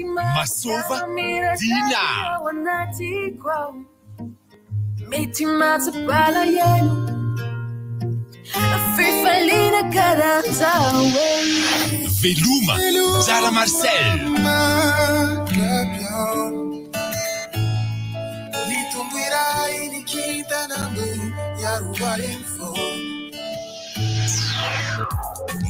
Masova Dina Meti matsapala yenu Fifalina karatawe Veluma Zara Marcel Litumbirai nikita nambu Yaruba info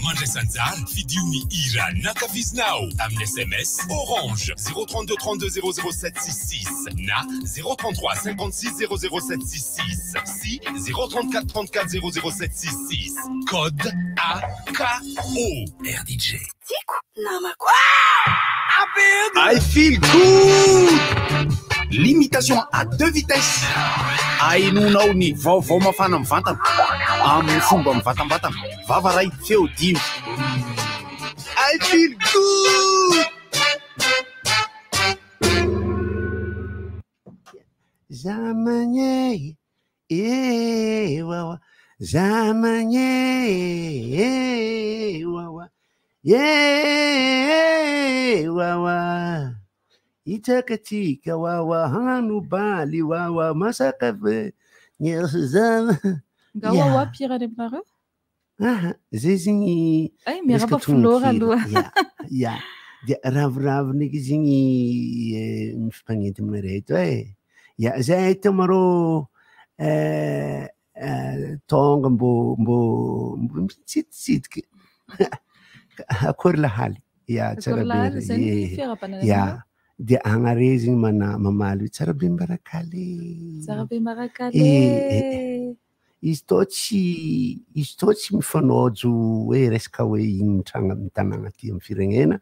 Mandre Sanzar, Fidiuni Ira Nakaviznao, Amne SMS, Orange 032 32 00766, Na 033 56 00766, Si 034 34 00766, Code AKO, RDJ. Tico, Namako. I feel good! Limitation à 2 vitesses. Ainonao ny vaovao mafana amin'ny vatana amin'ny fomba amin'ny vatam-batana vavaray feo dimy. I feel good! Zamanye wawa zamanye wawa wawa itakatika wawa hanu bali wawa masakave nyesizana ngawa wapi remara zezigny ay mirapa flora aloha ya dia raviraviny zigny mifampanenty amin'reto ya zay tomaro tonga mbo mitsitsitsika akory lahaly ya tsara be ya dia hangarezigny mamaly tsara be mbarakale izy to tsy mifanaojo hoe resaka hoe ino mitranga amin'ny tanàna aty amin'ny firenena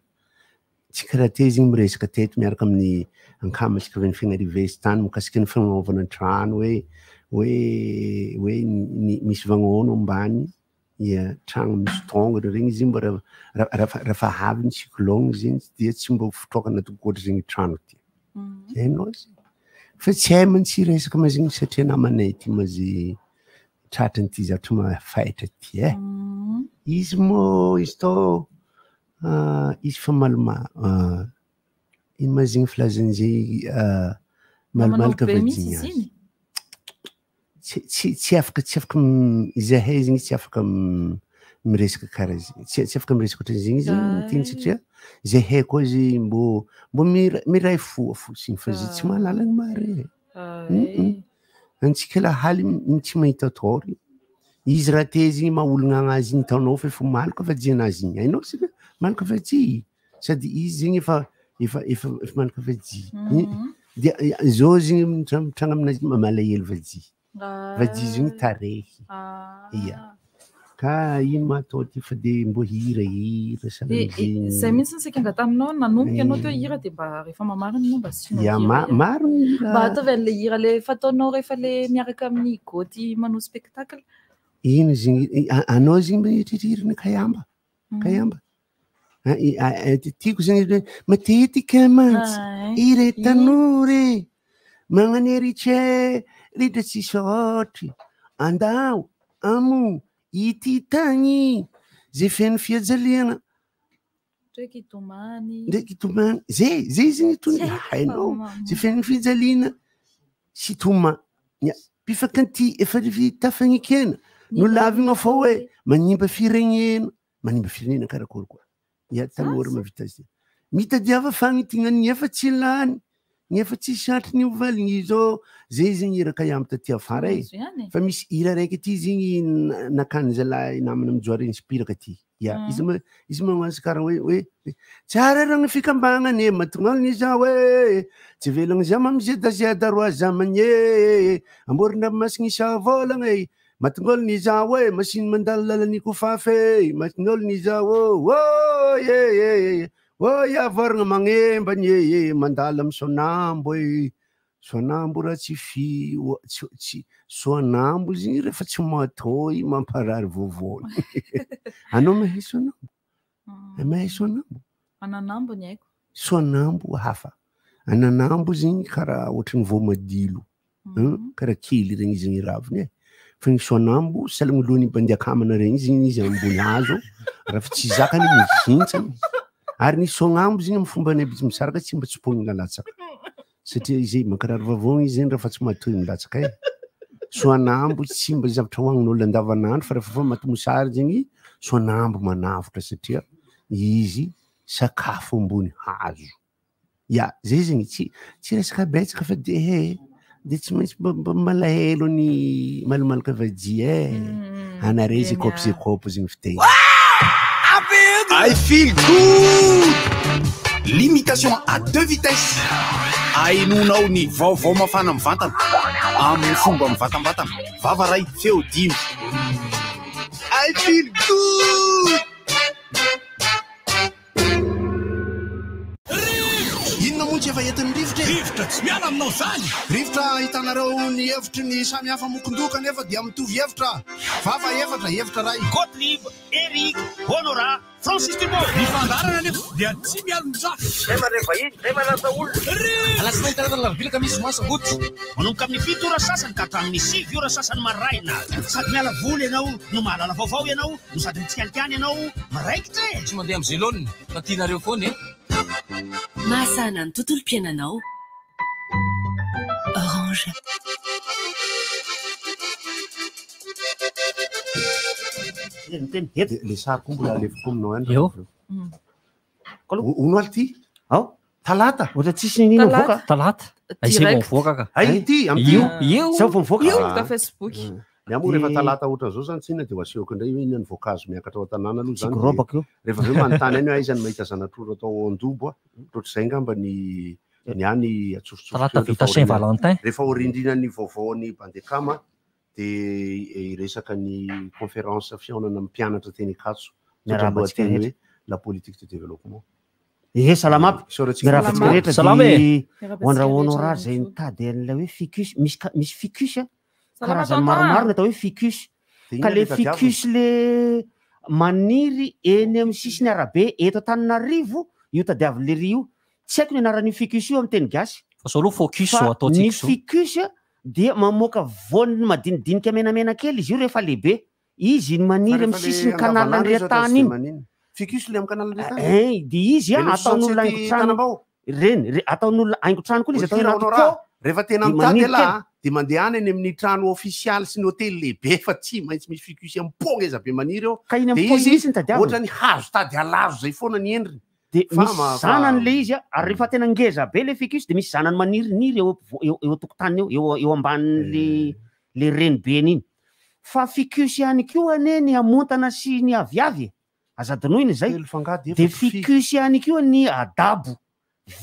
tsy karaha tezigny miresaka teto miaraka amin'ny ankamatsika ve ny fianarivesy-tany mikasika ny fanaovana trano hoe misy vagnono ambany ia trano misy tongony regny izy mba raha avy ny cyclone zegny dia tsy mba fotoakana tokoatra zegny trano ty hainao zay fa tsy hay mantsy resaka ma zegny satria namanay ty mazy tratrany ty zavatra mafaitra ty izy mo izy to izy fa maloma ino ma zegny filazan'izay malimalaka vajigny tsy afaka izahay zegny tsy afaka miresaka karaha zegny tsy afaka miresaka ohatran'izay zegny izy teny satria zahay koa izy mbo miray foa fotsiny fa izy tsy mahalala ny mare antsika lahaly tsy mahita tory izy raha tezigny maolagna anazy igny taonao fa efa malaka vaji anazy igny hainao sika malaka vaji sady izy zegny efa malaka vaji dia zao zegny mitranga aminazy malahelo vaji zegny tarehy ia ka ino mahatao ty fa de mbo hirahira zay mihitsy nsika angataminao nanomboka anao teo hira de mba rehefa mamariny no mba ya maro mba ataovy an'le hira le fataonao rehefa le miaraka amin'ny gôty manao spectacle ino zegny anao zegny mieritririna kayamba tiako zegny matetika mantsy iretanory magnaneritry ritra tsisy ohatry andao amo ity tagny zay feno fiajaliana ndraiky itomany zay zegny tony hainao zay feno fiajaliana sy toma mpifakanty efa tafagnekena no lavigna fa hoe manimba firenena karakory koa ia tanora mavita zay mitadiava fagnitignany efa tsy lany nefa tsy satry ny ovaligny izao zay zegny iraka ihamy taty afara fa misy hira raiky ty zegny nakany zalahy namana mijoary inspiraka ty ia izy magnazy karaha hoe tsara ragna fikambagnany matongalny za hoe tsy velagny za mamiziadaziada roa za magne amborina masigny isa volagna matongalny za hoe masiny mandalo lalany kofafy matongalny za avaragna magnemba mandala amy sonambo sonambo raha tsy sonambo zegny rehefa tsy matoy mamparary vovony anao mahay sonambo ananambo ny haiko sonambo hafa ananambo zegny karaha ohatrany voamadilo karaha kely regny izy ny raviny fa ny sonambo salagny lohany bandiakamana regny zegny izy ambony hazo raha fa tsy zakany mihintsany Ary nisy soagnambo ziny amin'ny fomba ny biby misaraka tsy mba tsopogny latsaka. Satria izy mankirary vavony izy rehefa tsy matoy milatsaka e. Soanambo tsy mba zavatra hoagnin'olona andavanandro fa rehefa matomosary zegny soanambo manavotra satria izy sakafo ambony hazo. Ya, zay zegny tsy resaka betsaka fa de tsy maintsy malahelo ny malamalaka vadia anare zay kopy zegny fiteny. I feel good! Limitation à 2 vitesses. Ainonao ny vaovao mafana mivantana amin'ny fomba mivatambatana. Vava ray feo 5. I feel good! Inona moa tsy efa entin'ny rivotra? Rivotra tsy miala aminao zany. Rivotra hitanareo ny hevitry ny samy hafa mokondoka nefa dia mitovy hevitra. Vava hevitra ray. Gottlieb, Eric, Honora, Francis Dumont. Ny fandarana nefa dia tsy miala mizaka. Zay mareva iny, zay malasa olona. Alasina hitanarana lavilaka misy masa goty. Manomboka amin'ny 7 ora sasany ka hatramin'ny 7 ora sasany maraina. Sady miala voly ianao, no mahalala vaovao ianao, no sady mitsikanikany ianao, maraikitra e. Tsy mandeha amin'ny zélone, fa tianareo foana e. Mahasana ny tontolom-piainanao. Orange. Le sary koa mbola alefiko aminao any. Eo. Ono aly ty? Ao. Talata. Ohatra tsisy nino mivoaka. Talata. Aisy mivoaka ka. Ay ty amty. Io. Sao vao mivoaka. Io Facebook. Miamo rehefa talata ohatran'izao zany tsina dia asehoko indray hoe inona ny voankazo miakatra ao an-tanàna aloha zany. Grobaka io. Rehefa aveo manontany any hoe aiza ny mahita zanatr'olo atao an-dobo ohatr'izay ngamba ny any atsofotsofo. Talata vita Saint-Valentin. Rehefa orindrinan'ny vaovaon'ny Bandekama dia resaka ny conférence fihaonana mpianatra teny Ankatso. Miarabateny hoe la politique de développement. Salamapy. Miarabatsika rehetra. Salama e. Honora zay nitady an'ilay hoe ficus misy ficus karazany maromaro ny atao hoe ficus. Ka le ficus le maniry eny amin'ny sisiny arabe eto Antananarivo io tadiavy le rio. Tsy haiko ny anaran'ny ficus io amin'ny teny gasy. Fa solo focus ho ataontsika. Ny ficus dia mamoaka voany madinidinika menamena kely izy io rehefa lehibe. Izy maniry amin'ny sisiny kanalan-dretany iny. Ficus le amin'ny kanalan-dretany. Dia izy ataon'olona haingo-trano. Reny ataon'olona haingo-trano koa izy atao rehefa tena mitady ala dia mandeha any amin'ny trano ofisialy sy ny hôtely lehibe fa tsy maintsy misy ficus am-pogna izy be maniry eo. Dia izy ohatra ny hazo tady alazo zay foana ny endriny. Dia misy zanany le izy ary rehefa tena ngeza be le ficus dia misy zanany maniriry eo tokotany eo ambanin'le reny be iny. Fa ficus ihany koa ny amontana sy ny aviavy. Azadinoina izay. Dia ficus ihany koa ny adabo.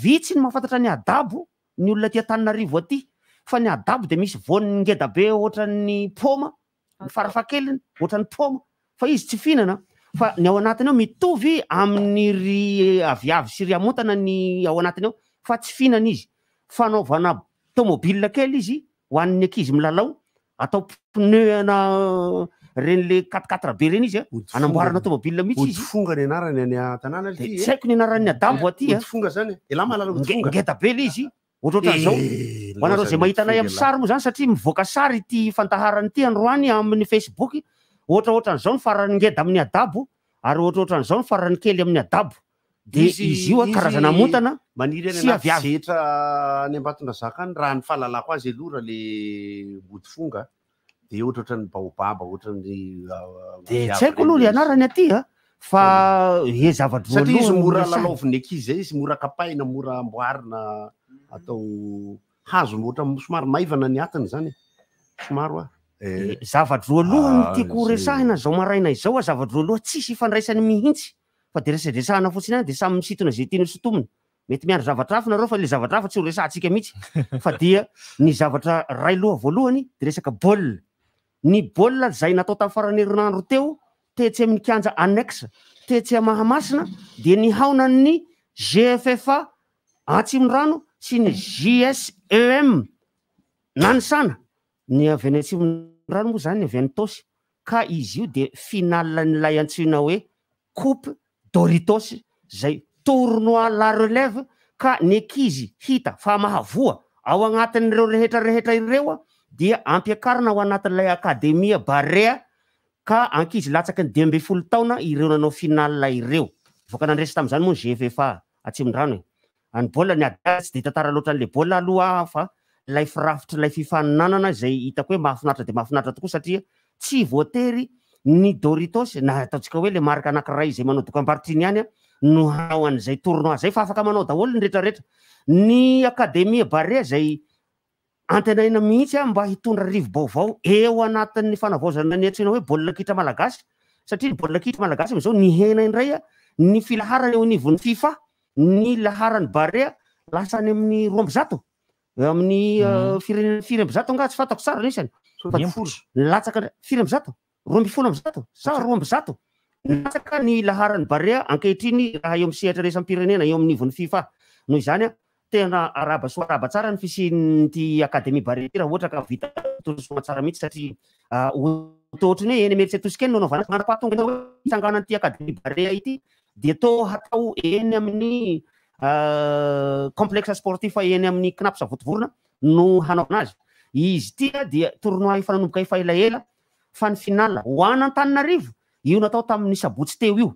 Vitsy ny mahafantatra ny adabo ny olona aty Antananarivo aty. Fa ny adabo dia misy voany ngeda be ohatra ny poma, ny farafahakeliny ohatra ny poma. Fa izy tsy fihinana. Fa ny ao anatiny ao mitovy amin'ny ry aviavy sy ry amontana ny ao anatiny ao. Fa tsy fihinana izy. Fanaovana tomobile kely izy ho an'ny ankizy milalao. Atao pneu ren'le 4x4 be reny izy anamboarana tomobile mihitsy izy. Odifonga ny anarany any tanàna ty. Tsy haiko ny anaran'ny adabo aty. Odifonga zany. Ela malala odifonga. Ngeda be le izy. Ohatrohatran'izao. Ho anareo zay mahita anay amin'ny sary moa zany satria mivoaka sary ity fandaharany ity androany amin'ny Facebook. Ohatrohatran'izao ny farany ngeda amin'ny adabo ary ohatrohatran'izao ny farany kely amin'ny adabo. Dia izy io karazana amontana maniry any anaty zetra any Ambatondrazaka any raha ny fahalalako azy aloha le odifonga. Dia ohatrohatran'ny baobaba ohatran'ny dia tsy haiko aloha ny anarany aty fa zavatra voalohany. Satria izy mora lalaoviny ankizy zay izy mora kapaina mora amboarina atao hazo ohatra somary maivana ny atiny zany somaro zavatra voalohany tiako resahina zao maraina izao zavatra voalohany tsisy ifandraisany mihitsy fa dia resadresahana fotsiny any dia samy misintona zay tiany sotominy. Mety miandry zavatra hafa nareo fa le zavatra hafa tsy ho resahantsika mihitsy. Fa dia ny zavatra ray loha voalohany dia resaka baolina. Ny baolina zay natao tamin'ny farany herinandro teo tetsy amin'ny kianja annexe tetsy Mahamasina dia ny haonan'ny GFFA Atsimondrano sy ny JSEM Nanisana ny avy any Atsimondrano moa zany avy any Tosy ka izy io dia finalan'ilay antsoina hoe Coupe Doritos zay tournoi la relève ka ny ankizy hita fa mahavoa ao anatin'ireo rehetra ireo dia ampiakarina ao anatin'ilay akademia Barea ka ankizy latsaky ny 12 taona ireo nanao finale ireo. voaka nandresy tamin'izany moa ny GFFA Atsimondrano any baolina ny ady tsy de tantara loatra an'le baolina aloha fa lay firafitra lay fifaninanana zay hitako hoe mahafinaritra de mahafinaritra tokoa satria tsy voatery ny Doritos na ataontsika hoe le marika anankiray zay manao dokam-barotriny ihany no hanao an'izay tournoi zay fa afaka manao daholo ny rehetrarehetra ny akademia Barea zay antenaina mihitsy mba hitondra rivo baovao eo anatin'ny fanavaozana ny antsoina hoe baolina kitra malagasy satria ny baolina kitra malagasy am'izao ny hena indray ny filaharany eo anivon'ny FIFA ny laharany Barea lasa any amin'ny 200 amin'ny 400 nga tsy fantako tsara nisany latsaka 400 200 sa 200 latsaka ny laharany Barea ankehitriny raha eo amin'ny sehatra resam-pirenena eo amin'ny nivon'ny FIFA noho izany tena araba soa araba tsara ny fisian'ity akademia Barea raha ohatra ka vita tosoa tsara mihitsy satria ohatriny hoe eny Emeritsy Tosikeny no anaovana manam-pahatonga hoe itsanganan'ity akademia Barea ity dia tô hatao eny amin'ny complexe sportif eny amin'ny Knapp Savotovorona no hanao anazy izy tia dia tournoi efa nanomboka efa elaela fa ny finala ho an'Antananarivo io natao tamin'ny sabotsy teo io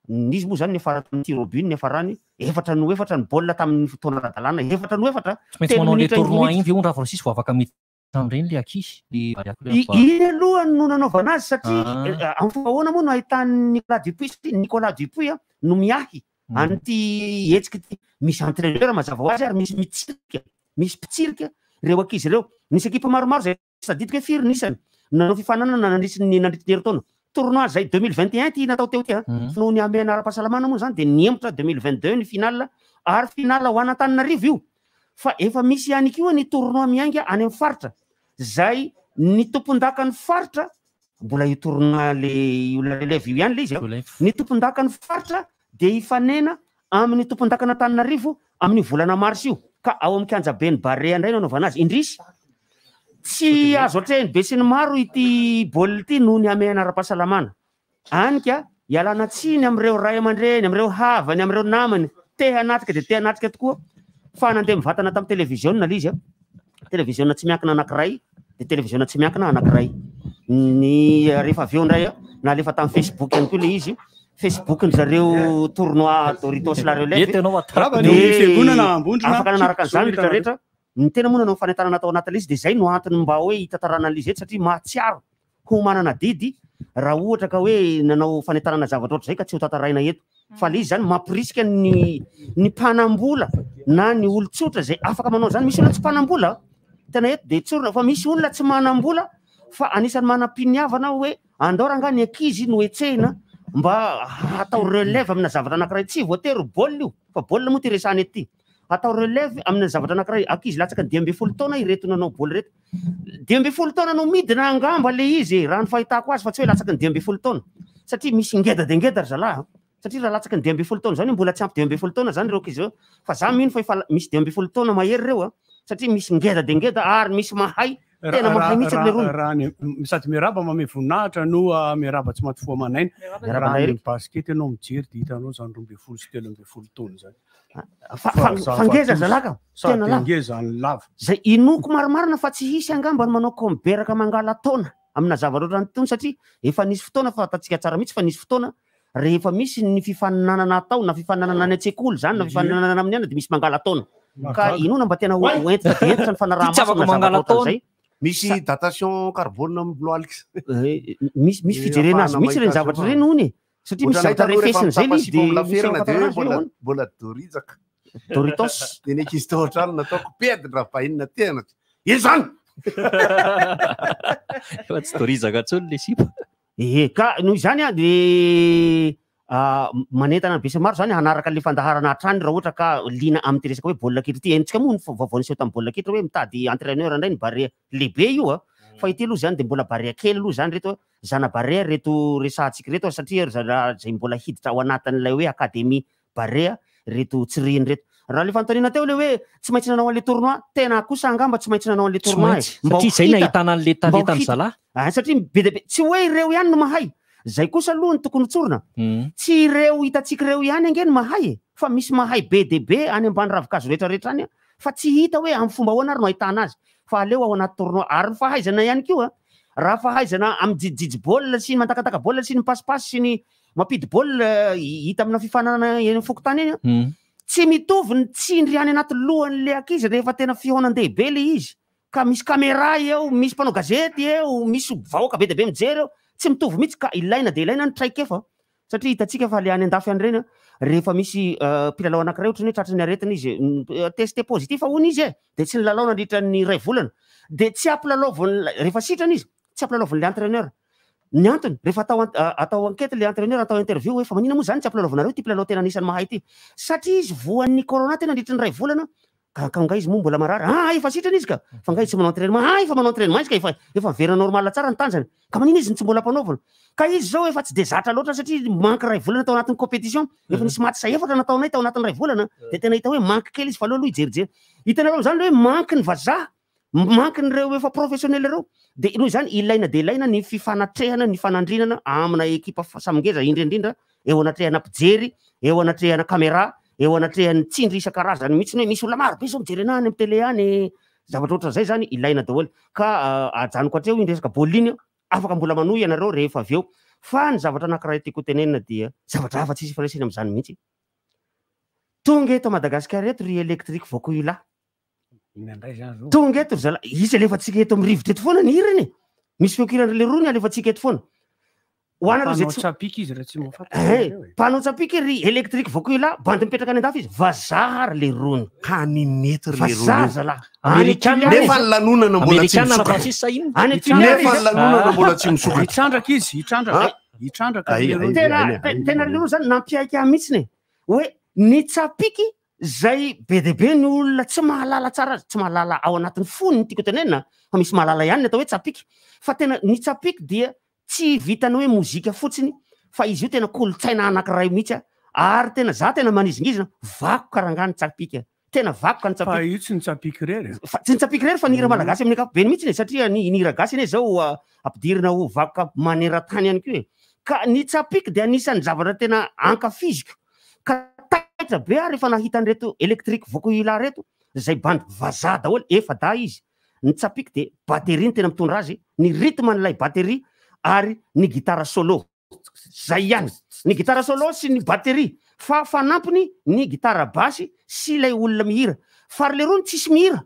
izy moa zany ny efara tamin'ny tirobine ny efarany efatra no efatra ny baolina tamin'ny fotoana ara-dalàna efatra no efatra tsy maintsy manao le tournoi iny ve on raha Francis vao afaka miditra am'ireny le akisy iny aloha no nanaovana azy satria amin'ny fomba ahoana moa no ahitany Nicolas Dupuis no miahy an'ity hetsika ty misy entraîneur mazava ho azy ary misy mpitsirika reo ankizy reo nisy ekipa maromaro zay tadidika hoe firy nisany nanao fifananana nandritry ny herintaona tournoi zay 2021 ty natao teo ty no ny amena ara-pahasalamana moa zany de niemotra 2022 ny finale ary finale ho an'Antananarivo io fa efa misy ihany koa ny tournoi miainga any amin'ny faritra zay ny tompon-daka ny faritra mbola io tournoi le olona relève io ihany le izy ny tompon-daka ny faritra de ifanena amin'ny tompon-daka n'Antananarivo amin'ny volana mars io ka ao amin'ny kianjabeny Barea indray no anaovana azy indrisy tsy azo otrehiny be sy ny maro ity baolina ity no ny amena ara-pahasalamana anyka ialana tsiny am'ireo ray aman-dreny am'ireo havany am'ireo namany te hanatrika de te hanatrika tokoa fa nandeha mivatana tamin'ny televiziona le izy televiziona tsy miankina anankiray de televiziona tsy miankina anankiray ny rehefa avy eo indray na alefa tamin'ny Facebook ihany koa le izy Facebook ny zareo tournoi Doritos la relève afaka nanaraka an'izany rehetrarehetra ny tena moa nanao fanentanana atao anatin'le izy de zay no antony mba hoe hitantarana an'izy eto satria mahatsiaro ho manana didy raha ohatra ka hoe nanao fanentanana zavatra ohatry zay ka tsy ho tantaraina eto fa le izy zany mampirisika ny mpanambola na ny olon-tsotra zay afaka manao zany misy olona tsy mpanambola tena eto de tsorona fa misy olona tsy manambola fa anisany manam-piniavana hoe andao ranga ny ankizy no etsehina mba atao relève amina zavatra anankiray tsy voatery baolina io fa baolina moa ty resahany eto ty atao relève amina zavatra anankiray ankizy latsaka ny 12 taona ireto nanao baolina reto 12 taona no midina angamba le izy raha ny fahitako azy fa tsy hoe latsaka ny 12 taona satria misy ngeda de ngeda ry zalahy satria raha latsaka ny 12 taona zany mbola tsy ampy 12 taona zany reo ankizy reo fa za mino fa efa misy 12 taona mahery reo satria misy ngeda de ngeda ary misy mahay tena mahay mihitsy le rony raha sady miaraba mame voninahitra no miaraba tsy maty foa manaina raha ny basket ianao mijery de hitanao zany 12 sy 13 taona zany fangeza zalaka tena ngeza ny lava zay inoko marimarina fa tsy hisy angamba manao komberaka mangala taona amina zavatra tony satria efa nisy fotoana fa atatsika tsara mihitsy fa nisy fotoana rehefa misy ny fifaninanana atao na fifaninanana any an-tsekoly zany na fifaninanana amin'ny ana de misy mangala taona ka inona mba tena hoentitra de entitra ny fanaraha-masina misy datation carbone amloalix misy fijerena azy misy reny zavatra reny hony satria misy zavatra refesiny zay le izy de mbola dorizaka Doritos de ny ankizy tao an-trano nataoko pedy raha vahinina tena ino zany efa tsy dorizaka tsony le sipa ka noho izany de manentana be sy maro zany hanaraka le fandaharana hatrany raha ohatra ka lina am'ty resaka hoe baolina kitra ty hentsika moa vaovao niseho tamin'ny baolina kitra hoe mitady entraîneur indray ny Barea lehibe io fa ity aloha zany de mbola Barea kely aloha zany reto zana Barea reto resahantsika reto satria zay mbola hiditra ao anatin'ilay hoe akademia Barea reto tsiriny reto raha le fanontaniana teo le hoe tsy maintsy nanao an'le tournoi tena kosa angamba tsy maintsy nanao an'le tournoi satria zay nahitana an'le talentany zalahy satria be de be tsy hoe ireo ihany no mahay zay kosa aloha ny tokony tsorona tsy ireo hitatsika ireo ihany ange ny mahay fa misy mahay be de be any ambany ravikazo rehetrarehetra any fa tsy hita hoe amin'ny fomba ahoana ary no ahitana azy fa aleo ao anaty tournoi ary ny fahaizana ihany koa raha fahaizana amin'ny jijijy baolina sy ny mantakataka baolina sy ny pasipasy sy ny mampidi baolina hita amina fifanana eny fokotany eny tsy mitovy ny tsindry any anaty lohan'le ankizy rehefa tena fihaonan-dehibe le izy ka misy caméra eo misy mpanao gazety eo misy vahoaka be dehibe mijery eo tsy mitovy mihitsy ka ilaina de ilaina ny traikefa satria hitantsika fa le any an-dafy any reny rehefa misy mpilalao anankiray ohatrany hoe tratry ny aretina izy testé positif hono izy de tsy nilalao nandritra ny ray volana de tsy ampilalaovany rehefa sitrany izy tsy ampilalaovany le entraîneur ny antony rehefa atao enquête le entraîneur atao interview hoe fa manina moa zany tsy ampilalaovanareo ty mpilalao tena anisan'ny mahay ty satria izy voan'ny corona tena nandritra ny ray volana ka ngay izy moa mbola marary efa sitrany izy ka fa ngay tsy manao entraînement efa manao entraînement izy ka efa vera normal tsara ny tanjany ka manina izy tsy mbola mpanaovana ka izy zao efa tsy de zatra loatra satria manque ray volana tao anatin'ny compétition efa nisy match efatra nataonay tao anatin'ny ray volana de tena hita hoe manque kely izy fa aloha ijerijery hitanareo zany hoe manque ny vazaha manque nyreo efa professionnel reo de noho zany ilaina de ilaina ny fifanatrehana ny fanandrinana amina ekipa samingeza indrindrindra eo anatrehana mpijery eo anatrehana caméra eo anatrehany tsindry isan-karazany mihitsy hoe misy olona maro be zao mijery ana any amy tele any zavatra oatra zay zany ilaina daholo ka ajanoko atreo iny resaka baolina afaka mbola manohy ianareo rehefa avy eo fa ny zavatra anankiray tiako tenenina dia zavatra hafa tsisy firesena am'zany mihitsy tonga eto Madagasikara eto ry électrique vokoila tonga eto zala isy alefatsika eto amy rivotra eto foana ny hirany misy feokirany le rony alefatsika eto foana panao tsapiky ry électrique vokoila bandy mipetraka any andafy izy vazaha ry le rony ka nineto ry le vazaha zala nefa ny lanonana mbola tsy misoka nefa ny lanonana mbola tsy misoka hitrandraka izy hitrandraka tena le rony zany nampiaiky ahy mihitsiny hoe ny tsapiky zay be dehibe ny olona tsy mahalala tsara tsy mahalala ao anatin'ny fony ny tiako tenenina fa misy mahalala ihany ny atao hoe tsapiky fa tena ny tsapiky dia tsy vitany hoe mozika fotsiny fa izy io tena kolotsaina anankiray mihitsy ary tena za tena manizingizina vako karangany tsapiky tena vakoka ny tsapiky io tsy ny tsapiky rery tsy ny tsapiky rery fa ny hira malagasy amin'ny ankapobeny mihitsy satria ny hira gasy ane zao ampidirina ho vakoka maneran-tany ihany koa ka ny tsapiky dia anisan'ny zavatra tena ankafiziko ka taitra be ary rehefa nahitan'reto électrique vokoila reto zay bandy vazaha daholo efa da izy ny tsapiky de batterie ny tena mitondra azy ny rythme n'ilay batterie ary ny gitara solo zay ihany ny gitara solo sy ny batterie fa fanampiny ny gitara basy sy ilay olona mihira fa ry le rony tsisy mihira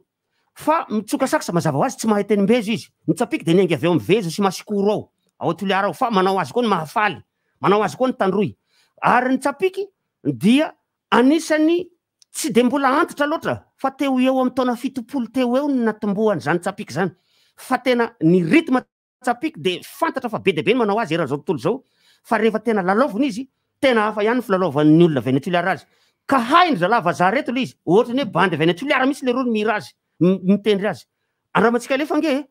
fa mitsoka saksa mazava ho azy tsy mahay teny mbezo izy ny tsapiky de niaingy avy eo mivezo sy masikoro ao ao toliara ao fa manao azy koa ny mahafaly manao azy koa ny tandroy ary ny tsapiky dia anisany tsy de mbola antitra loatra fa teo eo amy taona 70 teo eo ny natombohany zany tsapiky zany fa tena ny rythme tsapiky de fantatra fa be dehibe ny manao azy era zao tontolo zao fa rehefa tena lalaoviny izy tena hafa ihany filalaovan'ny olona venetuliara azy ka hainy zala vazaha reto le izy ohatrany hoe bandy venetuliara misy le rony mihira azy mitendry azy andramatsika alefa nge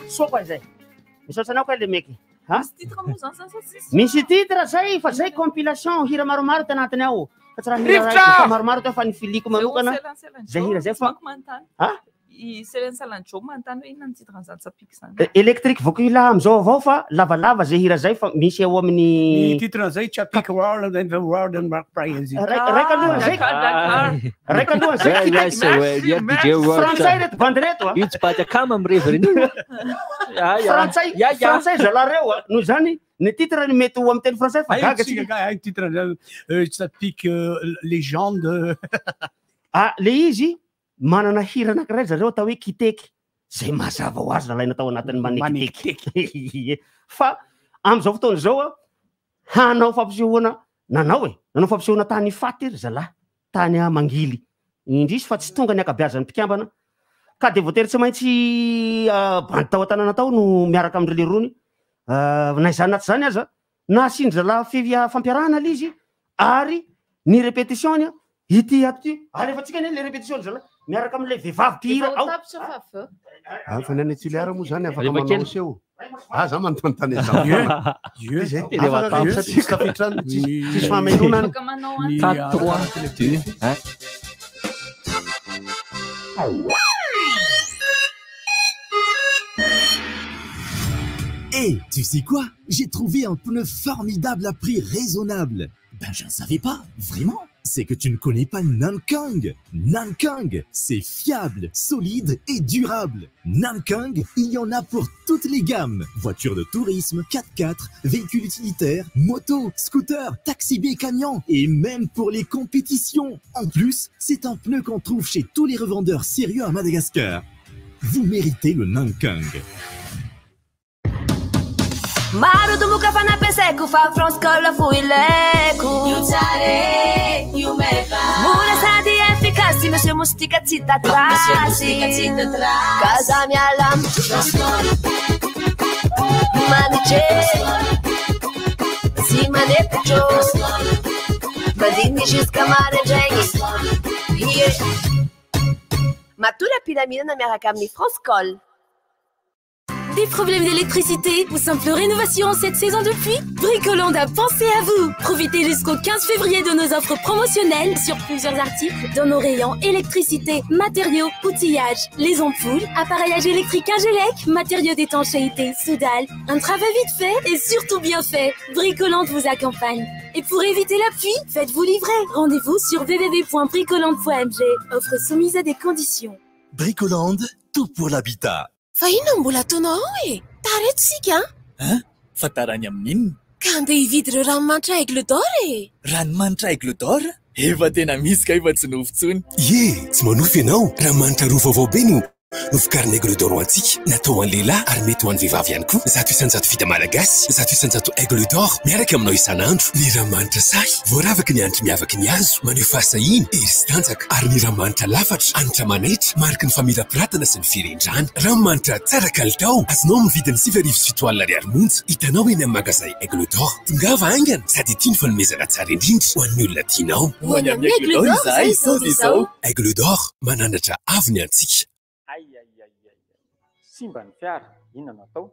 Sopa zay. Misaotsanao ka le meky. Misy titre moa zany sasy. Misy titre zay fa zay compilation hira maromaro ty anatiny ao. Fa tsy raha hira maromaro ty fa ny filiko manokana. Zay hira zay fa I Céline Salanjo manontany hoe inona ny titre an'izany tsapiky zany. Électrique Vocula amizao avao fa lavalava zay hira zay fa misy ao amin'ny titre zay Tsapiky World and the World and Mark Prize. Raika aloha zay. Raika aloha zay. Frantsay reto bandy reto. Io tsy paty akama amin'ny reveriny. Frantsay zalareo noho zany ny titre ny mety ho amin'ny teny frantsay fa gaga tsika titre Tsapiky légende. Le izy manana hira anankiray zareo atao hoe kiteky zay mazava ho azy zalaina tao anatin'ny manekiteky fa am'izao fotoana zao hanao fampisehoana nanao fampisehoana tany faty ry zalahy tany Mangily indrisy fa tsy tonga ny akabeazan'ny mpikambana ka de voatery tsy maintsy bandy tao an-tanàna tao no miaraka am'ireo rony na izany naty zany aza na asindry zalahy fampiarahana le izy ary ny répétition ity ato ty alefa tsika le répétition zalahy miaraka am'le vehivavy mpihira ao fa nany Tsiliara moa zany afaka manao seo za manontany tsisy famelona Hey, tu sais quoi? J'ai trouvé un pneu formidable à prix raisonnable. Ben, je ne savais pas, vraiment. C'est que tu ne connais pas Nankang. Nankang, c'est fiable, solide et durable. Nankang, il y en a pour toutes les gammes. Voitures de tourisme, 4x4, véhicules utilitaires, motos, scooters, taxi B, camions et même pour les compétitions. En plus, c'est un pneu qu'on trouve chez tous les revendeurs sérieux à Madagascar. Vous méritez le Nankang. Maro tumuka fa napeseko fa France Cola fui leko Mura sadi efficaci Monsieur Mustica zita trasi Casa mia lam Manice Si manepuccio Mandini jusqu'à Maregeni Matou la pyramide na miaraka amin'ny France Cola. Des problèmes d'électricité ou simple rénovation en cette saison de pluie? Bricoland a pensé à vous. Profitez jusqu'au 15 février de nos offres promotionnelles sur plusieurs articles dans nos rayons électricité, matériaux, outillage, les ampoules, appareillage électrique Ingélec, matériaux d'étanchéité, soudal. Un travail vite fait et surtout bien fait. Bricoland vous accompagne. Et pour éviter la pluie, faites-vous livrer. Rendez-vous sur www.bricoland.mg. Offre soumise à des conditions. Bricoland, tout pour l'habitat. Fa ino mbola ataonao e? Tareto sika Fa tarany amin'inona? Ka andeha hividy ireo ranomanitra Aigle d'Or e. Ranomanitra Aigle d'Or? Efa tena misy ka efa tsy nofon-tsony. Tsy manofy ianao. Ranomanitra roa vaovao be no nofokarina Aigle d'Or antsika. Natao an'ny lehilahy ary mety ho an'ny vehivavy ihany koa. 100% vita malagasy, 100% Aigle d'Or. Miaraka aminao isan'andro. Ny ranomanitra sahy voaravaka ny andro miavaka ny azo. Maneho fahasahina, hery sy tanjaka. Ary ny ranomanitra lafatra, hanitra manaitra, mariky ny famirapiratana sy ny firendrana. Ranomanitra tsara kalitao. Azonao amin'ny vidiny 7,7 ariary monja. Hitanao eny amin'ny magasin Aigle d'Or. Tongava aingana sady tiany fanomezana tsara indrindra ho an'ny olona tianao. Ho any amin'ny Aigle d'Or izahay sao dia sao. Aigle d'Or, mananatra avy ny antsika. Simba ny fiara, inona natao?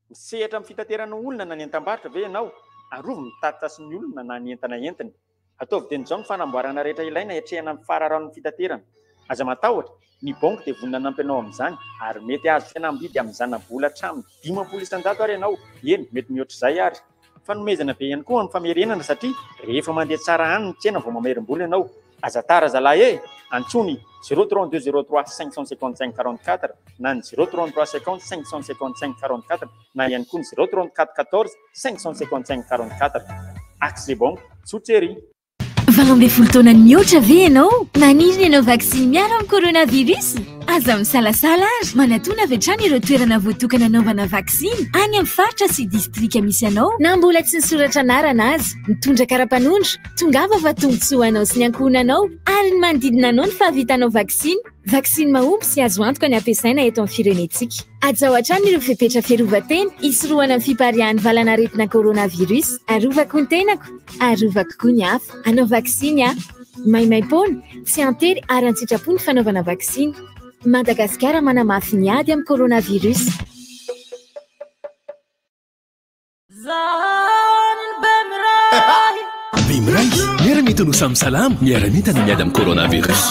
Misehatra amin'ny fitaterana olona na ny entam-barotra ve ianao? Arovy mitatitra ny olona na ny entana entiny. Ataovy dian'izao ny fanamboarana rehetra ilaina hiatrehana amin'ny fararan'ny fitaterana. Aza matahotra, ny banky dia vonona nampianao amin'izany ary mety azo fihenam-bidy amin'izany na vola hatramin'ny 50 isan-jato ary ianao. Eny, mety mihoatra izay ary. Fanomezana be ihany koa ny famerenana satria rehefa mandeha tsara any ny tsena vao mamerim-bola ianao. Aza tara zalahy antsony 03203 555 44 na ny 033 50 555 44 na ihany koa ny 034 14 555 44. Accès Bank, Soutsery. Va ambin'ny folo taona mihoatra ve ianao? Maniry ianao vaksiny miaro amin'ny coronavirus? aza misalasala azy manatona avy hatrany ireo toerana voatokana anaovana vaksiny any amin'ny faritra sy distrika misy anao na mbola tsy nisoratra anarana azy mitondra karapanondro tongava fa tombotsoanao sy ny ankohonanao ary ny manodidina anao ny fahavitanao vaksiny vaksiny mahomby sy azo antoka ny ampiasaina eto amin'ny firenetsika ajaho hatrany ireo fepetra fiarovan-tena hisorohana amin'ny fiparihan'ny valanaretina coronavirus arovako ny tenako arovako koa ny hafa anao vaksiny a maimaim-pona tsy antery ary an-tsitrapo ny fanaovana vaksiny Madagasikara manamafy ny ady amin'ny coronavirus Bimray, miara-mita no samy salama, miara-mita no miady amin'ny coronavirus.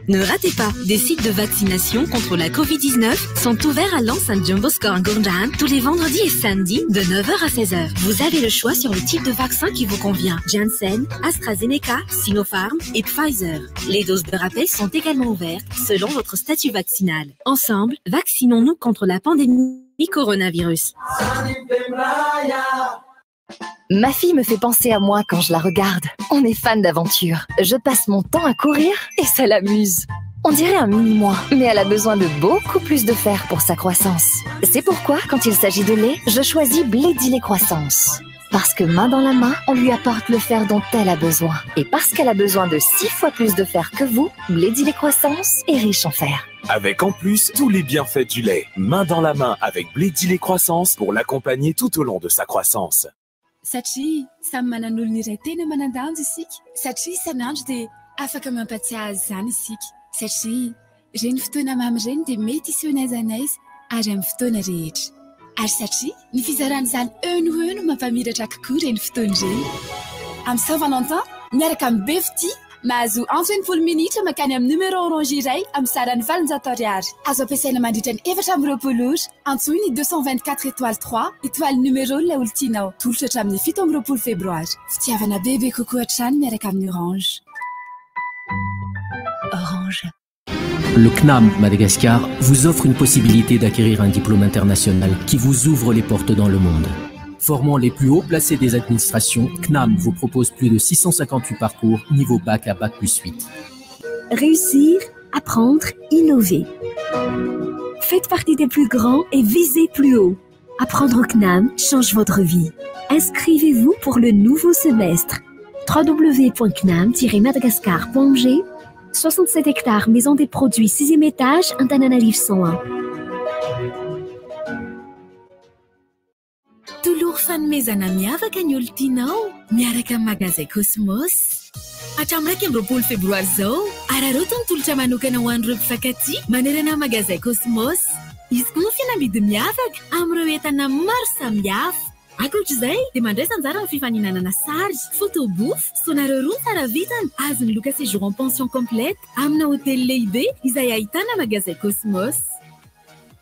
Ne ratez pas, des sites de vaccination contre la Covid-19 sont ouverts à Lens and Jumboskor Gurndam tous les vendredis et samedis de 9h à 16h. Vous avez le choix sur le type de vaccin qui vous convient. Janssen, AstraZeneca, Sinopharm et Pfizer. Les doses de rappel sont également ouvertes selon votre statut vaccinal. Ensemble, vaccinons-nous contre la pandémie coronavirus. Ma fille me fait penser à moi quand je la regarde. On est fan d'aventure. Je passe mon temps à courir et ça l'amuse. On dirait un mini-moi, mais elle a besoin de beaucoup plus de fer pour sa croissance. C'est pourquoi, quand il s'agit de lait, je choisis Blédillet Croissance. Parce que main dans la main, on lui apporte le fer dont elle a besoin. Et parce qu'elle a besoin de 6 fois plus de fer que vous, Blédillet Croissance est riche en fer. Avec en plus tous les bienfaits du lait. Main dans la main avec Blédillet Croissance pour l'accompagner tout au long de sa croissance. Satria samy manan'olona iray tena manan-danja isika satria isan'andro dia afaka mampatsiahy azy izany isika satria ireny fotoana mamy ireny dia mety hiseho n'aiza n'aiza ary amin'ny fotoana rehetra ary satria ny fizaran'izany eno mampamiratra kokoa ireny fotoana ireny amin'ny Saint-Valentin miaraka amin'ny Befty mahazo en 20 minitra makany amin'ny numéro orange iray amin'ny sarany 400 ariary azo ampiasaina mandritra ny 420 ora antsoiny 224 étoile 3 étoile numéro ilay olontianao tolotra hatramin'ny 17 febroary fitiavana bebe kokoa hatrany miaraka amin'ny orange. Orange. Le CNAM Madagascar vous offre une possibilité d'acquérir un diplôme international qui vous ouvre les portes dans le monde. Formant les plus hauts placés des administrations, CNAM vous propose plus de 658 parcours niveau bac à bac plus 8. Réussir, apprendre, innover. Faites partie des plus grands et visez plus haut. Apprendre au CNAM change votre vie. Inscrivez-vous pour le nouveau semestre. www.cnam-madagascar.g 67 hectares, maison des produits, 6e étage, Antananarivo 101. Toloha fanomezana miavaka ny olontianao miaraka amin'ny magasin Cosmos. Hatramin'ny 20 febroary zao, araroto ny tolotra manokana ho an'ireo mpifankatia manerana magasin Cosmos. Izy koa fihenam-bidy miavaka amin'ireo entana maro samihafa. Ankoatr'izay, dia mandray anjara amin'ny fifaninanana sary, photobooth, sonareo roa tsara vitany, azony loka séjour en pension complète amina hôtel lehibe izay ahitana magasin Cosmos.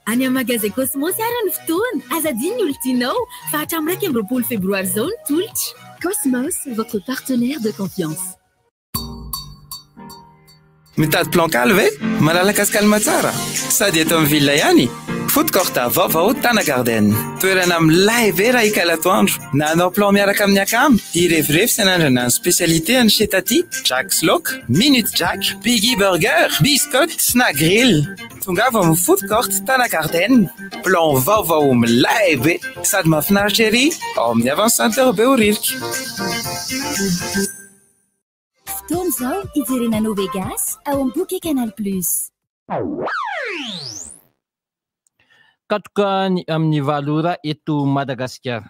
Any amin'ny magasin Cosmos ary ny fotoana, azadiny ny olontianao fa hatramin'ny 20 febroary zao ny tolotra. Cosmos, votre partenaire de confiance. Mitady plan-kaly ve? Malalaka sy kalma tsara. Sady eto amin'ny villa ihany. Food court vaovao Tana Garden. Toerana milay ve raha ikala atoandro. Na anao plan miaraka amin'ny akamo, irevirevy sanandrana ny spécialité-any chez Tati, Jack Slock, Minute Jack, Biggie Burger, Biscotte, Snack Grill. Tongava amin'ny Food court Tana Garden. Plan vaovao milay be, sady mahafinaritra ery, ao amin'ny avant-centre be ho ririka. Fotoana zao ijerena no Vegas ao amin'ny Bouquet Canal Plus. Katoka amin'ny valora eto Madagasikara.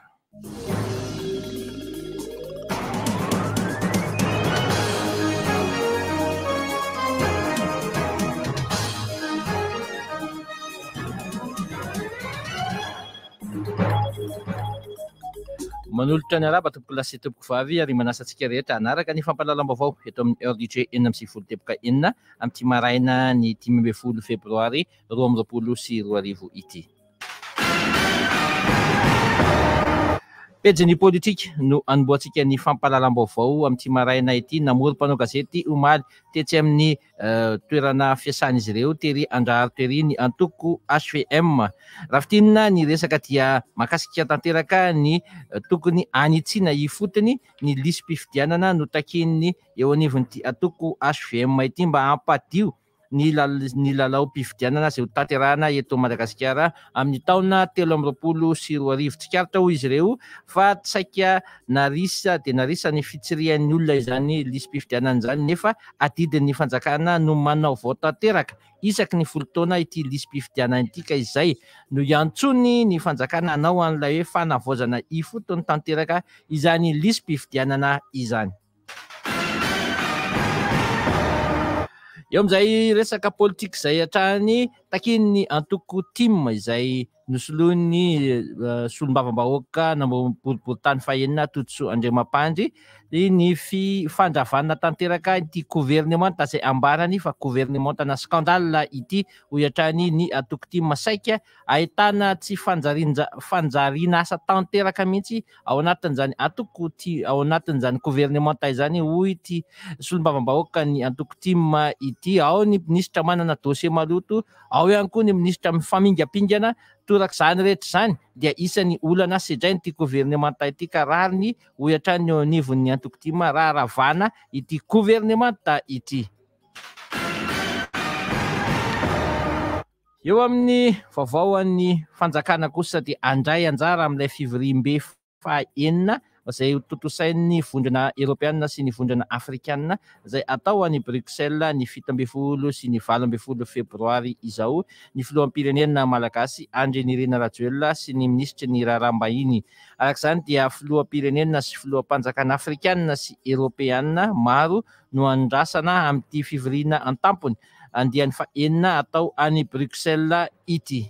Manolotra ny araba tompoko lasy tompoko vavy ary manasantsika rehetra anaraka ny fampalalam-baovao eto amin'ny heure du jeu 9:40 amin'ity maraina ny 15 febroary 2020 ity. pejy politika no anomboantsika ny fampahalalam-baovao amin'ity maraina ity. Namory mpanao gazety omaly tetsy amin'ny toerana fiasan'izy ireo tery Andraro tery ny antoko HVM. Raha fitinina ny resaka dia mahakasika tanteraka ny tokony anitsiana ifotony ny lisam-pifidianana no takin'ny eo anivon'ity antoko HVM ity mba hampadio ny lalao-pifidianana izay ho tanterahana eto Madagasikara amin'ny taona 2024. Tsikaritra hoy izy ireo fa tsaika narisa dia narisa ny fitsirian'ny olona izany lisam-pifidianana izany, nefa adidin'ny fanjakana no manao vao tanteraka isaky ny folo taona ity lisam-pifidianana ity, ka izay no iantsony ny fanjakana hanao an'ilay hoe fanavaozana ifotony tanteraka izany lisam-pifidianana izany. Eo amin'izay resaka politika izay hatrany takin'ny antoko TIM izay nosoloan'ny solombavam-bahoaka namboribory-tany fahenina Tontsoa Andriamampandry ny fandravana tanteraka ity gouvernemanta izay ambarany fa gouvernemantana scandale ity ho hatrany ny antoko TIM saika ahitana tsy fanjariana asa tanteraka mihitsy ao anatin'izany antoko ao anatin'izany gouvernemanta izany hoy ity solombavam-bahoaka ny antoko TIM ity. Ao ny minisitra manana dosie maloto, ao ihany koa ny minisitra mifamingapingana torak'izany rehetra izany dia isan'ny olana sedrainy ity gouvernemanta ity ka rariny ho hatrany eo anivon'ny antoko TIM raharavana ity gouvernemanta ity. Eo amin'ny vaovao an'ny fanjakana kosa dia andray anjara amin'ilay fivoriam-be fahaenina izay totosain'ny vondrona Eropeanina sy ny vondrona Afrikanina izay atao any Bruxelles ny 17 sy ny 18 febroary izao. Ny filoham-pirenena malagasy Andry Nirina Rajoelina sy ny ministra ny Raharahambahiny. Arak'izany dia filoham-pirenena sy filoham-panjakana Afrikanina sy Eropeanina maro no andrasana amin'ity fivoriana an-tampony andian'ny fahaenina atao any Bruxelles ity.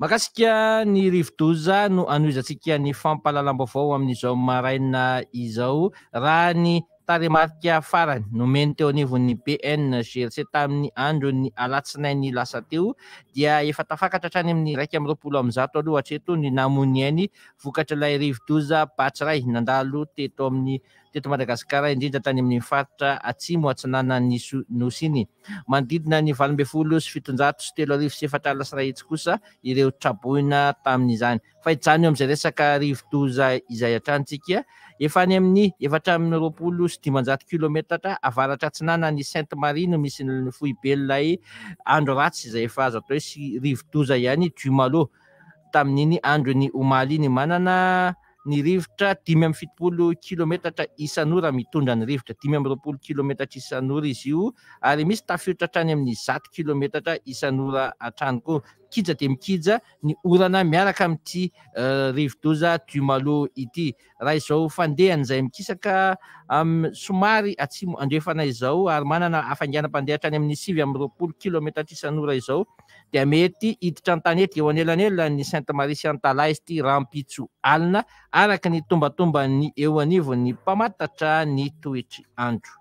Makasika ny rivo-doza no anoizantsika ny fampahalalam-baovao amin'izao maraina izao. Raha ny taremarika farany nomeny teo anivon'ny BN GRC tamin'ny andro ny alatsinainy lasa teo dia efa tafakatra hatrany amin'ny 120 aloha hatreto ny namoniainy vokatra ilay rivo-doza Batsiray nandalo teto Madagasikara indrindra tany amin'ny faritra atsimo atsinanan'ny Nosiny. Manodidina ny 20 sy 703 sy 400 kosa ireo traboina tamin'izany. Fa ijany eo amin'izay resaka rivo-doza izay hatrantsika efa any amin'ny 420 sy 500 kilometatra avaratra atsinanan'ny Sainte Marie no misy ny foibelilay andro ratsy izay efa azo atao hoe sy rivo-doza ihany Dumalo. Tamin'iny andro ny omaly iny manana ny rivotra 570 kilometatra isan'ora mitondra ny rivotra 520 kilometatra isan'ora izy io ary misy tafiotra hatrany amin'ny 100 kilometatra isan'ora hatrany koa. Kija dia mikija ny orana miaraka amin'ity rivo-doza Dumalo ity. Raha izao fandehany izay mikisaka somary atsimo andrefana izao ary manana hafainganam-pandeha hatrany amin'ny 720 kilometatra isan'ora izao dia mety hiditra an-tanety eo anelanelany Sainte Marie sy Antalay ity rampitso alina araka ny tombatombany eo anivon'ny mpamatatra ny toetry andro.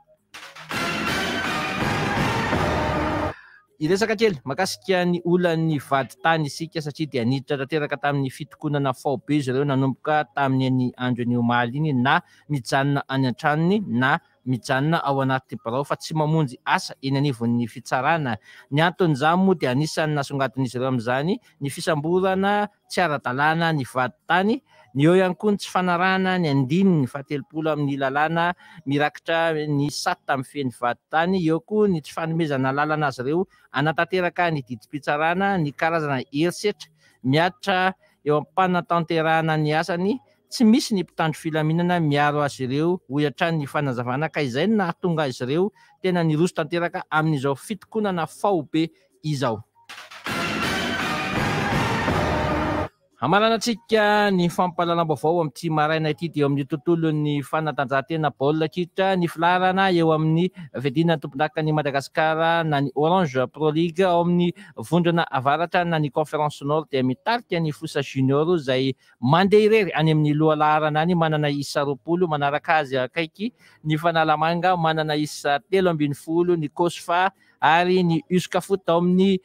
Iresaka kely makasika ny olan'ny vady tany isika satria dia niditra tanteraka tamin'ny fitokonana faobe izy ireo nanomboka tamin'ny andro ny omaly iny na mijanona any an-tranony na mijanona ao anaty birao fa tsy mamonjy asa eny anivon'ny fitsarana. Ny anton'izany moa dia anisan'ny nasongadin'izy ireo amin'izany ny fisamborana tsy ara-dalàna ny vady tany. Ny eo ihany koa ny tsy fanarahana ny andininy 70 amin'ny lalàna mirakitra ny sata amin'ny feny vady tany. Eo koa ny tsy fanomezana lalana azy ireo anatanteraka ny didi-pitsarana, ny karazana herisetra miatra eo am-panatanterahana ny asany. Tsy misy ny mpitandro filaminana miaro azy ireo ho hatrany ny fanazavana ka izay no nahatonga azy ireo tena niroso tanteraka amin'izao fitokonana faobe izao. Hamaranantsika ny fampahalalam-baovao amin'ity maraina ity dia amin'ny tontolon'ny fanatanjahantena baolina kitra ny filarana eo amin'ny vedina tompon-daka ny Madagasikara na ny Orange Pro League ao amin'ny vondrona avaratra na ny Conférence Nord dia mitarika ny Fosa Junior izay mandeha irery any amin'ny loha laharana any manana isa 20 manaraka azy akaiky ny Fanalamanga manana isa 13, ny Kosfa ary ny Uska Foot ao amin'ny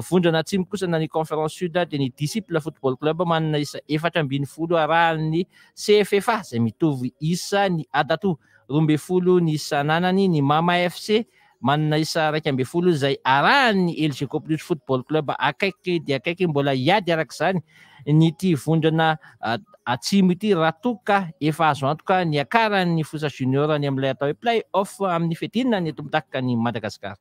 vondrana atsimo kosa na ny Conférence Sud dia ny Disciple Football Club manana isa 4.10 arahan'ny CFFA izay mitovy isa ny Adato 12 ny Sananany ny Mama FC manana isa 2.10 izay arahan'ny LG Plus Football Club akaiky dia akaiky mbola iady arak'izany nyity vondrana atsimo ity raha toka efa azo antoka ny akaran'ny Fosa Junior ny amin'ilay atao hoe play off amin'ny fetinina ny eto mitahaka ny Madagasikara.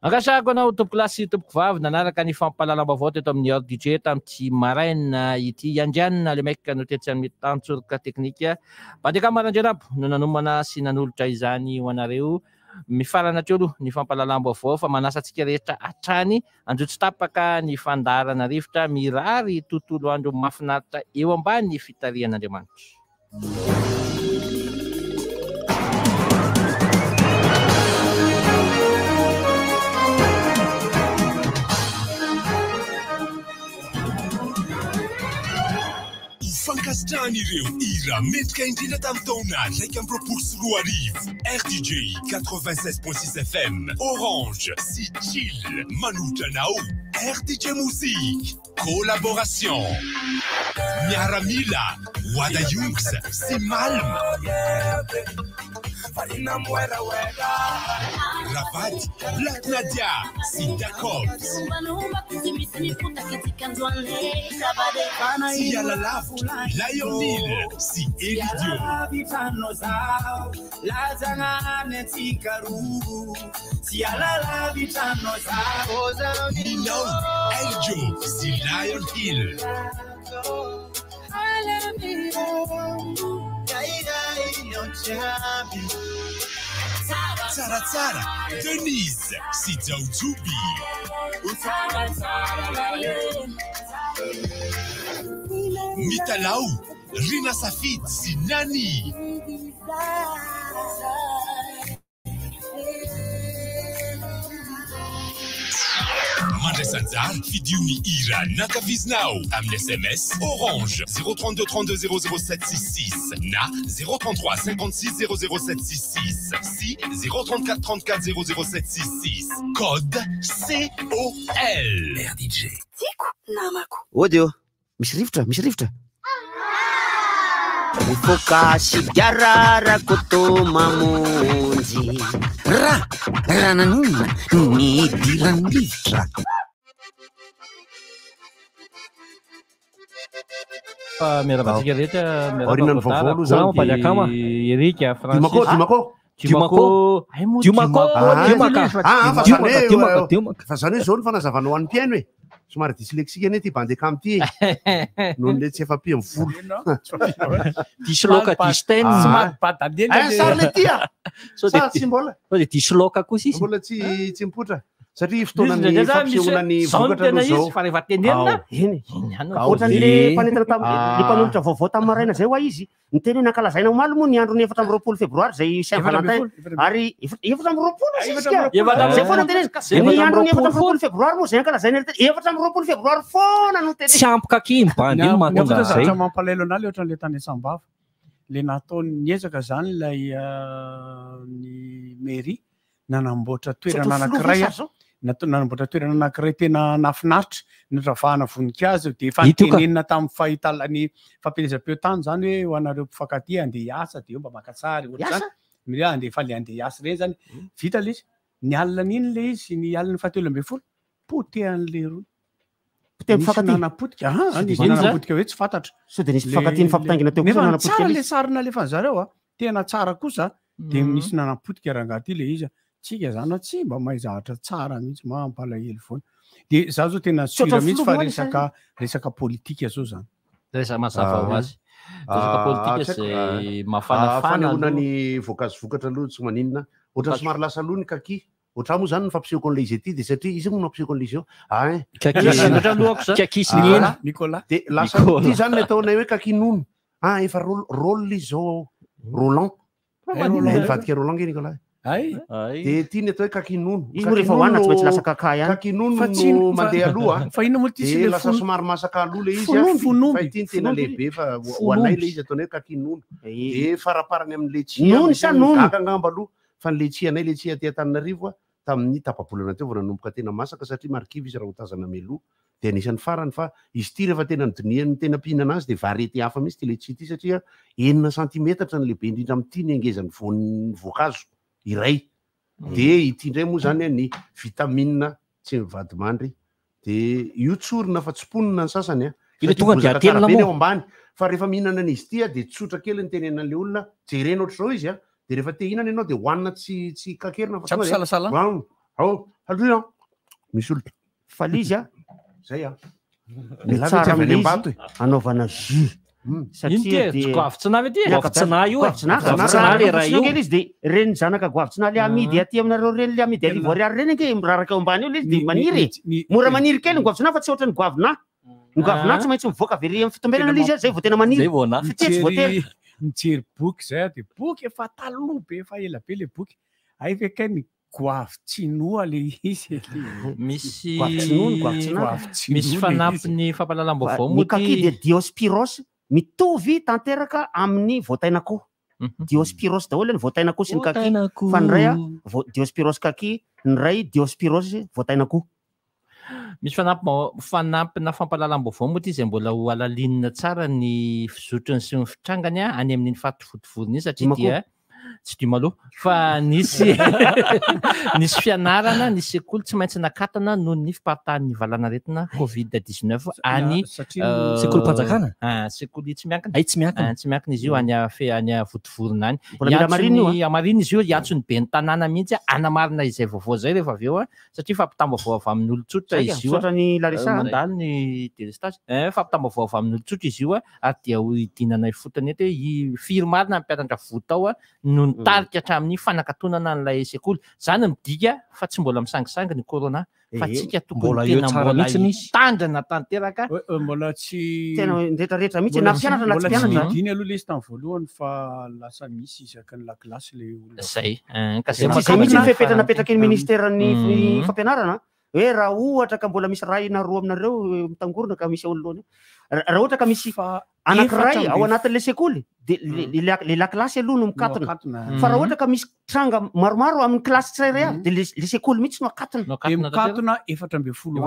Ankasako anao tompoko lasy tompoko vavy nanaraka ny fampalalam-baovao teto amin'ny heure DJ tamin'ity maraina ity iandrianina le maika no tetsy amin'ny tantsorika teknika bandeka marandrenabo no nanomana sy nanolotra izany ho anareo mifarana teo aloha ny fampalalam-baovao fa manasa antsika rehetra hatrany anjotsy tapaka ny fandarana rivotra mirary tontolo andro mahafinaritra eo ambany fitarian'Andriamanitra. Fankasitrahan'ireo hira metrika indrindra tamin'ny taona raika amby roapolo sy roa arivo. RDJ 96.6 FM Orange sy Chill manotra anao. RDJ Musique collaboration miaramila Wada Yunks sy Malm Ravati Black Nadia sy Jacobs sy Yalalavu Lionel sy Elidio Minau Eljo sy Lion Hill Tsara Tsara Denise sy Jaujoubi Mitalau Rina Safid sy Nani Mandresanjar fidioni hira nakavizinao amin'ny SMS Orange 032 32 00766 na 033 56 00766 si 034 34 00766 code COL RDJ Tiako namako Odio misy rivotra Mifoka diarara koto mamonjy rananina ny diran'ny rivotra miarabantsika rehetra Orinan'ny vaovao zao Paliakama Erika Francis Fa zany zao ny fanazavana ho an'ny mpiaino e somary dyslexique ane ty bandekam ty noho le tsy efa pi amin'ny folo disloka disten sary le ty a sa tsy mbola disloka kosa izy mbola tsy mipotra satria fotoanany fampisehoanany vokatra aloha zao fa rehefa tenenina ohatran'le mpanentana tamin'le mpanolotra vaovao tamin'ny maraina zay hoa izy ny teny hoe nankalazaina omaly moa ny andro ny 4 febroary zay Saint Valentin ary 4 zay foana teny ny andro ny 4 febroary moa zay ankalazaina 4 febroary foana no teny tsy ampika kiny bandy iny mahatonga zay mampalaelo an'aly ohatran'le tany Sambava le nataony niezaka zany lay ny mairie nanamboatra toerana anankiray nanamboatra toerana anankiray tena nafinaritra notravahana voninkazo dia efa tenenina tamin'ny fahitalany fampielezam-peo tany zany hoe ho anareo mpifankatia andeha hiasa dia eo mba makatsary ohatrany andeha efa le andeha hiasa reny zany vita le izy ny alina n'iny le izy ny alina fahatelo-ambin'ny-folo potehan'le roy nanapotika nanapotika hoe tsy fantatra so dia nisy mpifankatia ny fampitaingina teo nefa tsara le sarina lefa zareo tena tsara kosa dia misy nanapotika rangaty le izy tsika zany tsy mba mahay zavatra tsara mihitsy mampalahelo foana dia zaho zao tena tsira mihitsy fa resaka politika zao zany resaka mazava ho azy resaka politika zay mafanafana ny voankazo vokatra aloha tsy maninona ohatran'ny somary lasa aloha ny kaki ohatran moa zany ny fampisehoko an'le izy ety dia satria izy moa nampisehoko an'le izy eo kakisy Nicolas dia lasa ty zany le ataonay hoe kakinono efa rôle izy zao Roland nivadika Roland nge Nicolas dia ty ny atao hoe kakinono izy rehefa hoanina tsy maintsy lasa kaka ihany kakinono no mandeha aloha fa ino moa ty dia lasa somary masaka aloha le izy fa ity ny tena lehibe fa hoanay le izy ataonay hoe kakinono dia faraparany amin'le tsia gagangamba aloha fa ny letsianay letsia aty Antananarivo tamin'ny tapabolana teo vao nanomboka tena masaka satria marikivy izy raha ho tazana meloa dia anisan'ny farany fa izy ty rehefa tena nodiniany tena mpihinana azy dia variété hafa mihitsy ty letsia ty satria 9 cm ny lehibe indrindra amin'ity ny angezan'ny voankazo iray dia ity indray moa zany ny vitamine tsy mivady mandry dia io tsorina fa tsoponina ny sasany eo ambany fa rehefa mihinana an'izy ity dia tsotra kely ny tenenan'le olona jerena ohatr'izao izy dia rehefa te hihinana ianao dia hohanina tsy kakerina misy olona fa lizy zay tsara amin'izy anaovana jus satria goavitsinay izy dia reny zanaka goavitsinay le amidy aty aminareo reny le amidy arivo ariary reny ange miraraka eo ambany eo le izy dia maniry mora maniry kely ny goavitsinay fa tsy ohatra ny goavina ny goavina tsy maintsy mivoaka very amin'ny fitombelana le izy zay vao tena maniry fitsetsy voatery mijery boky zay dia boky efa taloha be efa ela be le boky ay fekay ny goavitsinoa le izy misy fanampiny fampalalam-baovao ny kaki dia diospyros mitovy tanteraka amin'ny voatain'akoho diospyros daholo ny voatain'akoho sy ny kaki fa ny ray diospyros kaki ny ray diospyros voatain'akoho misy fanampina fampalalam-baovao moa ty izay mbola ho alalinina tsara ny fizotrony sy ny fitrangany any amin'iny fatofotovorony iny satria dia tsy dia maloha fa nisy fianarana ny sekoly tsy maintsy nakatana noho ny fiparitahan'ny valanaretina covid-19 any sekolim-panjakana sekoly tsy miankina tsy miankina izy io any votovorona any amarina izy io iatsony be ny tanàna mihitsy anamarina izay vaovao zay rehefa avy eo satria fampitambavao avy amin'ny olon-tsotra izy io mandalo ny délestage fampitambavao avy amin'ny olon-tsotra izy io ary dia ho idinanay fotony ety hoe firy marina mpianatra votao no nitarika hatramin'ny fanakatonana n'ilay sekoly zany midika fa tsy mbola misangisangy ny corona fa tsika tokony tena mbola tandrana tanteraka mbola tsy tena rehetrarehetra mihitsy na mpianatra na tsy mpianatra diny aloha le izy tamin'ny voalohany fa lasa misy isaky ny lakilasy le olona zay zay mihitsy ny fepetranapetraky ny ministeran'ny fampianarana hoe raha ohatra ka mbola misy ray na roa aminareo mitangorona ka misy ololohany raha ohatra ka misy anankiray ao anatin'le sekoly dia le lakilasy aloha no mikatona fa raha ohatra ka misy tranga maromaro amin'ny kilasy tsirairay avy dia le sekoly mihitsy no akatona mikatona 4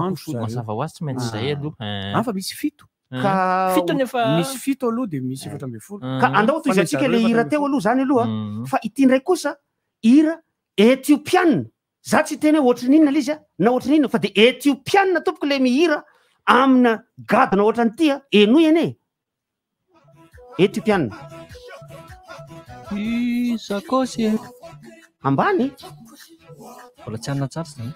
andro mazava ho azy tsy maintsy zay aloha fa misy fito misy fito aloha dia misy 4 ka andao toy izy antsika le hira teo aloha zany aloha fa ity ndray kosa hira etiopianina za tsy teny hoe ohatrin'inona le izy na ohatrin'inona fa dia etiopianina tompoko le mihira amina gadona ohatran'ity enoy ene etiopianina sakosy ambany mbola tsy anina tsara zany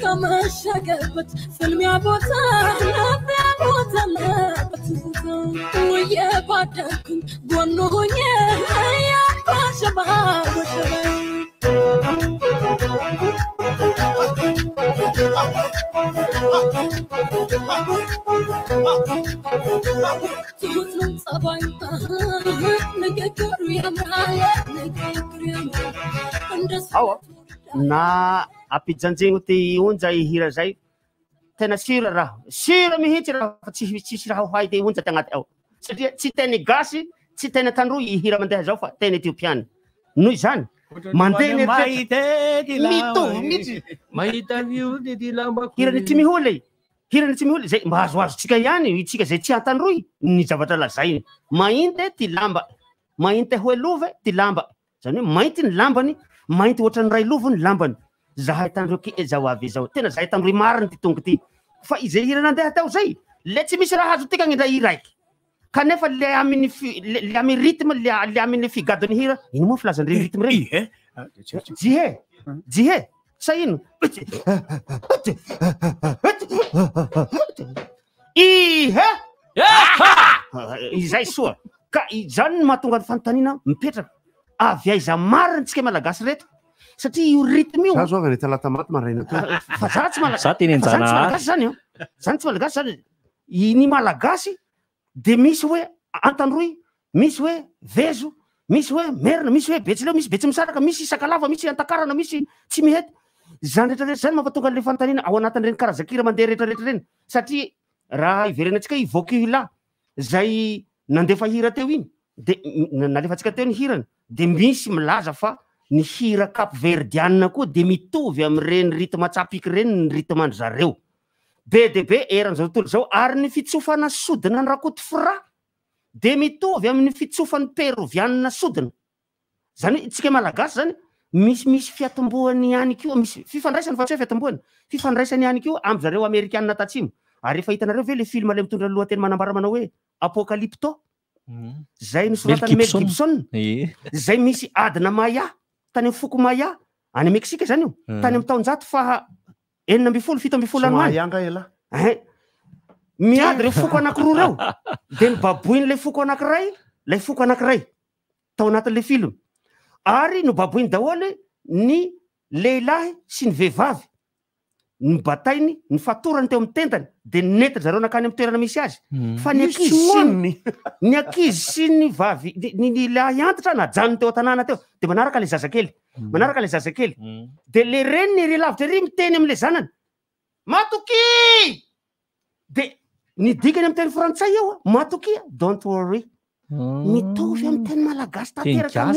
كما شقبت في الميابوت نبيابوت ويا بعدكم قولوا يا شباب na ampijanjegno ty onja hira zay tena sira raha mihitsy raha fa tsisy raha hohay ty onja tagnaty ao satria tsy teny gasy tsy teny tandroy hira mandeha zao fa teny etiopiana noho izany mandeha mitovy mihitsy hirany tsy miholy hirany tsy miholy zay mba azoazotsika ihany itsika zay tsy antandroy ny zavatra lazainy mainty ty lamba mainty hoelove ty lamba zany hoe mainty ny lambany mainty ohatrany ray lovo ny lambany zahay tandroy ke zao avy zao tena zahay tandroy mariny ty tonga ty fa izay hira nandeha tao zay le tsy misy raha azo tika ny ray raiky kanefa le amin'ny rythme le amin'ny figadony hira ino moa filazan'ireny rythme reny jihe sa ino Izay soa ka izany ny mahatonga ny fanontaniana mipetraka avy aiza marina tsika malagasy reto satria io rythme io zaho avy any talata-maty maraina to fa za tsy malagasy zany zany tsy malagasy zany ny malagasy de misy hoe Antandroy, misy hoe Vezo, misy hoe Merina, misy hoe Betsileo, misy Betsimisaraka, misy Sakalava, misy Antakarana, misy Tsimihety. Zany rehetra zany mampatonga le fanontaniana ao anatin'ireny karazan-kira mandeha rehetrarehetra reny satria raha iverenantsika i vocula zay nandefa hira teo iny de nalefatsika teo ny hirany de misy milaza fa ny hira Cap-Verdiana koa de mitovy amin'ireny rythme tsapiky reny ny rythme andry zareo be de be eran'izao tontolo zao ary ny fitsofana sodina ny rakoto fra de mitovy amin'ny fitsofany perovianina sodina zany tsika malagasy zany misy fiatomboany ihany koa misy fifandraisany fa tsy hoe fiatomboany fifandraisany ihany koa amin'ny zareo amerikanina tatsimo ary efa hitanareo ve le film le mitondra lohateny manambara manao hoe Apocalypto zay nosoratany Mel Gibson zay misy adina Maya tany amin'ny foko Maya any Meksika zany io tany amin'ny taonjato fa 7-7 any miady reo foko anankiroa reo de ny baboiny le foko anankiray tao anatin'le film ary no baboiny daholy ny lehilahy sy ny vehivavy ny batainy ny fatorany teo amin'ny tentany de nety zareo nakany amin'ny toerana misy azy fa ny ankizy sy ny vavy ny lahy antitra najanony teo tanàna teo de manaraka le zazakely de le reny ny ry lavitra ry miteny am'le zanany matoky de ny dikany amin'ny teny frantsay eo matoky don't worry mitovy amin'ny teny malagasy tanteraka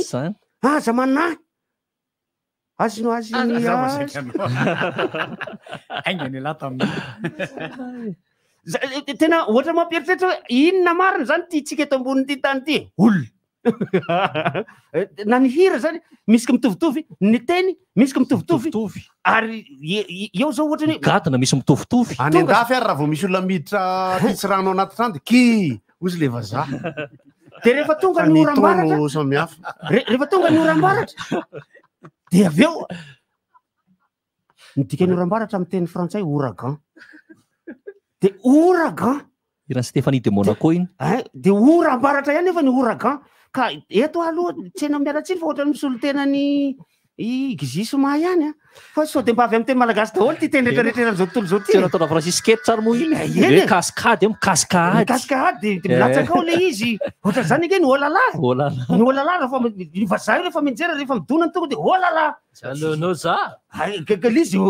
aza manahy azony tena ohatra mampieritreritra hoe inona marina zany ty tsika eto amboniny ty tany ty na ny hira zany misy ka mitovitovy ny teny misy ka mitovitovy ary eo zao ohatra ny gadona misy mitovitovy any andafy ary raha vao misy olona miditra tisy rano anaty trano de ky ozy le vazaha de rehefa tonga ny oram-baratra samihafa rehefa tonga ny oram-baratra de avy eo ny dikany oram-baratra amin'ny teny frantsay ouragan de ouragan iran'ny Stéphanie de Monaco iny de oram-baratra ihany efa ny ouragan ka eto aloha tsena miaratsiny fa ohatra misy olo tena ny gizisoma ihany fa sao de mba avy amin'ny teny malagasy daholo ty teny rehetrarehetra zao tontolo zao ty tena ataona fransiskety tsara moa iny kaskady kaskady de milatsaka ao le izy ohatra zany ike ny olala ny olala rehefa ny vazaha io rehefa mijery rehefa midona ny tonga de olala Zalenoza le izy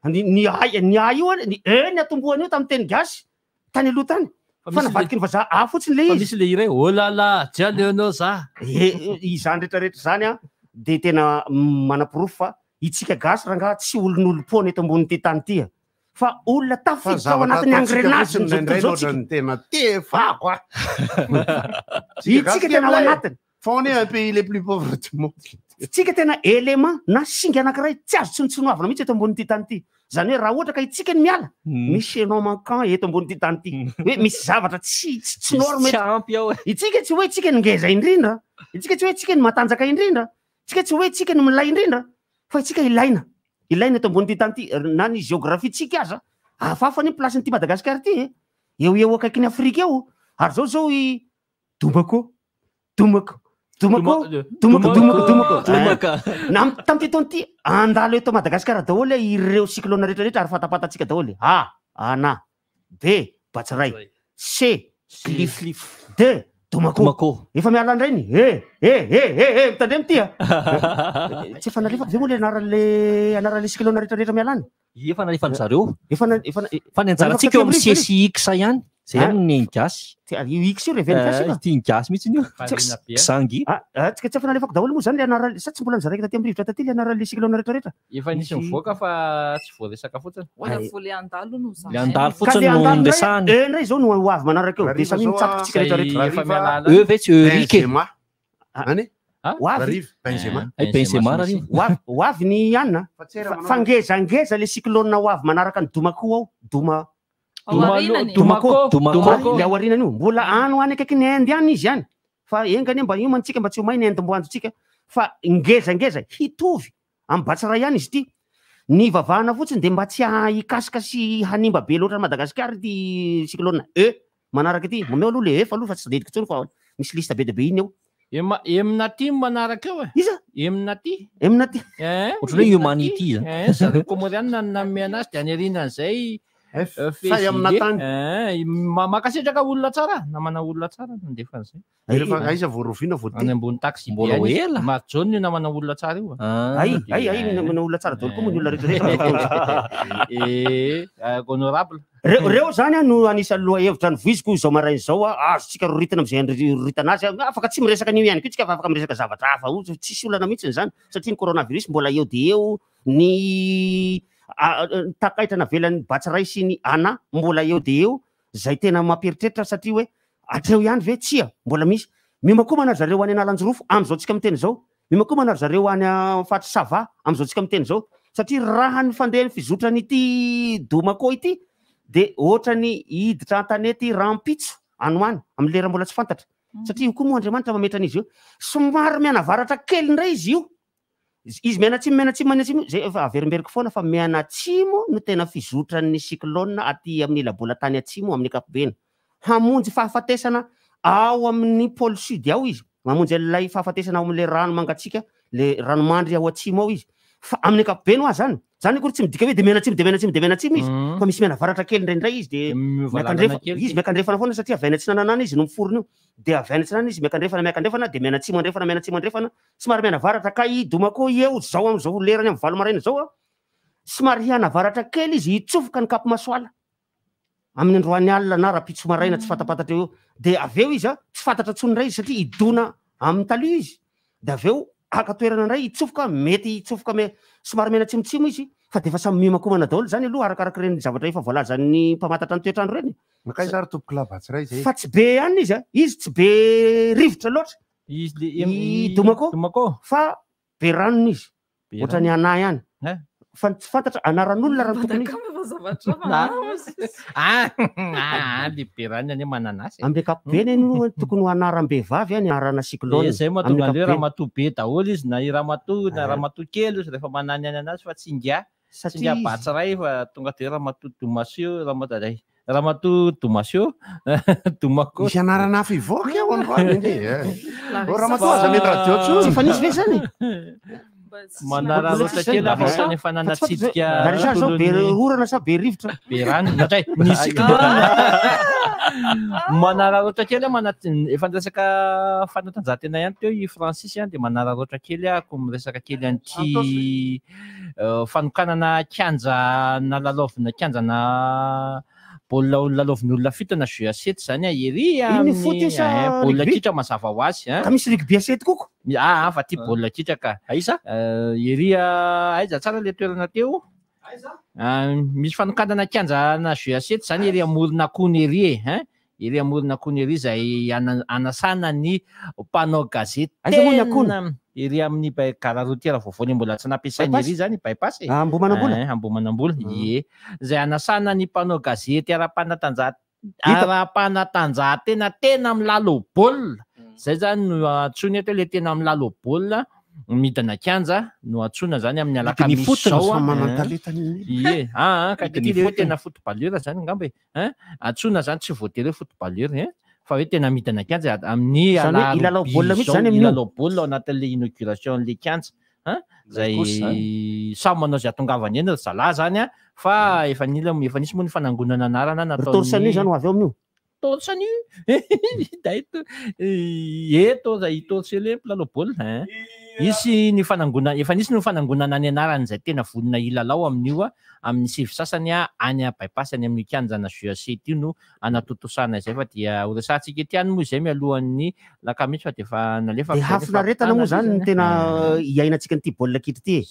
ny ay io ny atombohany io tamin'ny teny gasy tany aloha tany fa navadiky ny vazaha fotsiny le izy misy le iray olala Zalenoza izany rehetrarehetra zany de tena manapirofo fa itsika gasy raha tsy olon'olom-pona eto ambony ty tany ty fa olona tafiditra ao anatin'ny engrenage ny tena tefako itsika tena ao anatiny fa on est un pays les plus pauvres du monde itsika tena élément na singa anankiray tsy azo tsinotsinoavana mihitsy eto ambony ty tany ty zany hoe raha ohatra ka itsika ny miala misy enao manquant eto ambony ty tany ty hoe misy zavatra tsy norme itsika tsy hoe itsika ny ngeza indrindra itsika tsy hoe itsika ny matanjaka indrindra itsika tsy hoe itsika ny milay indrindra fa itsika ilaina eto ambony ty tany ty na ny géographie tsika aza hafahafa ny place ty Madagasikara ty eo akaiky ny Afrika eo ary zao i Domako tamin'ty taony ty andalo eto Madagasikara daholy ireo cyclone rehetrarehetra ary fatapatatsika daholy ana B Batsiray C Slif D Domako efa miala andrainy mitandremy ty tsy efa nalefa ve moa le anaran'le cyclone rehetrarehetra mialany efa nalefany zareo fa ny anjarantsika eo amin'ny CSIX ihany zay ny gasy X io reventy ty gasy mihitsy io sangy tsika tsy efa nalefako daholo moa zany le anara sa tsy mbola nizaraika taty amin'ny rivotra taty le anaran'le cyclone rehetrarehetra efa nisy mivoaka fa tsy voaresaka fotsiny le andalo no le andalo fotsiny no ndesany ndray zao no hoavy manaraka eo de samy mitsatotsika rehetrarehetra eo ve tsy Eurike Benzema hoavy ny anina fa ngezangeza le cyclone hoavy manaraka ny Domako ao Domako le aorinany io mbola ano any akaiky ny Inde any izy any fa engany mba io mantsika mba tsy ho may ny Inde mboandrotsika fa ngezangeza hitovy amin'ny Batsiray ihany izy ty ny vavahana fotsiny de mba tsy hikasika sy hanimba be loatra Madagasikara ty cyclone manaraka ty mameo aloha le efa aloha fa tsy dedika tsony fa misy lista be de be iny eo Eminati manaraka eo iza Eminati ohatran'ny hoe humanity zareo komoriana nanome anazy de any aorianan'izay makasitraka olona tsara namana olona tsara nandefa an'izay aiza voarovina any ambony taxi mbola ho ela Marjone io namana olona tsara io namana olona tsara daholo koa moa ny olona rehetra honorable reo zany no anisany loha hevitra ny voiziko zao marainy zao azontsika roritana amizay roritana azy afaka tsy miresaka an'io ihany ko tsika fa afaka miresaka zavatra hafa tsisy olana mihitsy zany satria ny coronavirus mbola eo de eo ny takaitra navelan'ny Batsiray sy ny Ana mbola eo de eo zay tena mamperitreritra satria hoe atreo ihany ve tsia mbola misy mimakoma zareo any Analanjorofo am'izao tsika miteny zao mimakoma zareo any Fatra Sava am'izao tsika miteny zao satria raha ny fandeha ny fizotranyity Domako ity de ohatrany hiditra an-tanety rampitso anoany amin'ny lera mbola tsy fantatra satria io koa moa Andriamanitra mametra an'izy io somary mianavaratra kely indray izy io izy mianatsimo zay efa averimberiko foana fa mianatsimo no tena fizotran'ny cyclone aty amin'ny labola tany atsimo amin'ny kapobeny hamonjy fahafatesana ao amin'ny pôle sud ao izy mamonjy an'ilay fahafatesana ao amin'le rano mangatsika le ranomandry ao atsimo ao izy fa amin'ny kapobeny oa zany kory tsy midika hoe de menatsimo izy fa misy mianavaratra kely indraindray izy de miakandrefana foana satria avy any Antsinana anana izy no miforona io de avy any Antsinana izy miakandrefana de menatsimo andrefana somary mianavaratra ka i Domako eo zao am'izao lerany amin'ny valo maraina zao somary hianavaratra kely izy hitsofoka ny Kapo Masoala amin'ny androany alina na rapitso maraina tsy fatapatatra eo de aveo izy tsy fantatra tsony indray izy satria idona amin'ny taloha izy de aveo aka toerana indray hitsofoka mety hitsofoka somary menatsimotsimo izy fa de efa samy mimakomana daholo zany aloha arakaraka reny zavatra efa voalazan'ny mpamantatra ny toetrandro reny makaiza ary tompoky Batsiray zay fa tsy be ihany izy tsy be rivotra loatra i Domako fa be ranony izy ohatrany Ana ihany fa tsy fantatra anaran'olona raha tokony be rano any mananasy amin'ny kapobeny no tokony ho anaram-behivavy any anarana cyclone zay mahatonga an'ireo ramatoa be daholo izy na i ramatoa na ramatoa kely izy rehefa manany any anazy fa tsy ngia Batsiray fa tonga de ramatoa Domasio ramatoa Domasio Domako misy anarana hafa ivoaka eo androany ramatoa aza mety radio tsy fa nisy ve zany manara loatra kely afasany fananatsidika zao be orana sa be rivotra be rano natray nisy manara loatra kely efa niresaka fanatanjahantena ihany teo i Francis de manara loatra kely ako miresaka kely an'ity fanokanana kianja na lalaovina kianja na baolina lalaovin'ny olona fitana jeu à 7 zany ery baolina kitra mazava ho azy ka misy rugby à 7 koko fa ty baolina kitra ka aiza ery aiza tsara le toerana teo misy fanokanana kianja na jeu à 7 zany ery amorona akony ery ery amorona akony ery zay anasana ny mpanao gazety tena ery amin'ny gara routière voavoany mbola tsy nampiasainy ery zany bypass Ambomanambola zay anasana ny mpanao gazety ara-panatanjahantena tena milalo baolina zay zany no atsony atao le tena milalo baolina midina kianja no atsona zany amin'ny alakamisy zao ka tena footballeur zany ngamba atsona zany tsy voatery footballeur fa hoe tena midina kianja amin'ny ilalao baolina mihitsy zany ilalao baolina ao anatin'le inauguration le kianja zay samy manao zay atongavany eny zalahy zany fa efa nisy moa ny fanangonana anarana nataotorsany zany ho avy eo amin'io torsany eto zay torsele mpilalao baolina isy ny fanangonana efa nisy ny fanangonana ny anarany zay tena vonina ilalao amin'io amin'ny sivy sasany any bypass any amin'ny kianjana jeu à 7 io no anatotosana zay fa dia horesantsika ety any moa zay mialohan'ny lakamisy fa de efa nalefa de hafinaretana moa zany ny tena iainantsika nyity baolina kitra ty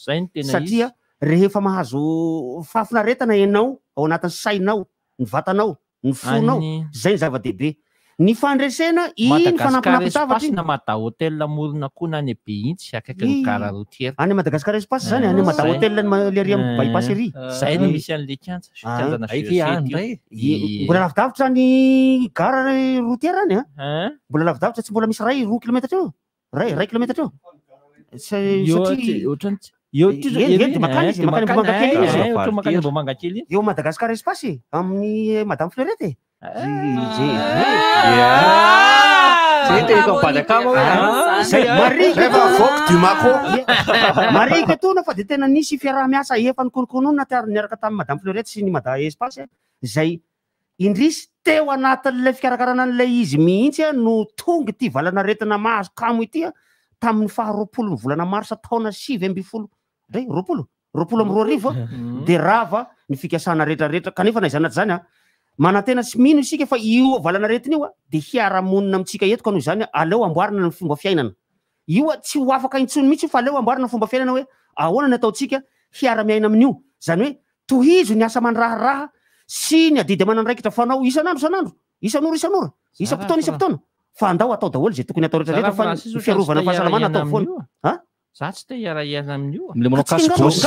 satria rehefa mahazo fahafinaretana ianao ao anatin'ny sainao ny vatanao ny fonao zay ny zava-dehibe ny fandresena iny fanampinampitavatra na mada hôtel morona koa na any be intsy akaiky ny gara routière any Madagasikara espace zany any mada hôtel le ary amin'ny bypass ery zay no misy an'le kianja mbola lavidavitra ny gara routière any mbola lavidavitra tsy mbola misy ray roa kilometatra eo ray kilometatra eo eo Madagasikara espace amin'ny Madame Fleurette marika tona fa de tena nisy fiaraha-miasa efa nikononkonona niaraka tamin'ny Madame Fleurette sy ny Madame espace zay indrisy teo anatin'ilay fikarakarana an'ilay izy mihitsy no tonga ty valana retina mahazo kamo ity tamin'ny faha-roapolo ny volana marsa taona 7 roapolo amby 2 de rava ny fikasana rehetrarehetra kanefa naizana zany manantena tsy mino isika fa io valana retina io de hiara-monina amitsika eto ka noho zany aleo amboarina ny fomba fiainana io tsy ho afaka intsony mihitsy fa aleo amboarina ny fomba fiainana hoe ahoana ny ataotsika hiara-miaina amin'io zany hoe tohizo ny asa mandraharaha sy ny adidy amanandraikitra fanao isan'andro isa-potoana fa andao atao daholo zay tokony atao rehetrarehetra fa ny fiarovana fahasalamana atao foana za tsy te hiara-hiaina amin'io le manao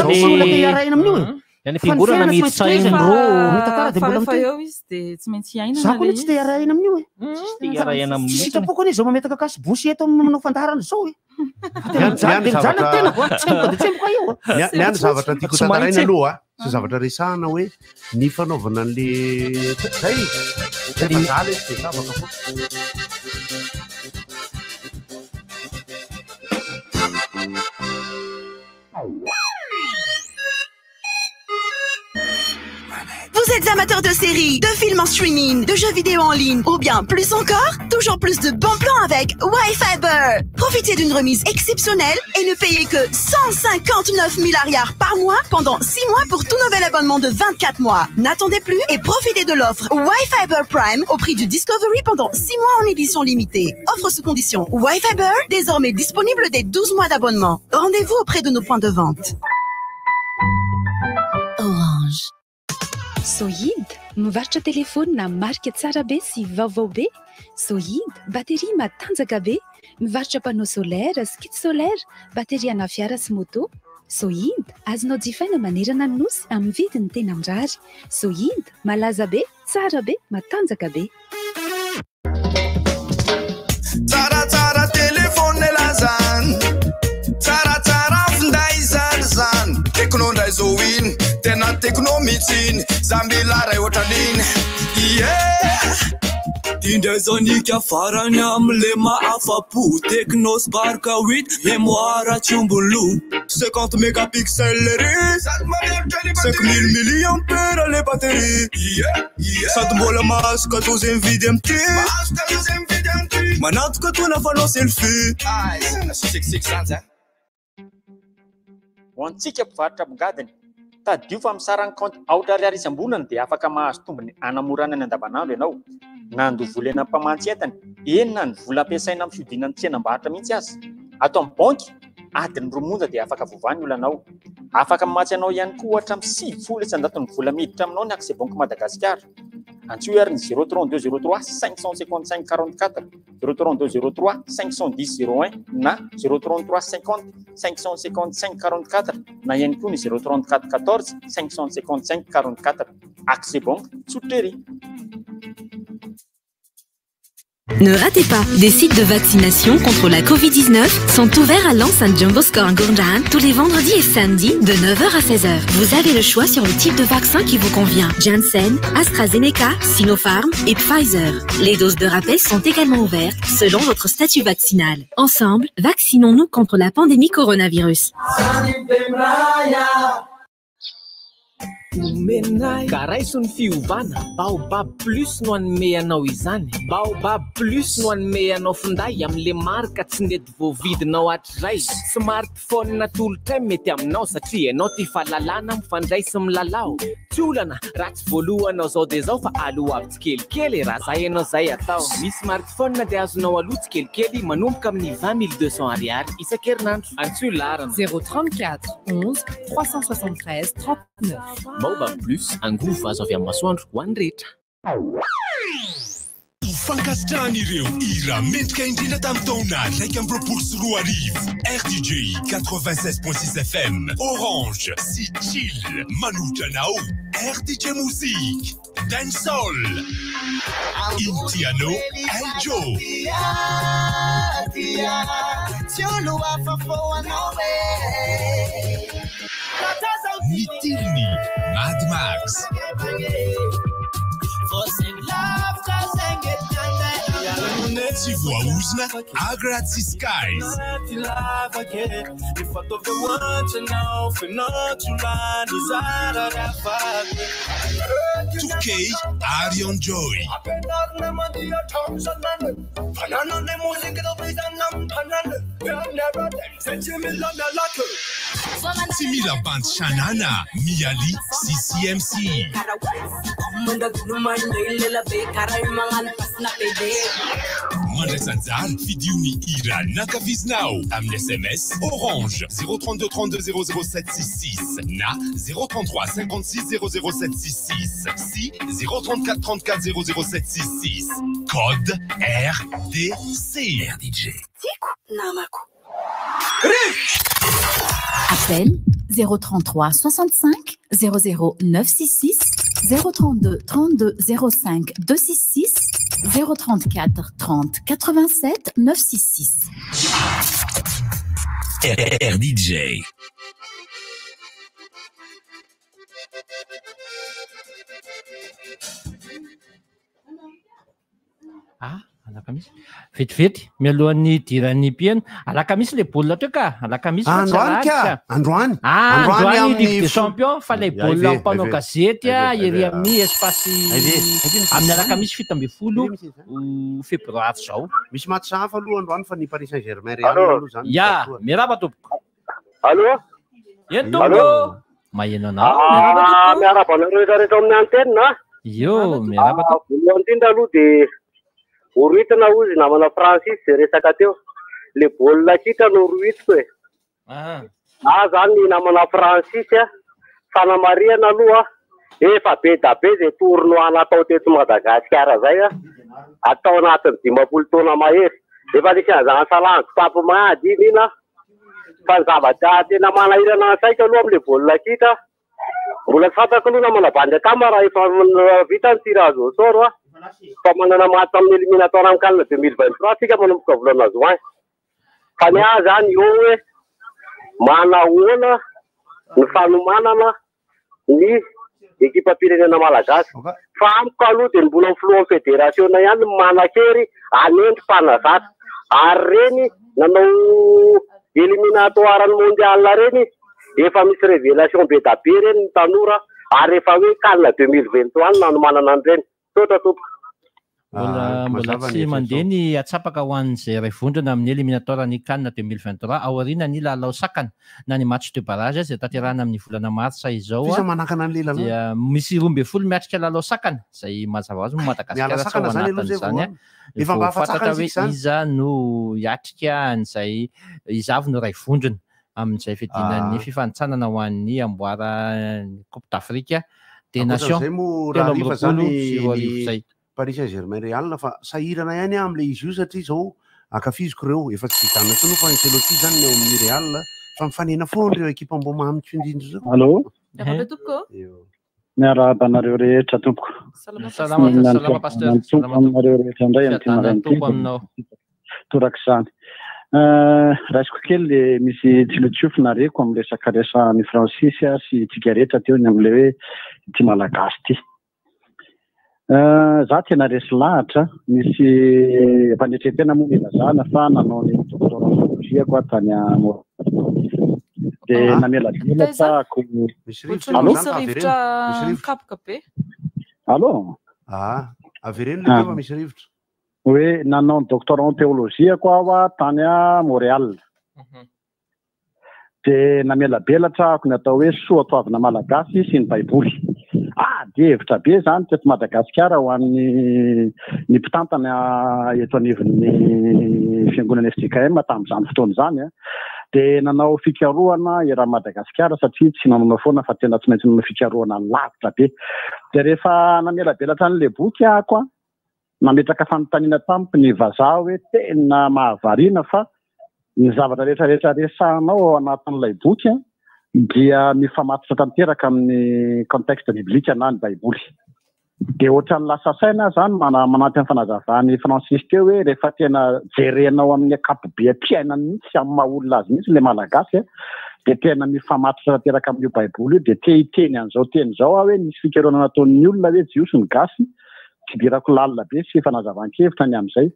hiara-hiaina amin'io any fiangorana fa eo izy de tsy maintsy hiaina za koa tsy te hiara-hiaina amin'io sitrapoko any zao mametaka kasy bosy eto manao fandaharana zao niany zavatra tiako tantaraina aloha sy zavatra resahana hoe ny fanaovana an'le zay rehefa zala izy de zavaka fo Vous êtes amateur de séries, de films en streaming, de jeux vidéo en ligne ou bien plus encore, toujours plus de bons plans avec Wi-Fiber. Profitez d'une remise exceptionnelle et ne payez que 159 milliards par mois pendant 6 mois pour tout nouvel abonnement de 24 mois. N'attendez plus et profitez de l'offre Wi-Fiber Prime au prix du Discovery pendant 6 mois en édition limitée. Offre sous condition Wi-Fiber, désormais disponible dès 12 mois d'abonnement. Rendez-vous auprès de nos points de vente. Orange. Sohid, mivarotra telefony na marika tsara be sy vaovao be. Sohid, bateria matanjaka be, mivarotra panneau solaire, skid solaire, bateria ana fiara sy moto. Sohid, azonao jifaina manerana ny nosy amin'ny vidiny tena mirary. Sohid, malaza be, tsara be, matanjaka be. Tsara telefony lazany, tsara finday zany tekno ndray zao iny tena tekno mihitsiny zambila ray ohatran'iny indray zao nika farany amle maafapo tekno sparka 8 mémoire tsiombolo 50 mégapixel ry 5000 milliampere le batterie sady mbola masaka tozy mividy amty manatoka tona fanao selfie ho antsika mpivarotra ambogadiny tadio fa misarany compte aotra ariary isam-bolana dia afaka mahazo tombony anamorana ny andavanandro ianao nandovolena mpamantsy entany enina ny vola ampiasaina amin'ny fiodinany tsenam-barotra mihitsy azy ato amin'ny banky adiny romonja dia afaka vovany olanao afaka mamatsy anao ihany koa ohatra amin'ny 700 ny vola miditra aminao ny accès banque Madagasikara antio ary ny 03203 555 44 03203 510 01 na 033 50 555 44 na ihany koa ny 034 14 555 44 accès banque Souteri. Ne ratez pas, des sites de vaccination contre la Covid-19 sont ouverts à Lens and Jumbo Score Gourdan tous les vendredis et samedis de 9h à 16h. Vous avez le choix sur le type de vaccin qui vous convient. Janssen, AstraZeneca, Sinopharm et Pfizer. Les doses de rappel sont également ouvertes selon votre statut vaccinal. Ensemble, vaccinons-nous contre la pandémie coronavirus. Omenay karaisony fiovana Baobab plus no anome anao izany Baobab plus no anome anao finday amle marka tsy nety voavidinao hatrizay smartphone natolotra mety aminao satria ianao ty fahalalana mifandray sy milalao tsy olana raha tsy voalohanao zao de zao fa aloha avy tsikelikely raha zay ianao zay atao ny smartphone de azonao aloha tsikelikely manomboka amin'ny 20 200 ariary isan-kerinandro antsoa larana 034 11 373 39 Baobab plus angovo azo avy amin'ny masoandro ho an'ny rehetra Fankasitrahan'ireo hira mendrika indrindra tamin'ny taona raika amby roapolo sy roa arivo RTJ 96.6 FM Orange sy Chill manoatra anao RTJ Musique Dancehall Intiano Eljo Tiolo afafoanao Max. Si voauzna Agratsi Skies. Tukey Arion Joy. Simila Band Shanana Miali CCMC. Mandrasanzar, Fidiuni Ira, Nakaviznao, am SMS, Orange, 032 32 00766, Na, 033 56 00766, Si, 034 34 00766, Code RDC. RDJ. Namaku. Appel 033 65 00 966 032 32 05 266 034 30 87 966. RDJ. Alakamisy vetivety mialohan'ny diran'ny mpiaino alakamisy le baolina teo ka alakamisy androany Ligue des Champions fa le baolina mpanao gazety ery amin'ny espace amin'ny alakamisy 17 febroary zao misy match hafa aloha androany fa ny Paris Saint-Germain Real aloha zany ya miarahaba tompoko allo eny tompoko maheno anao miarahaba anareo rehetrarehetra amin'ny antenne na io miarahaba tompoko voalohany indrindra aloha de Oritana ozy namana Francis zay resaka teo. Le baolina kitra no roitiko e. Zany namana Francis fanamariana aloha efa be da be zay tournoi natao teto Madagasikara zay atao anatin'ny 15 taona mahery. Efa nisy an'izany salango tapo mahady iny ina fa ny zavatra tena manahirana ansaika aloha amin'le baolina kitra. Mbola tsy fantako aloha namana Bande Camara efa vita ny tirage au sort fa manana match amin'ny éliminatoire amin'ny CAN 2023 tsika manomboka volana juin. Fa ny ahy zany io hoe manahoana ny fanomanana ny ekipa pirenena malagasy. Fa amiko aloha dia mbola mifloa amin'ny fédération ihany manan-kery hanendry mpanazatra. Ary reny nanao éliminatoire ny mondial reny efa misy révélation be da be reny ny tanora ary efa hoe CAN 2023 nanomanana an'ireny. Mbola tsy mandeha ny atsapaka ho an'izay iray vondrona amin'ny éliminatoire ny CAN 2023 aoriana ny lalao sakana na ny match de barrage izay tanterahana amin'ny volana martsa izao dia misy 12 miatrika lalao sakana izay mazava ho azy Madagasikara tsy ao anatin'izany vao fantatra hoe iza no hiatrika an'izay izavy no iray vondrona amin'izay fiadinan'ny fifanitsanana ho an'ny amboara Coupe d'Afrique des Nations telo amby roapolo sy roa arivo zay. Paris Saint-Germain Real fa sahirana ihany amin'le izy io satria zao akafiziko reo efa tsy vitana koa fa Ancelotti zany ny amin'ny Real fa mifanena foana reo ekipa mbo mamitry indrindra zao. Allo? Miarahaba anareo rehetra tompoko. Salama pasteur. Aminareo rehetra indray amin'ny toraka izany. Raisiko kely le misy tsilotsiofina reko amin'ny resaka ny Francis sy tsika rehetra teo ny amin'le hoe ty malagasy ty. Za tena resy lahatra misy mpanetretena moa milazana fa nanao ny doctorat koa tany dia namela dilatako allo avereno le fa misy rivotra hoe nanao ny doctorat en théologie koa aho tany Montréal dia namela belatrako ny atao hoe soa toavina malagasy sy ny baiboly. Dia hevitra be zany teto Madagasikara ho an'ny mpitantana eto anivon'ny fiangonana FJKM tamin'izany fotoana izany dia nanao fikarohana era Madagasikara satria tsy nanao foana fa tena tsy maintsy nanao fikarohana lavitra be. Dia rehefa namela belatra an'ilay boky ahako nametraka fanontaniana tamiko ny vazaha hoe tena mahavariana fa ny zavatra rehetrarehetra resahanao ao anatin'ilay boky dia mifamatotra tanteraka amin'ny contexte biblika na ny baiboly. dia ohatran'ny lasa saina zany manampy amin'ny fanazavany Francis teo hoe rehefa tena jerenao amin'ny akapobe am-piainany mihitsy amin'ny maha olona azy mihitsy le malagasy dia tena mifamatotra tanteraka amin'io baiboly io dia te hiteny an'izao teny zao hoe nisy fikaroana nataon'ny olona hoe jiosy ny gasy fidirako lalina be sy fanazavankevitra ny amin'izay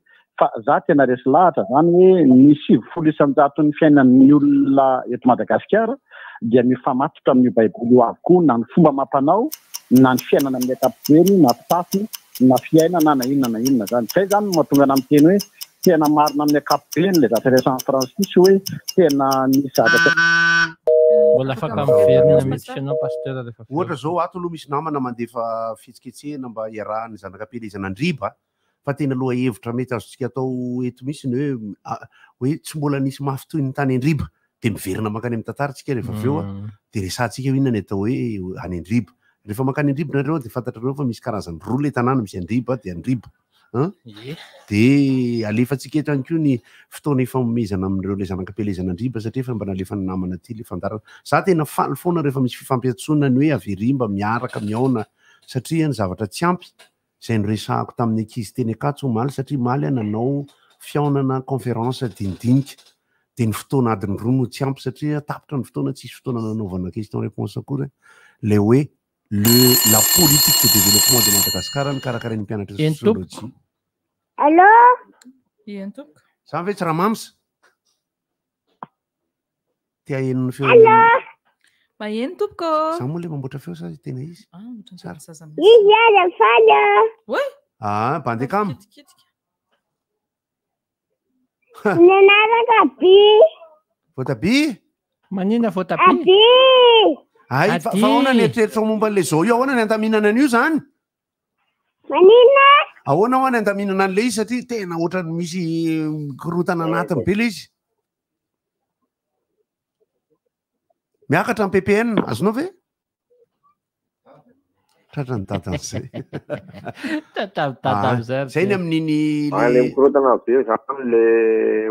fa za tena resy lahatra zany hoe ny 700 ny fiainan'ny olona eto Madagasikara dia mifamatotra amin'io baiboly io avokoa na ny fomba mampanao na ny fiainana amin'ny akapobeny na fitafy na fiainana na inona zany zay zany mahatonga na miteny hoe tena marina amin'ny akapobeny le zavatra resan'ny Francis hoe tena nisy zavatra mbola afaka miverina mety fianao pasteur rehefa ohatra zao ato aloha misy namana mandefa fihetsikehtsehana mba iarahany zanakam-pielezana andriba fa tena loha hevitra mety azontsika atao eto misy ny hoe tsy mbola nisy mafy toy ny tany andriba dia miverina mankany amin'ny tantarantsika rehefa avy eo dia resantsika inona ny atao hoe any andriba rehefa mankany andriba nareo dia fantatrareo fa misy karazany roa le tanàna misy andriba dia andriba dia alefantsika eto ihany koa ny fotoana ifamomezana amin'ireo le zanakam-pielezana andriba satria efa mba nalefa ny namana ty le fandarana za tena faly foana rehefa misy fifampiatsonana ny hoe averimba miaraka miaona satria ny zavatra tsy ampy izay noresahako tamin'ny ankizy teny Akatso maly satria maly nanao fiaonana conférence dindinika dia ny fotoana adiny roa no tsy ampy satria tapitra ny fotoana tsisy fotoana nanaovana question réponse akory le hoe la politique de développement de Madagascar ny karakara ny mpianatra sociologie. Allô? Ien tompoko. Sa ve tsy raha mamsa? Tia henony feo. Maheno tompoko. Sa moa le mamboatra feo sa tena izy? Izy ala fala. Oi? Bande kam. Nenaraka bi. Voatabia? Manina voatabia? Abi. Ay, fa ahoana ny eritreritro momba an'le zao io ahoana ny andaminana an'io zany? Manina? Ahoana ho any andaminana an'le izy satria tena ohatrany misy korotana anatiny be le izy. Miakatra amin'ny PPN, azonao ve? Tratra ny tata amin'izay. Tata amin'izay. Zay ny amin'iny... Le mikorotana be zany le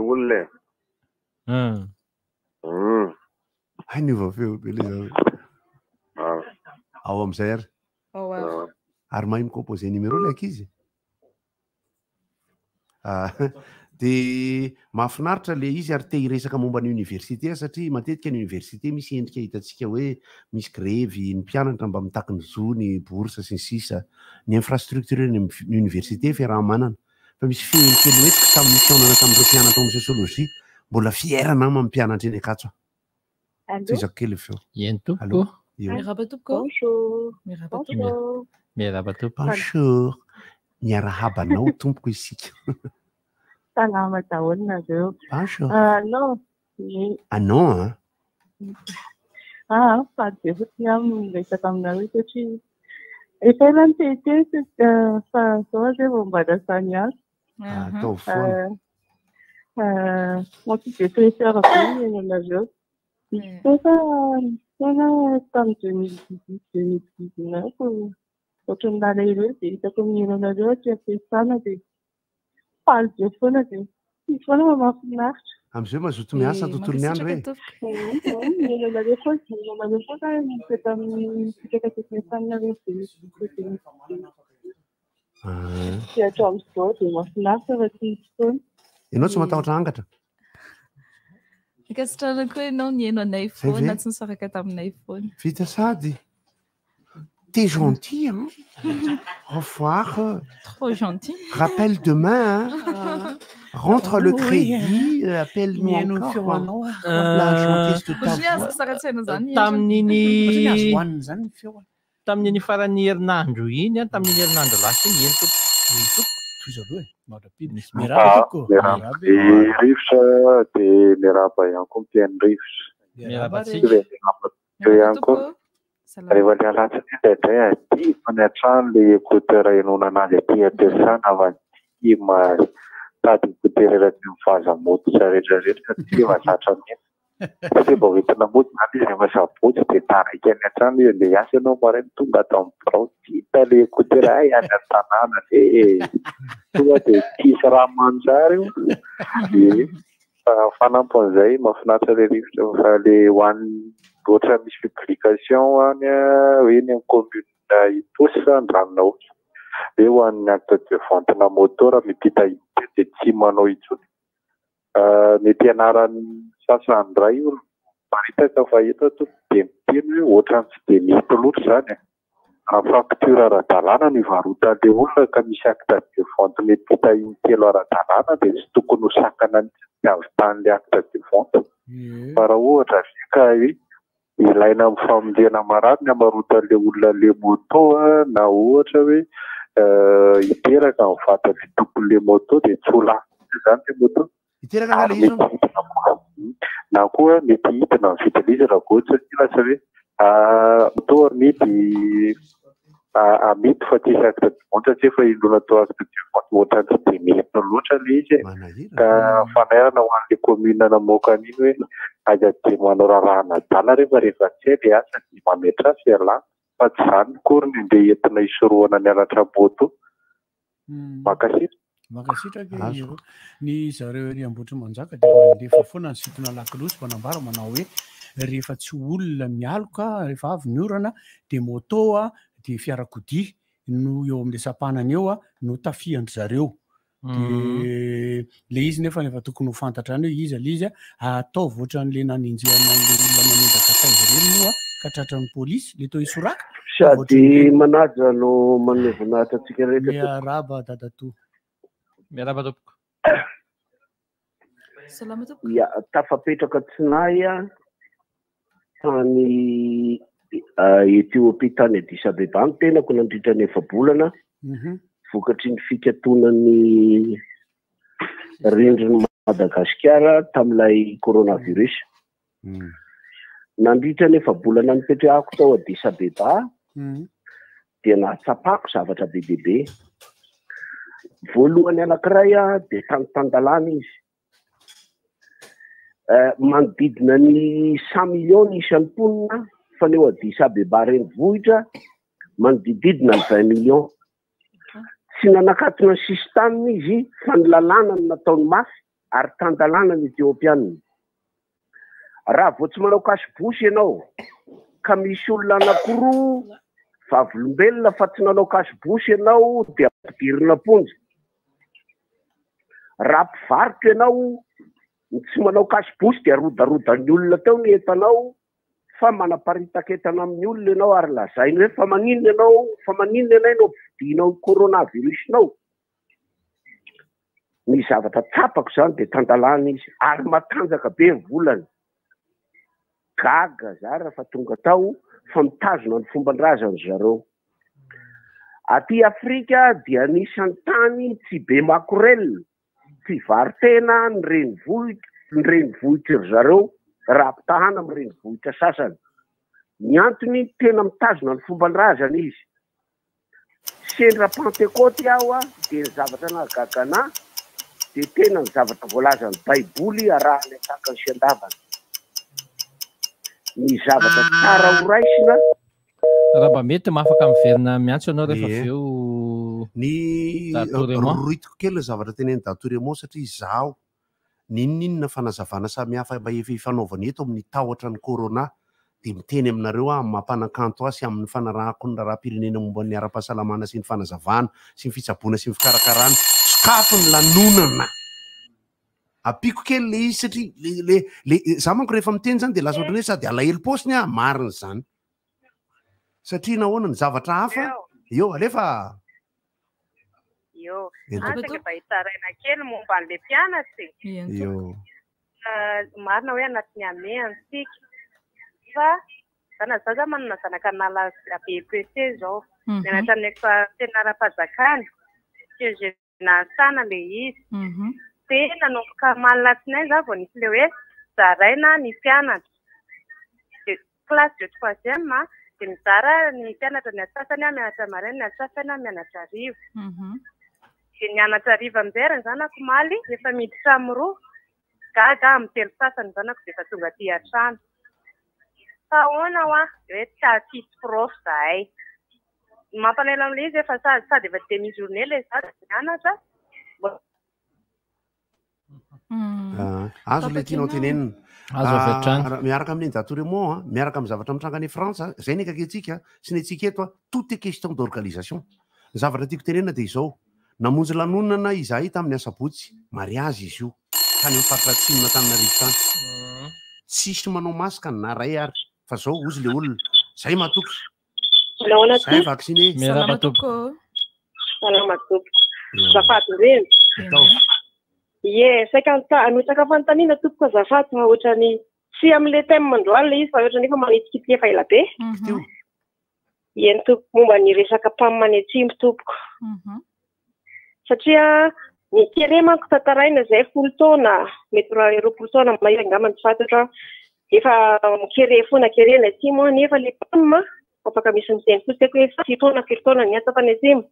olona. Ay, niova feo be le zany. Ao amin'izay ary. Ary mahay micomposé numéro le ankizy. Dia mahafinaritra le izy ary te hiresaka momba ny université satria matetika ny université misy endrika hitantsika hoe misy grevy ny mpianatra mba mitaky ny zo ny bourse sy ny sisa ny infrastructure ny université fiarahamanana fa misy fielikely hoe tamin'ny fiaonana tamin'ireo mpianatra amin'ny sociologie mbola fierana amin'ny mpianatra eny Akatso. Tsizako kely feo. Ien tompoko. Miraba tompoko. Bonjour. Miraba tompoko. Bonjour. Miarahabanao tompoko isika. Salama daholo nareo. Bonjour. Non. Non, Fady be fotony amin'ny resaka aminareo satria efa ela nitete fa zao zay vao mbada sany azy. Atao foana. Manko be presseur be eny anareo. Fa tena tamin'ny 2018-2019 ohatrany lalay ireo dia hitako miheno anareo aty ampiasana dia faly be foana dia misy foana mahafinaritra. Amin'izay mazoto miasa tontolon'ny andro e. Miheno anareo foana dia manareo foana mipeta amin'ny fikakateknesanareo dia hatramin'izao dia mahafinaritra raha tsy misy foana. Ianao tsy matahotra angatra? Ikasitranako hoe ianao nieno anay foana tsy nisaraka taminay foana. Vita sady. T'es gentil, hein? Au revoir. Trop gentil. Rappelle demain, hein? Rentre le crédit, appelle-nous encore. La gentillesse de ta voix. Tamin'iny farany herinandro iny, tamin'iny herinandro lasa iny eny rivotra dia miaraba ihany koa mpiainy rivotra. Rehefa le alatsiny indray aty fa ny atrano le écouteur enona anazy aty ampiasana avy aty tady écouteur eraky mivaza mototra rehetrarehetra tsy mazatra mihitsy. Satria mba hoentina moto zany izy rehefa sabotsy dia taraiky any an-trano izy le asa ianao marainy tonga atao amin'ny birao tia le écouteur any an-tanàna tonga dia tisy raha manjary io. Fanampon'izay mahafinaritra le rivotra fa le hoan'ny ohatra misy publication any hoe ny commune Itosy Andranonao. Eo an'ny acte de vente na moto raha mipita ity dia tsy manao intsony. Ny fianaran'ny sasany ray olo maritaka fa eto dia miteny hoe ohatrany tsy dia mety loatra zany. Facture ara-dalàna ny varotan'ilay olona ka misy acte de vente mipita intelo ara-dalàna dia tsy tokony ho sakana ny avitan'ilay acte de vente. Fa raha ohatra ka ilaina amin'ny famonjena marary ny amarotan'ilay olona le moto na ohatra hoe hiteraka ny vatan'ilay tompon'ilay moto dia tsy ho lasa zany le moto. Na koa mety hidina ny vidiny izy raha goatra tsy lasa hoe moto amidy fa tsisy acte de vente satria efa indrona atao acte de vente ohatrany tsy dia mety loatra le izy ka fanairana ho an'ilay commune namoaka an'iny hoe aza dia manao rarahana dala rehefa tsy hay le asa dia mametra fiala fa tsy zany kory ny ndeha entina hisorohana ny anatra moto. Makasitraka ny zareo ery Ambohitrimanjaka dia mandefa foana ny sitona lakilosy manambara manao hoe rehefa tsy olona mialoka rehefa avy ny orana dia moto dia fiarakodia no eo amin'ilay sampanana eo no tafiandry zareo. Dia le izy nefa efa tokony ho fantatra ny hoe izy alizy ataovy ohatran'ilay naninjehana an'ilay olona manendaka taizy ireny moa ka tratran'ny polisy le tao isoraka. Sady manaja no manevonahitra antsika rehetra. Miaraba dadato. Miaraba tompoko. Salama tompoko. Ya tafapetraka tsinay tany Etiopia tany Addis Abeba ny tenako nandritra ny efa-bolana vokatry ny fikatonan'ny rindriny Madagasikara tamin'ilay coronavirus. Nandritra ny efa-bolana nipetrahako tao Addis Abeba dia nahatsapako zavatra be bebe. Voalohany anankiray dia tany-tandalàna izy. Manodidina ny 100 millions isan'ny mponina fa ny eo Addis Abeba renivohitra manodididina ny 20 millions. Tsy nanakatona ny sisy taniny izy fa ny lalàna no nataony mafy ary tandalàna ny Etiopianina. Raha vao tsy manao kasibosy ianao ka misy olona anankiroa vavolombelona fa tsy nanao kasibosy ianao dia ampidirina ponja. Raha mpivarotra ianao tsy manao kasibosy dia rodarodan'ny olona teo ny entanao fa manaparitaka entana amin'ny olona ianao ary lazainy hoe fa maninona ianao vidinao coronavirusinao. Ny zavatra tsapako zany dia tandalàna izy ary matanjaka be volana. Gaga zara fa tonga tao fa mitazona ny fomban-drazany zareo. Aty Afrika dia anisan'ny tany tsy be makorel fivarotena ny renivohitra zareo raha mpitahana amin'ny renivohitra sasany. Ny antony tena mitazona ny fomban-drazany izy. Sendra Pentecote aho dia ny zavatra nahagagana dia tena ny zavatra voalazan'ny Baiboly arahany sakany sy andavana. Ny zavatra tsara ho raisina. Raha mba mety mahafaka miverina miantso ianao rehefa aveo ny roitiko kely zavatra teneny Datoremon satria izaho ninninona fanazavana samihafa mba efa ifanaovana eto amin'ny tahotra ny corona dia miteny aminareo amin'ny mampanakanto azy amin'ny fanarahako ny raharaham-pirenena momba ny ara-pahasalamana sy ny fanazavana sy ny fitsaboana sy ny fikarakarana sokafo ny lanonana. Apiko kely le izy satria za manko rehefa miteny zany dia lasa ohatrany hoe sady alahelo paosiny marina zany satria nahoana ny zavatra hafa eo alefa Asaka mba hitaraina kely momba an'ilay mpianatra. Marina hoe anatin'ny amehantsika fa zana zaza manana zanakanala BEPC zao mianatra amin'ny fianaram-panjakana nasana le izy dia nanomboka malatsinainy za vao nisy le hoe zaraina ny mpianatra classe de troisième dia mizara ny mpianatra ny atsasany mianatra maraina ny atsasany mianatra hariva. Dia nianatra hariva amin'izay ny zanako maly efa miditra amin'ny roa gaga amin'ny telo sasany zanako dia efa tonga aty an-trano. Fa ahoana hoe tsisy prof zahay. Mampanela amin'ilay izy efa sady efa dia misy journée ilay zaza mianatra. Azo ilay tianao tenenina. Miaraka amin'ny Datoremon, miaraka amin'ny zavatra mitranga any France, zay ny akakentsika sy ny antsika eto, tout est question d'organisation. zavatra tiako tenena dia izao namonjy lanonana izahay tamin'ny asabotsy mariazy izy io tany amin'ny fampiratsiny Antananarivo tany tsisy manao masaka na ray ary fa zao ozy le olona zay matoky zay vacciné salama tompoko zafady reny saika anotraka fanontaniana tompoko azafady fa ohatrany tsy amin'le thème mandroany le izy fa ohatrany efa manitikity efa ela be eny tompoko momba ny resaka mpamimany atsimo tompoko satria ny kere manko tantaraina zay 10 taona mety 20 taona mahery angambany tsy fantatra efa mikere foana kerena atsimo nefa le pamma afaka misy miteny fotsy hoe 10 taona 7 taona ny asa fa ny atsimo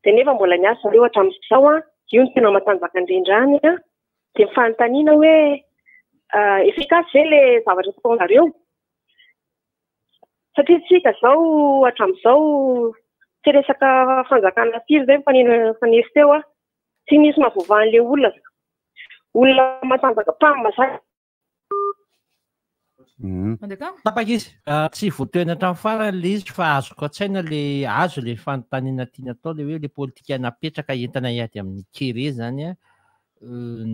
dia nefa mbola ny asa reo hatramin'izao io ny tena matanjaka indrindrany dia mifanontaniana hoe efficace ve le zavatra ataonareo satria tsika zao hatramin'izao tsy resaka fanjakana firy zay fanesy teo tsy misy mahavoavan'le olona matanjaka pamma zay tapaka izy tsy voatoena hatramin'ny farany le izy fa azoko an-tsaina le azo le fanontaniana tiana atao le hoe le politika napetraka entana hiady amin'ny kere zany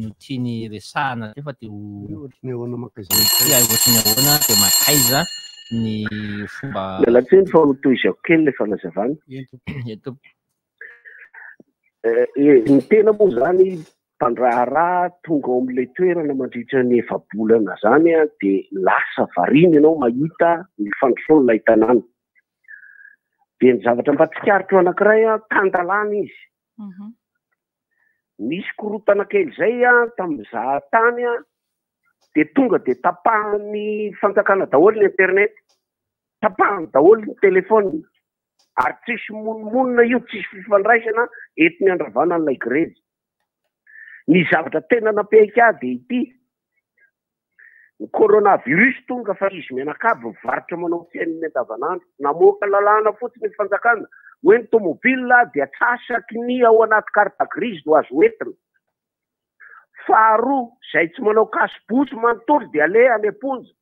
no tiany resahana tefa dia ohatrany ahoana dia makaiza ny fomba latsiny fa toizako kely le fanazavana ny tena moa zany mpandraharaha tonga ao amin'ilay toerana mandritra ny efa-bolana zany dia lasa variny ianao mahita ny fandrosoan'ilay tanàna dia ny zavatra mba tsikarotro anankiray tandalana izy misy korotana kely zay tamin'izaha tany dia tonga dia tapahany fanjakana daholo ny internet tapahany daholo ny telefony ary tsisy monomonina io tsisy fifandraisana etiny andravana n'ilay grezy ny zavatra tena nampehika dia ity ny coronavirus tonga fa izy menakabo mivarotra manao fiainana andavanandro namoaka lalàna fotsiny ny fanjakana hoe ny tomobila dia tsasaky ny ao anaty carte grise no azo entina faharoa zay tsy manao kasibosy manontolo dia aleha any am-ponja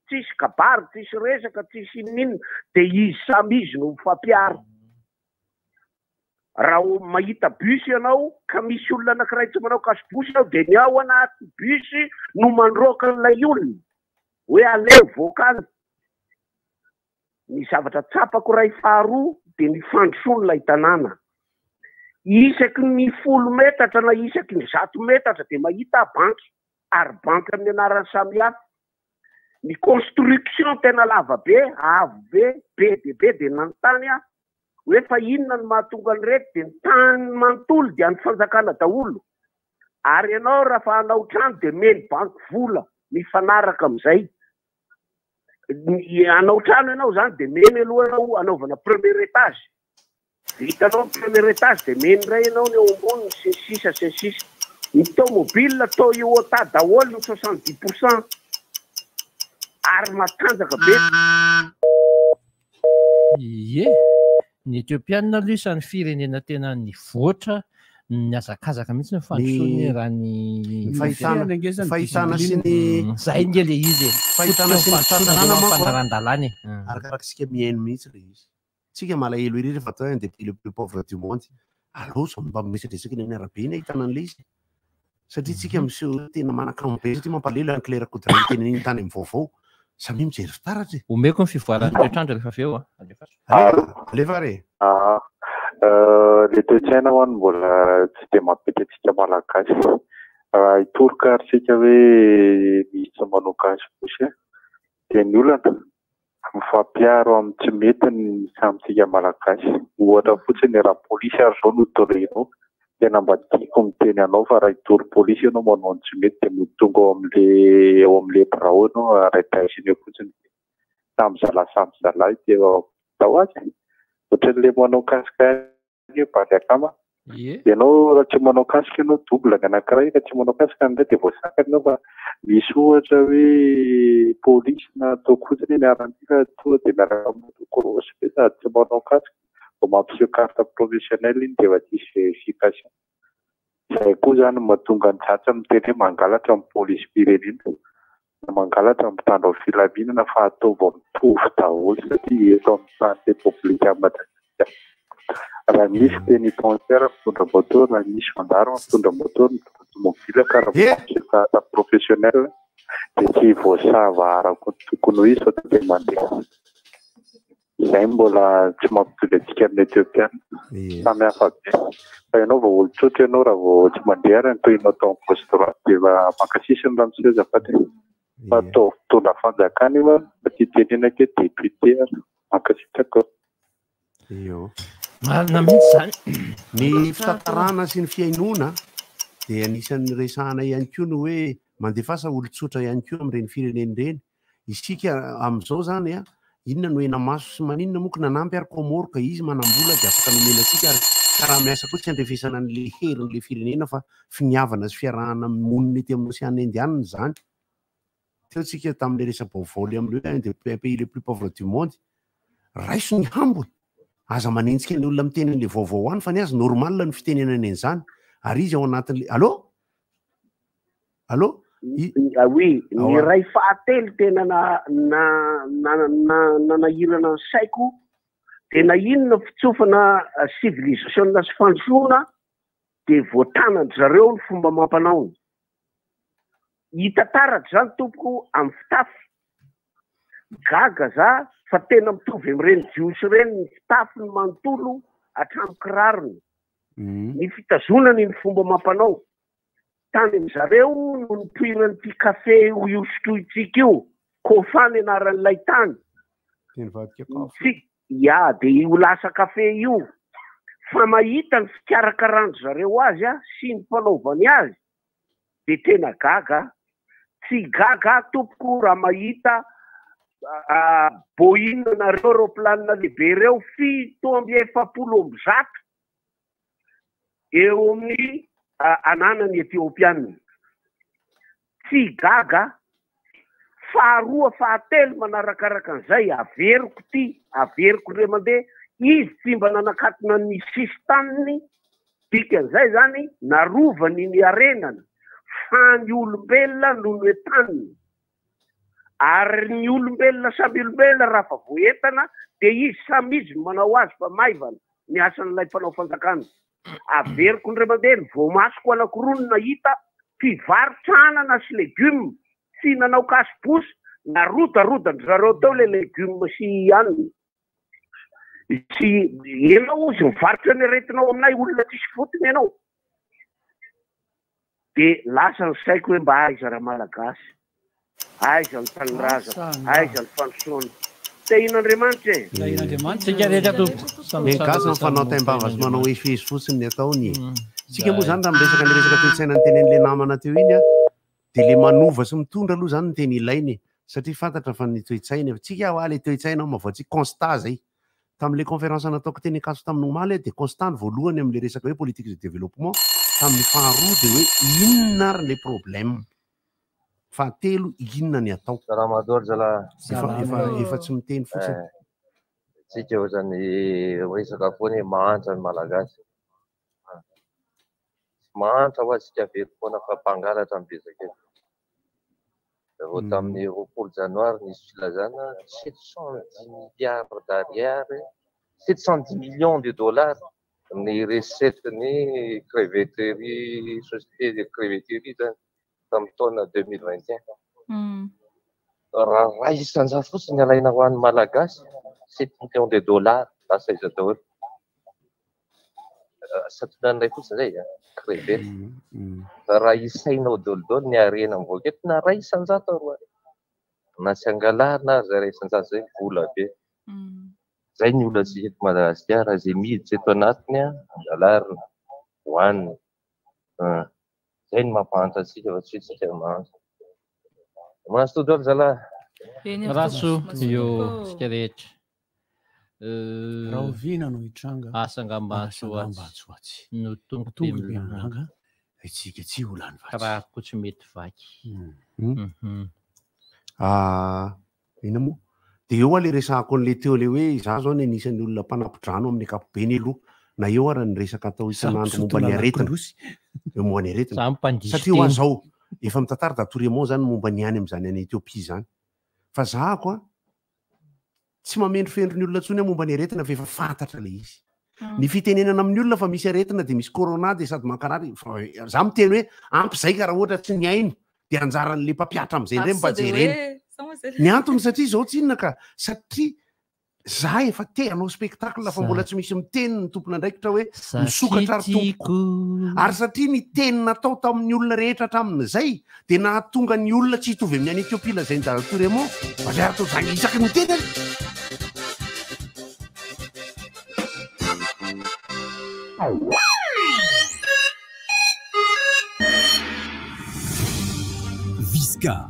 tsisy kabary tsisy resaka tsisy inonina dia izy samy izy no mifampiaro raha mahita bus ianao ka misy olona anankiray tsy manao kasibosy ianao dia ny ao anaty bus no mandroaka n'ilay olona hoe aleo voakazy ny zavatra tsapako ray faharoa dia ny fandrosoan'ilay tanàna isaky ny 10 metatra na isaky ny 100 metatra dia mahita banky ary banky amin'ny anarany samihafa ny construction tena lava be avo be dia be dia nanontany hoe fa inona no mahatonga ny reky dia ny tany manontolo dia ny fanjakana daholo ary ianao raha fa hanao trano dia meny banky vola mifanaraka amin'izay hanao trano ianao zany dia meny aloha ianao anaovana premier étage vitanao premier étage dia meny ray ianao ny eo ambony sisa ny tomobile Toyota daholo ny 70% ary matanjaka be ny Etiopiana aloha isan'ny firenena tena nivoatra ny azakazaka mihitsy ny fandrosoany raha ny fahitana sy ny zay nge le izy fahitana sy ny fandaran-dalàny arakarakasika mihaino mihitsy le izy tsika malahelo iry rehefa atao depuis le plus pauvre du monde allo so mba miresadresaka ny arabe ny ahitana an'le izy satria tsika misy tena manakamo be satria mampalelo anclaire coudray tena iny tany amin'ny vaovao samy mijery fitaratra omeko ny fivoarany toetrandro rehefa avy eo alefa re le toe-tsaina ho any mbola tsy dia mampitantsika malagasy hitoroka arytsika hoe misy manao gasy fosy dia ny olana mifampiaro amin'ny tsy mety ny samitsika malagasy ohatra fotsiny raha polisy ary zao no torenao tena mba tiako miteny anao fa raha hitory polisy ianao manao ny tsy mety dia mitonga ao amin'le birao ianao araitraisiny eo fotsiny samy zalahy dia tao azy ohatran'le manao kasika io bary akama ianao raha tsy manao kasika ianao double anankiray raha tsy manao kasika an'ilay dia voasakana ianao fa misy ohatra hoe polisy na atao fotsiny miarantsika tonga dia miaraka amin'ny korosy be sady tsy manao kasika vao mampiseho carte professionnelle iny dia efa tsisy verification izay koa zany mahatonga ny tsatsa miteny hoe mangalatra amin'ny polisy firenena mangalatra mitandro filaminana fa atao vao mitovy daholo satria eto amin'ny santé publique Madagasikara raha misy pénitentiaire mitondra moteur, raha misy gendarme mitondra moteur, mitondra automobile karaha professionnel dia tsy voasava arako tokony ho izy fa dia mandeha. Izay mbola tsy mampitovy antsika amin'ny Etiopiana samy hafa be. Fa ianao vao olon-tsotra ianao raha vao tsy mandeha ary tohinao tao amin'ny gauche droite dia makasisa ny ramose azafady. Fa atao fotoana fanjakana io mba ty tenena ke député ary makasitraka. Marina mihitsy zany. Ny fitantarana sy ny fiainoana dia anisan'ny resahana ihany koa ny hoe mandefasa olon-tsotra ihany koa amin'ireny fireneny ireny. Isika amin'izao zany inona no ena maso sy maninona moa ka nanampy ary Komoro ka izy manambola dia afaka nomenantsika ary karaha miasa koa tsy andrefesana an'le herin'le firenena fa finiavana sy fiarahana monina ety amin'ny océan Indiana zany. Teo tsika tamin'le resa baovaoly amin'ireo des pays les plus pauvres du monde. Raiso ny hambony. Aza manenjika ny olona miteny an'le vaovao any fa ny azy normal ny fitenenana an'izany. Ary izy ao anatin'le allô? Allô? Oui, ny ray fahatelo tena nanahirana ny saiko tena inona fitsofana civilisation sy fandrosoana dia voatanandry zareo ny fomba mampanao. Hita taratra zany tompoko amin'ny fitafy. Gaga za fa tena mitovy amin'ireny jiosy ireny ny fitafy ny manontolo hatramin'ny kirarony. Ny fitazonany ny fomba mampanao. Tany amin'izareo no nipoiran'ity kafe ho iositoitsika io, kofany anaran'ilay tany. Dia io lasa kafe io. Fa mahita ny fikarakarandro zareo azy sy ny fanaovany azy, dia tena gaga. Tsy gaga tompoko raha mahita Boeing nareo aeroplanina lehibe ireo 770 eo amin'ny ananany Etiopiana. Tsy gaga. Faharoa fahatelo manarakaraka an'izay averiko ire mandeha izy tsy mba nanakatona ny sistaniny dikan'izay zany narovany ny arenany fa ny olombelona no noentaniny. Ary ny olombelona samy olombelona raha fa voentana dia izy samy izy manao azy fa maivana ny asan'ilay mpanao fanjakana. Averiko ny ray mandeha ny voamasoko anankiroa no nahita mpivarotra anana sy legioma sy nanao kasibosy narodarodany zareo tao le legioma sy aniny. Sy ianao izy mivarotra ny aretinao aminay olona tsisy fotony ianao. Dia lasa ny saiko hoe mba aiza raha malagasy, aiza ny tanindrazana, aiza ny fanosoana. Tehin'Andriamanitra e. Miankasa ny fanaotaim-bava sy manao esoeso fotsiny ny ataony. Tsika moa zany raha miresaka ny resaka toe-tsaina ny tenen'le namana teo iny dia le manova sy mitondra aloha zany ny teny ilainy satria fantatra fa ny toe-tsaina. Tsika le toe-tsaina mavaotsika constat zay. Tamin'le conférence nataoko teny akaso tamin'ny omaly dia constat ny voalohany amin'le resaka hoe politique de développement. Tamin'ny faharoa dia hoe inona ary le problème. Fahatelo inona ny atao. Efa tsy miteny fotsiny. Tsika ohatrany resaka foana hoe mahantra ny malagasy. Mahantra ho atsika very foana fa mpangalatra ny bezaka eto. Vao tamin'ny 20 janoary nisy filazana 710 milliards d'ariary, 710 millions de dollars ny recette-ny crevetterie, société de crevetterie zany tamin'ny taona 2021. Raha isan-jato fotsiny alaina ho an'ny malagasy 7 millions de dollars lasa iza daholo. Satonan'ilay fotsiny zay crevette. Raha isainao daolidolo ny arena mivoaka eto na ray isan-jato aroa. Na tsy angalarina ary zay ray isan-jato zay vola be. Zay ny olona tsy eto Madagasikara zay miditra eto anatiny angalarina, hoanina. Zay ny mampahantra antsika fa tsy tsika mahantra. Mahazo todo daholo zalahy. Raso io tsika rehetra. Rahovina no hitranga. Asangambatsy no tomboky miranga. Itsika tsy olany vatsy. Raha koa tsy mety vaky. Ina moa? Dia eo le resahako an'le teo le hoe za zao ny anisan'ny olona mpanapo-drano amin'ny ankapobeny aloha. Na eo ary ny resaka atao isan'andro momba ny aretina. Eo momba ny aretina. Satria ho azao efa mitantara Datoriamon zany momba ny any amin'izany any Etiopia zany. Fa zahako tsy mamendrofendro ny olona ntsony momba ny aretina fa efa fantatra le izy. ny fitenenana amin'ny olona fa misy aretina dia misy corona dia sady mankarary za miteny hoe ampy zay ka raha ohatra tsy ny aino dia anjaran'le mpampiatra am'izay ndray mipajereny ny antony satria zao tsy inona ka satria za efa te hanao spectacle fa mbola tsy misy miteny ny tompona ndraikitra hoe misokatra ary tompoko ary satria ny teny natao tamin'ny olona rehetra hatramin'izay dia nahatonga ny olona tsy hitovy amin'ny any Etiopia lazay ny Dada Touremont ary atao zany isaky ny teny Visca,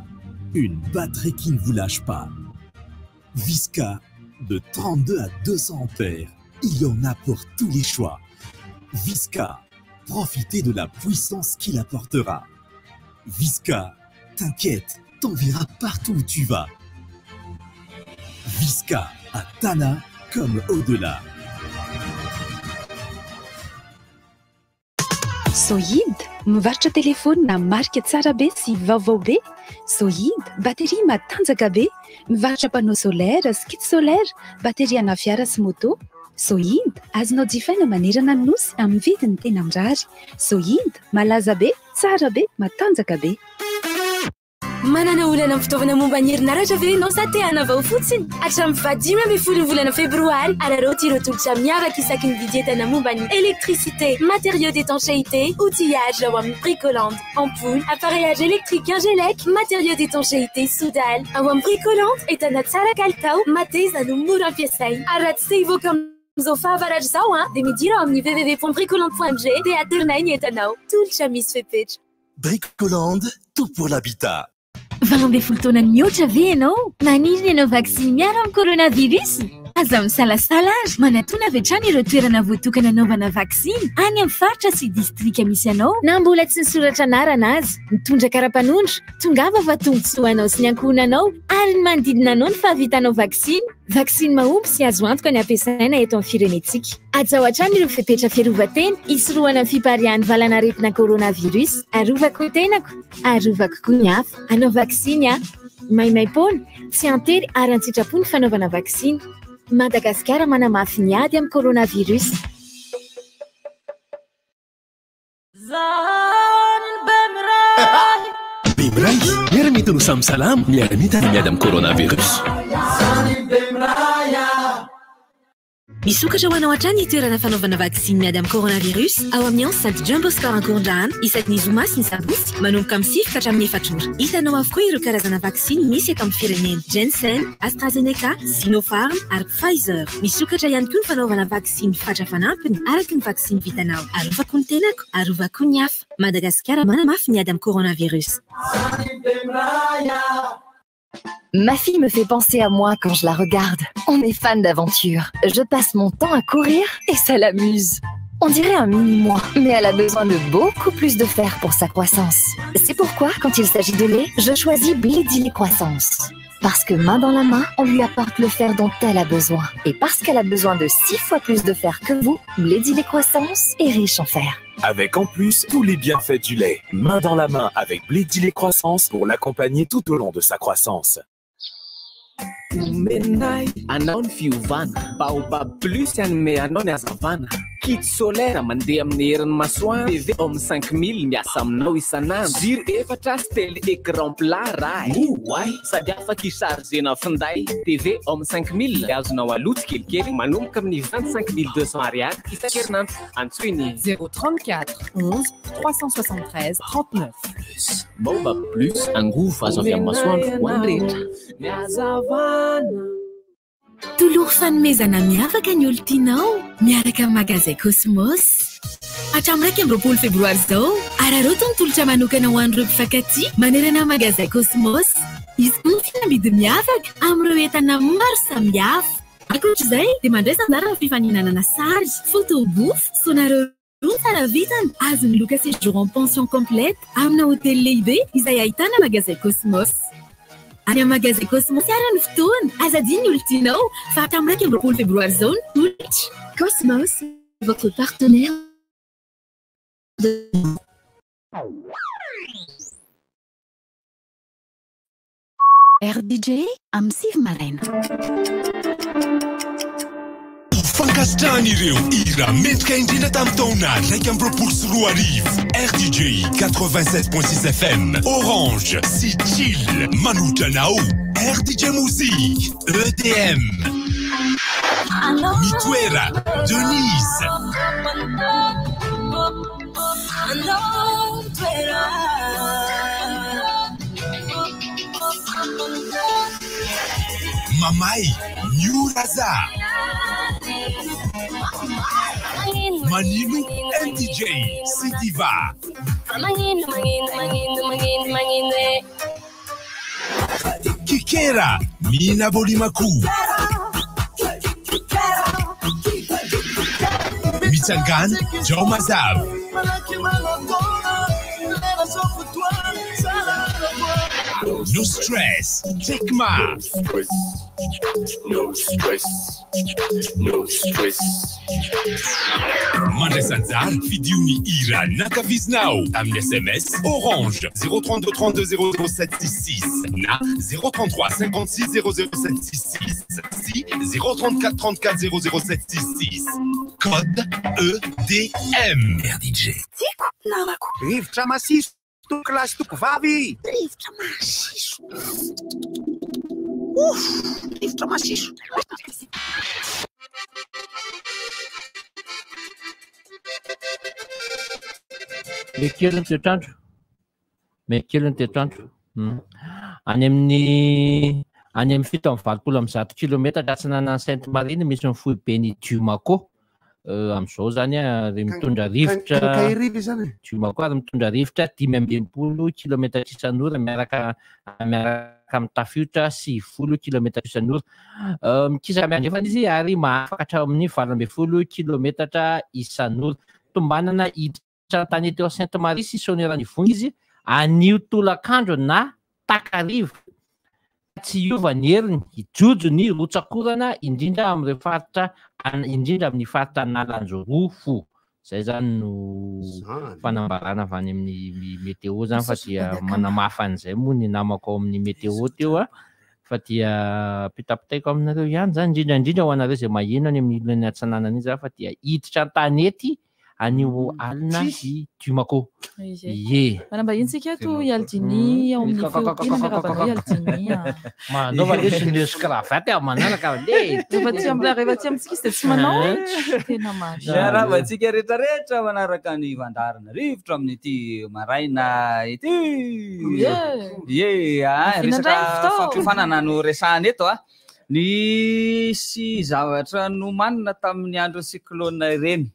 une batterie qui ne vous lâche pas. Visca, de 32 à 200 ampères, il y en a pour tous les choix. Visca, profitez de la puissance qu'il apportera. Visca, t'inquiète, t'enverra partout où tu vas. Visca, à Tana comme au-delà. Zoïd, mivarotra telefônina marika tsara be sy vaovao be. Zoïd, batterie matanjaka be, mivarotra panneau solaire, skid solaire, batterie ana fiara sy moto. Zoïd, azonao jifaina manerana ny nosy amin'ny vidiny tena mirary. Zoïd, malaza be, tsara be, matanjaka be. Manana olana fitaovana momba ny herinaratra ve ianao sa te hanavao fotsiny? Hatramin'ny fahadimy amby folo ny volana febroary, ararao tirao tolotra miavaka isaky ny vidy entana momba ny électricité, matériaux d'étanchéité, outillage ao amin'ny Bricolande, ampoule, appareillage électrique Ingelec, matériaux d'étanchéité Soudal. Ao amin'ny Bricolande, entana tsara kalitao, mateza no mora ampiasaina. Aratsy te hivoaka amin'izao fahavaratra izao dia midira ao amin'ny www.bricolande.g dia aterina iny entanao. Tolotra misy fepetra. Bricolande, tout pour l'habitat. Valombe fultona mihoatra ve ianao? Maniry ianao vaksiny miaro amin'ny coronavirus? Aza misalasala azy manatona avy hatrany ireo toerana voatokana anaovana vaksiny any amin'ny faritra sy distrika misy anao na mbola tsy nisoratra anarana azy. Mitondra kara-panondro, tongava fa tombotsoa anao sy ny ankohonanao ary ny manodidina anao ny fahavitanao vaksiny. Vaksiny mahomby sy azo antoka ny ampiasaina eto amin'ny firenetsika. Atao hatrany ireo fepetra fiarovan-tena hisorohana ny fiparihan'ny valanaretina coronavirus. Arovako tenako, arovako koa ny hafa. Anao vaksiny maimaimpona, tsy antery ary an-tsitrapo ny fanaovana vaksiny. Madagasikara manamafy ny ady amin'ny coronavirus. Bemray, miara-mety no samy salama, miara-mety ary miady amin'ny coronavirus. Misokatra ho anao hatrany itoerana fanaovana vaksiny miady amin'ny coronavirus ao amin'ny Centre John Bosco Ankorondrahana isaky ny zoma sy ny sabotsy manomboka amin'ny 6 ka hatramin'ny 4 ora. Hitanao avokoa ireo karazana vaksiny misy eto amin'ny firenena: Janssen, AstraZeneca, Sinopharm ary Pfizer. Misokatra ihany koa ny fanaovana vaksiny fatra fanampiny araka ny vaksiny vitanao. Arovako ny tenako, arovako ny hafa. Madagasikara manamafy miady amin'ny coronavirus. Ma fille me fait penser à moi quand je la regarde. On est fan d'aventure. Je passe mon temps à courir et ça l'amuse. On dirait un mini-moi, mais elle a besoin de beaucoup plus de fer pour sa croissance. C'est pourquoi, quand il s'agit de lait, je choisis Blédilé Croissance. Parce que main dans la main, on lui apporte le fer dont elle a besoin. Et parce qu'elle a besoin de 6 fois plus de fer que vous, Blédilé Croissance est riche en fer. Avec en plus tous les bienfaits du lait. Main dans la main avec Blédilé Croissance pour l'accompagner tout au long de sa croissance. Menai, anao ny fiovana, baobab plus anome anao ny hazavana. Kit solaire mandeha amin'ny herin'ny masoandro, TV amin'ny 5000 miasa aminao isanandro. Jiro efatra sy télé écran plat raha. Oay, sady afaka isargena finday. TV amin'ny 5000 azonao aloto kelikely manomboka amin'ny 25200 ariary isan-kerinandro. Antsoiny 034 11 373 39. Baobab plus angovo azo avy amin'ny masoandro ho an'ny rehetra. Toloha fanomezana miavaka ny olo tianao miaraka amin'ny magasin Cosmos. Hatramin'ny 2 febroary izao, araroto ny tolotra manokana ho an'ireo mpifankatia manerana magasin Cosmos. Izy koa fiamidy miavaka amin'ireo entana maro samihafa. Ankoatr'izay dia mandraisa anjara fifaninanana sary, photo booth, sonareo tsara vitany, azony loka séjour en pension complète amina hôtel lehibe izay ahitana magasin Cosmos. Any amin'ny magasin Cosmos ara ny fotoana, azadiny olo tianao fa hatramin'ny 2 febroary izao ny tolotra. Cosmos, votre partenaire de... RDJ amin'ny Sivy Maraina. Castanireo, ira metka indrindra tamin'ny taona raika amby roapolo sy roa arivo. RTJ 87.6 FM, Orange sy Chill manoatra anao. RTJ Musique, EDM. Mitoera, Denise. Mamai, New Raza. Manino, MTJ, Sidiva. Kikera, Mina Bolimaku. Mitsangan, Joe Mazav. No stress, take ma. No stress, no stress. Mandre Sanzar, Fidiuni Ira, Nakaviznao, Amne SMS, Orange, 032 32 00766, Na, 033 56 00766, Si, 034 34 00766. Code EDM. RDJ. Rivotra masiso, classe toko vavy. Rivotra masiso. Rivotra masiso. Mekely ny toetrandro. Mekely ny toetrandro. Any amin'ny 7.20 kilometatra atsinana Sainte Marine misy ny fohy be ny Diomako. Amizao zany ary mitondra rivotra Diomako ary mitondra rivotra 520 kilometatra isan'ora miaraka amin'ny tafiotra 90 kilometatra isan'ora. Mikisa miandrefana izy ary mahafaka hatramin'ny 20 kilometatra isan'ora. Tombanana hiditra tany teo Sainte Marie sy Sonerany Vony izy anio tolakandro na takarivo. Tsy iova ny heriny, ijojo ny rotsakorana indrindra amin'ny faritra indrindra amin'ny faritra Analanjorofo. Zay zany no fanambarana avy any amin'ny meteo zany fa dia manamafa an'izay moa ny namako ao amin'ny meteo teo fa dia pitapitaiko aminareo ihany zany indrindra ho anareo zay maheno any amin'ny ilany atsananana izy fa dia hiditra tanety anio alina i Diomako. Ye. Manambahitsika to Yaldini ao amin'ny Filipina miarabana Yaldini. Manova lesy lesy kravaty manaraka le. Rehefa tsy amitsika tsy manao tena marina. Miarabantsika rehetrarehetra manaraka ny vandarana rivotra amin'ity maraina ity. Ye, resaka fampifanana no resahana eto nisy zavatra nomanina tamin'ny andro cyclone ireny.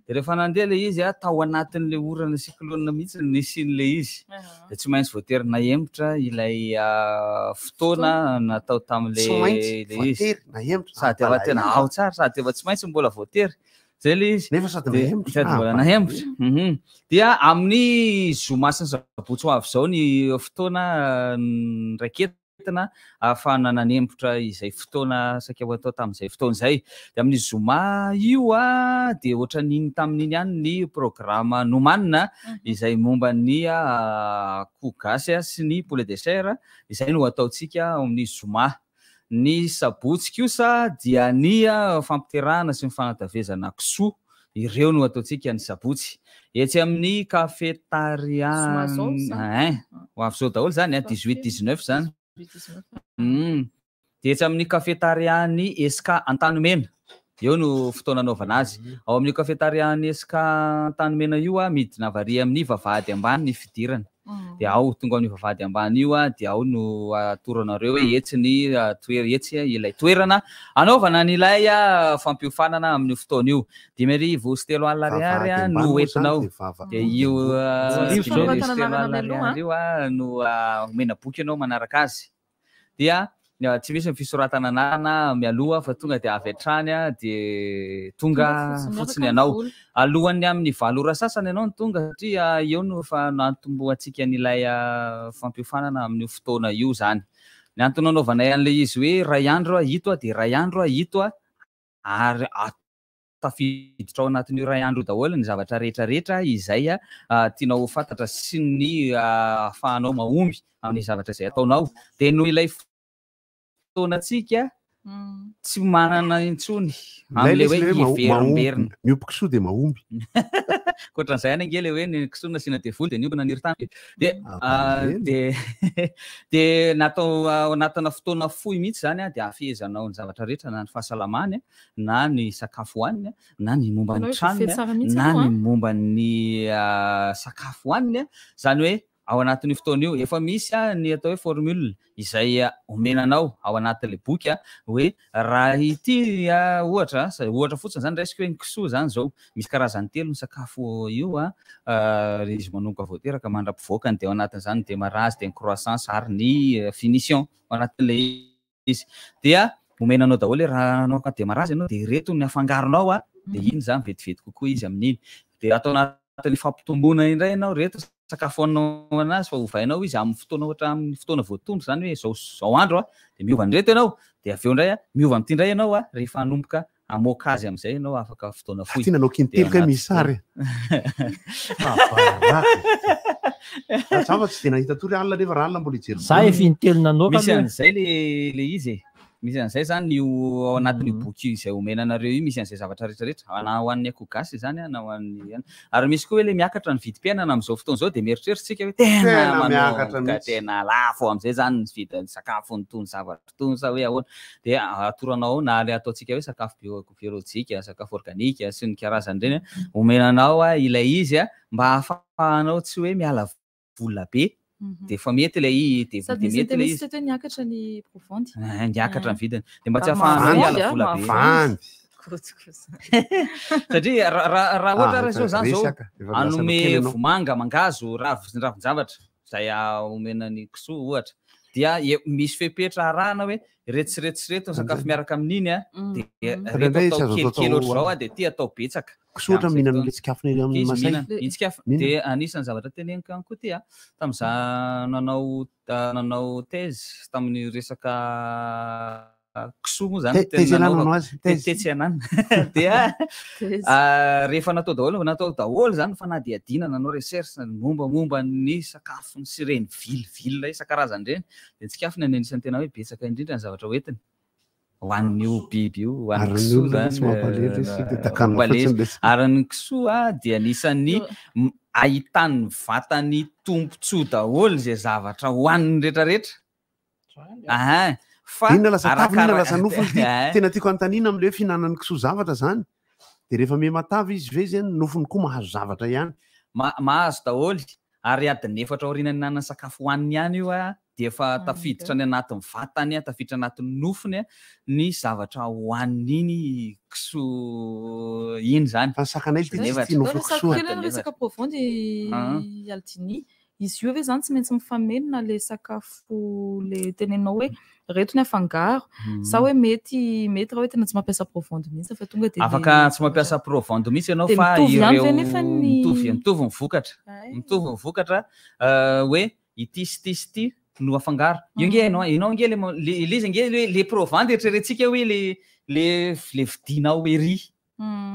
Rehefa nandeha le izy tao anatin'le orana cyclone mihitsy nisin'le izy. Dia tsy maintsy voatery naembotra ilay fotoana natao tamin'le izy. Sady efa tena ao tsara sady efa tsy maintsy mbola voatery. Zay le izy. Nefa sady mbola nahembotra. Dia amin'ny zoma sy ny sabotsy ho avy zao ny fotoana raiketina ahafahana nanembotra izay fotoana saika ho atao tamin'izay fotoana izay. Dia amin'ny zoma io dia ohatra n'iny tamin'iny ihany ny programma nomanina izay momba ny akoho gasy sy ny poulet de chair izay no ataontsika amin'ny zoma. Ny sabotsy kosa dia ny fampiterahana sy ny fanatavezana kisoa ireo no ataontsika ny sabotsy. Etsy amin'ny kafetariana ho avy zao daholo zany 18-19 zany. Dia etsy amin'ny kafetariany SK Antanimena eo no fotoana anaovana azy. Ao amin'ny kafetariany SK Antanimena io midina avary amin'ny vavahady ambany ny fidirana. Dia ao tonga amin'ny vavahady ambany io dia ao no atoranareo hoe etsy ny etsy ilay toerana anaovana n'ilay fampiofanana amin'ny fotoana io. 5,3 ariary no entinao. Dia io 5,3 ariary io no omena boky ianao manaraka azy. Dia tsy misy fisoratana anarana mialoha fa tonga dia avy hatrany dia tonga fotsiny ianao. Alohany amin'ny 7 ora sasany ianao no tonga satria eo no fa nantomboantsika n'ilay fampiofanana amin'ny fotoana io zany. Ny antony anaovanay an'ilay izy hoe ray andro hito dia ray andro hito ary tafiditra ao anatin'io ray andro daholo ny zavatra rehetrarehetra izay tianao fantatra sy ny ahafahanao mahomby amin'ny zavatra izay ataonao. Dia no ilay fotoanatsika tsy manana intsony am'le hoe iverimberina miompy kisoa de mahomby koatran'izay any ange le hoe ny kisoa nasiana devoly de niompana niry-tany de natao anatina fotoana fohy mihitsy zany a de afehezanao ny zavatra rehetra na ny fahasalamany na ny sakafo hoaniny na ny momba ny tranony na ny momba ny sakafo hoaniny zany hoe ao anatin'io fotoana io efa misy ny atao hoe formule izay omenanao ao anatin'le boky hoe raha ity ohatra fotsiny zany resika hoe ny kisoa zany zao misy karazany telo ny sakafo io izy manomboka voateraka mandra-pivoakany de ao anatin'izany de démarrage de croissance ary ny finition ao anatin'le izy dia omenanao daholo raha anao ka démarrage ianao de reto ny afangaronao de iny zany vetivety kokoa izy amin'iny de atao anatin'ny fampitomboana indray ianao reto sakafo anao anazy fa ovainao izy amin'ny fotoana ohatra amin'ny fotoana voatondro zany hoe zao andro de miova ny reto ianao de aveo indray miova amin'ity indray ianao rehefa hanomboka amoaka azy amin'izay ianao afaka fotoana fohy ty nanao kintelo ka misy sary zava tsy de nahita tory alina rehefa raha alina mbola ijery za efa intelo nanoaka misy an'izay le izy misy an'izay zany io ao anatin'io boky izay omenanareo io misy an'izay zavatra rehetrarehetra na ho an'ny akoho gasy zany na ho an'ny ary misy koa hoe le miakatra ny vidim-piainana amin'izao fotoana zao de mieritreritsika hoe tena miakatra tena lafo am'izay zany ny vidin'ny sakafo ny tony zavatra tony sa hoe ahoana de atoranao na le ataontsika hoe sakafo biolojika sakafo organika sy ny karazany reny omenanao ilay izy mba ahafahanao tsy hoe miala vola be de efa mety ilay de mety ilay izy hoe niakatra ny profondy niakatra ny vidiny de mba tsy ahafahanao miala vola be satria raha ohatra raha zao zany zao anome vomanga mangazo ravin-javatra zay omenany kisoa ohatra dia misy fepetra arahana hoe retsiretsy sakafo miaraka amin'iny de reto atao kelikely ohatry zao de ty atao betsaka kisoa ohatra mihinana le tsikafony eny amin'ny masay itsikafo de anisan'ny zavatra teneniko ihany koa ty tam'za nanao thèse tamin'ny resaka kisoa moa zany tetsy anana dia rehefa natao daholo zany fanadihadina nanao recherche mombamomba ny sakafo sy reny vilivily isan-karazany reny de tsikafony anisan'ny tena hoe betsaka indrindra ny zavatra hoentiny hoan'io biby io hoan'ny kisoa ary ny kisoa dia anisan'ny ahitany vatany tompontsoa daholo zay zavatra hoaniny rehetrarehetra fa inona lasa tavy inona lasa nofony tena tiako antanina am'le hoe fihinanany kisoa zavatra zany de rehefa me matavy izy ve zany nofony koa mahazo zavatra ihany mahazo daholo ary adiny efatra aoriana ninanany sakafo hoaniny ihany io de efa tafiditra ny anatin'ny vatany tafiditra anatin'ny nofony ny zavatra hoaniny kisoa iny zany fa sakanay ty nofo kisoa resaka profondy altini izy io ve zany tsy maintsy mifamenona le sakafo le tenenao hoe reto ny afangaro sa hoe mety raha hoe tena tsy mampiasa profondy mihitsy fa tonga de afaka tsy mampiasa profondy mihitsy ianao fa ireo mitovy ny vokatra hoe ity sy ty sy ty no afangaro io nge ianao nge le izy nge le provandy eritreretintsika hoe le vidinao ery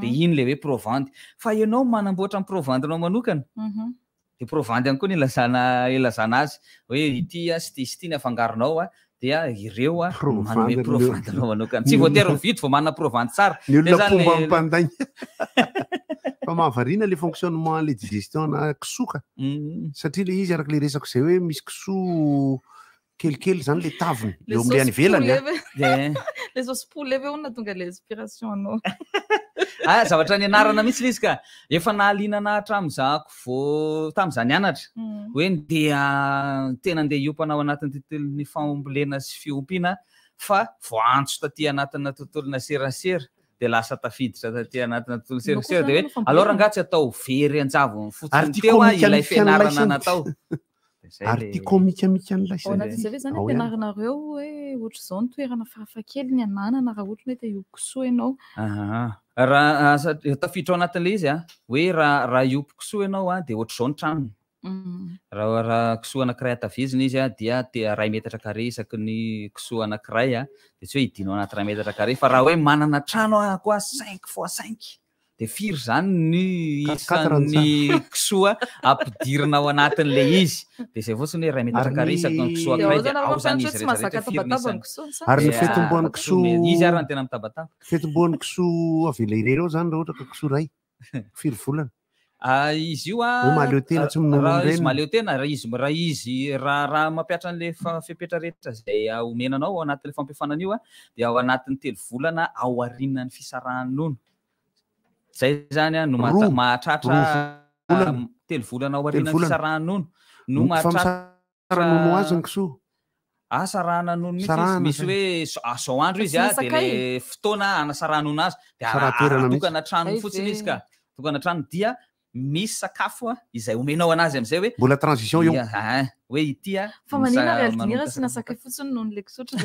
de iny le hoe provandy fa ianao manamboatra ny provandynao manokana de provandy ihany koa ny ilazana azy hoe ity sy ty ny afangaronao dia ireo manome provandynao manokana tsy voatery mividy vao manana provandy tsara ny olona fomba mpandainy fa mahavariana le fonctionnement le digestion na kisoa satria le izy araka le resako zay hoe misy kisoa kelikely zany le taviny eo am'le any velany le sauce poulet ve ona tonga le inspiration anao zavatra ny anarana mihitsy le izy ka efa nahalinana hatramin'izako tam'izany anatra hoe tena andeha iompanao anatin'ny tontolon'ny fambolena sy fiompiana fa voantso taty anatina tontolona serasera de lasa tafiditra taty anatina tontolo serasera de hoe alors angatsy atao very anjavo fotsiny teo ilay fianarana natao ary tia komika an'ilay anatin'izay ve zany ampianaranareo hoe ohatra zao ny toerana farafakely ny ananana raha ohatra hoe te iokisoa ianao raha tafiditra ao anatin'le izy hoe raha iopo kisoa ianao de ohatra zao ny tranony raha kisoa anankiray atavizina izy dia 1 metatra carré isaky ny kisoa anankiray de tsy hoe idinao anaty 1 metatra carré fa raha hoe manana trano koa 5x5 de firy zany ny isan'ny kisoa ampidirina ao anatin'le izy de zay fotsiny hoe ray metatra carré isaky ny kisoa ankiray de ao zany izy rehetrarehetra ary ny fetim-boan'ny kisoa izy ary ny tena mitabataba fetim-boan'ny kisoa avy ela ireny ao zany raha ohatra ka kisoa ray firy volana izy io maleo tena tsy izy maleo tena raha mampiatra an'le fepetra rehetra zay omenanao ao anatin'le fampiafanana io de ao anatin'ny 3 volana ao arinany fisarahan'nono zay zany no mahatratra 3 volana ao arinany fisarahan'nono no mahatratra azy ny kisoa sarahana nono misy hoe zao andro izy de le fotoana anasarahanono azy de tokana trano fotsiny izy ka tokana trano dia misy sakafo izay omenao anazy am'izay hoe mbola transition io hoe ity fa manina realidinira sy nasakay fotsiny noho ny le kisotra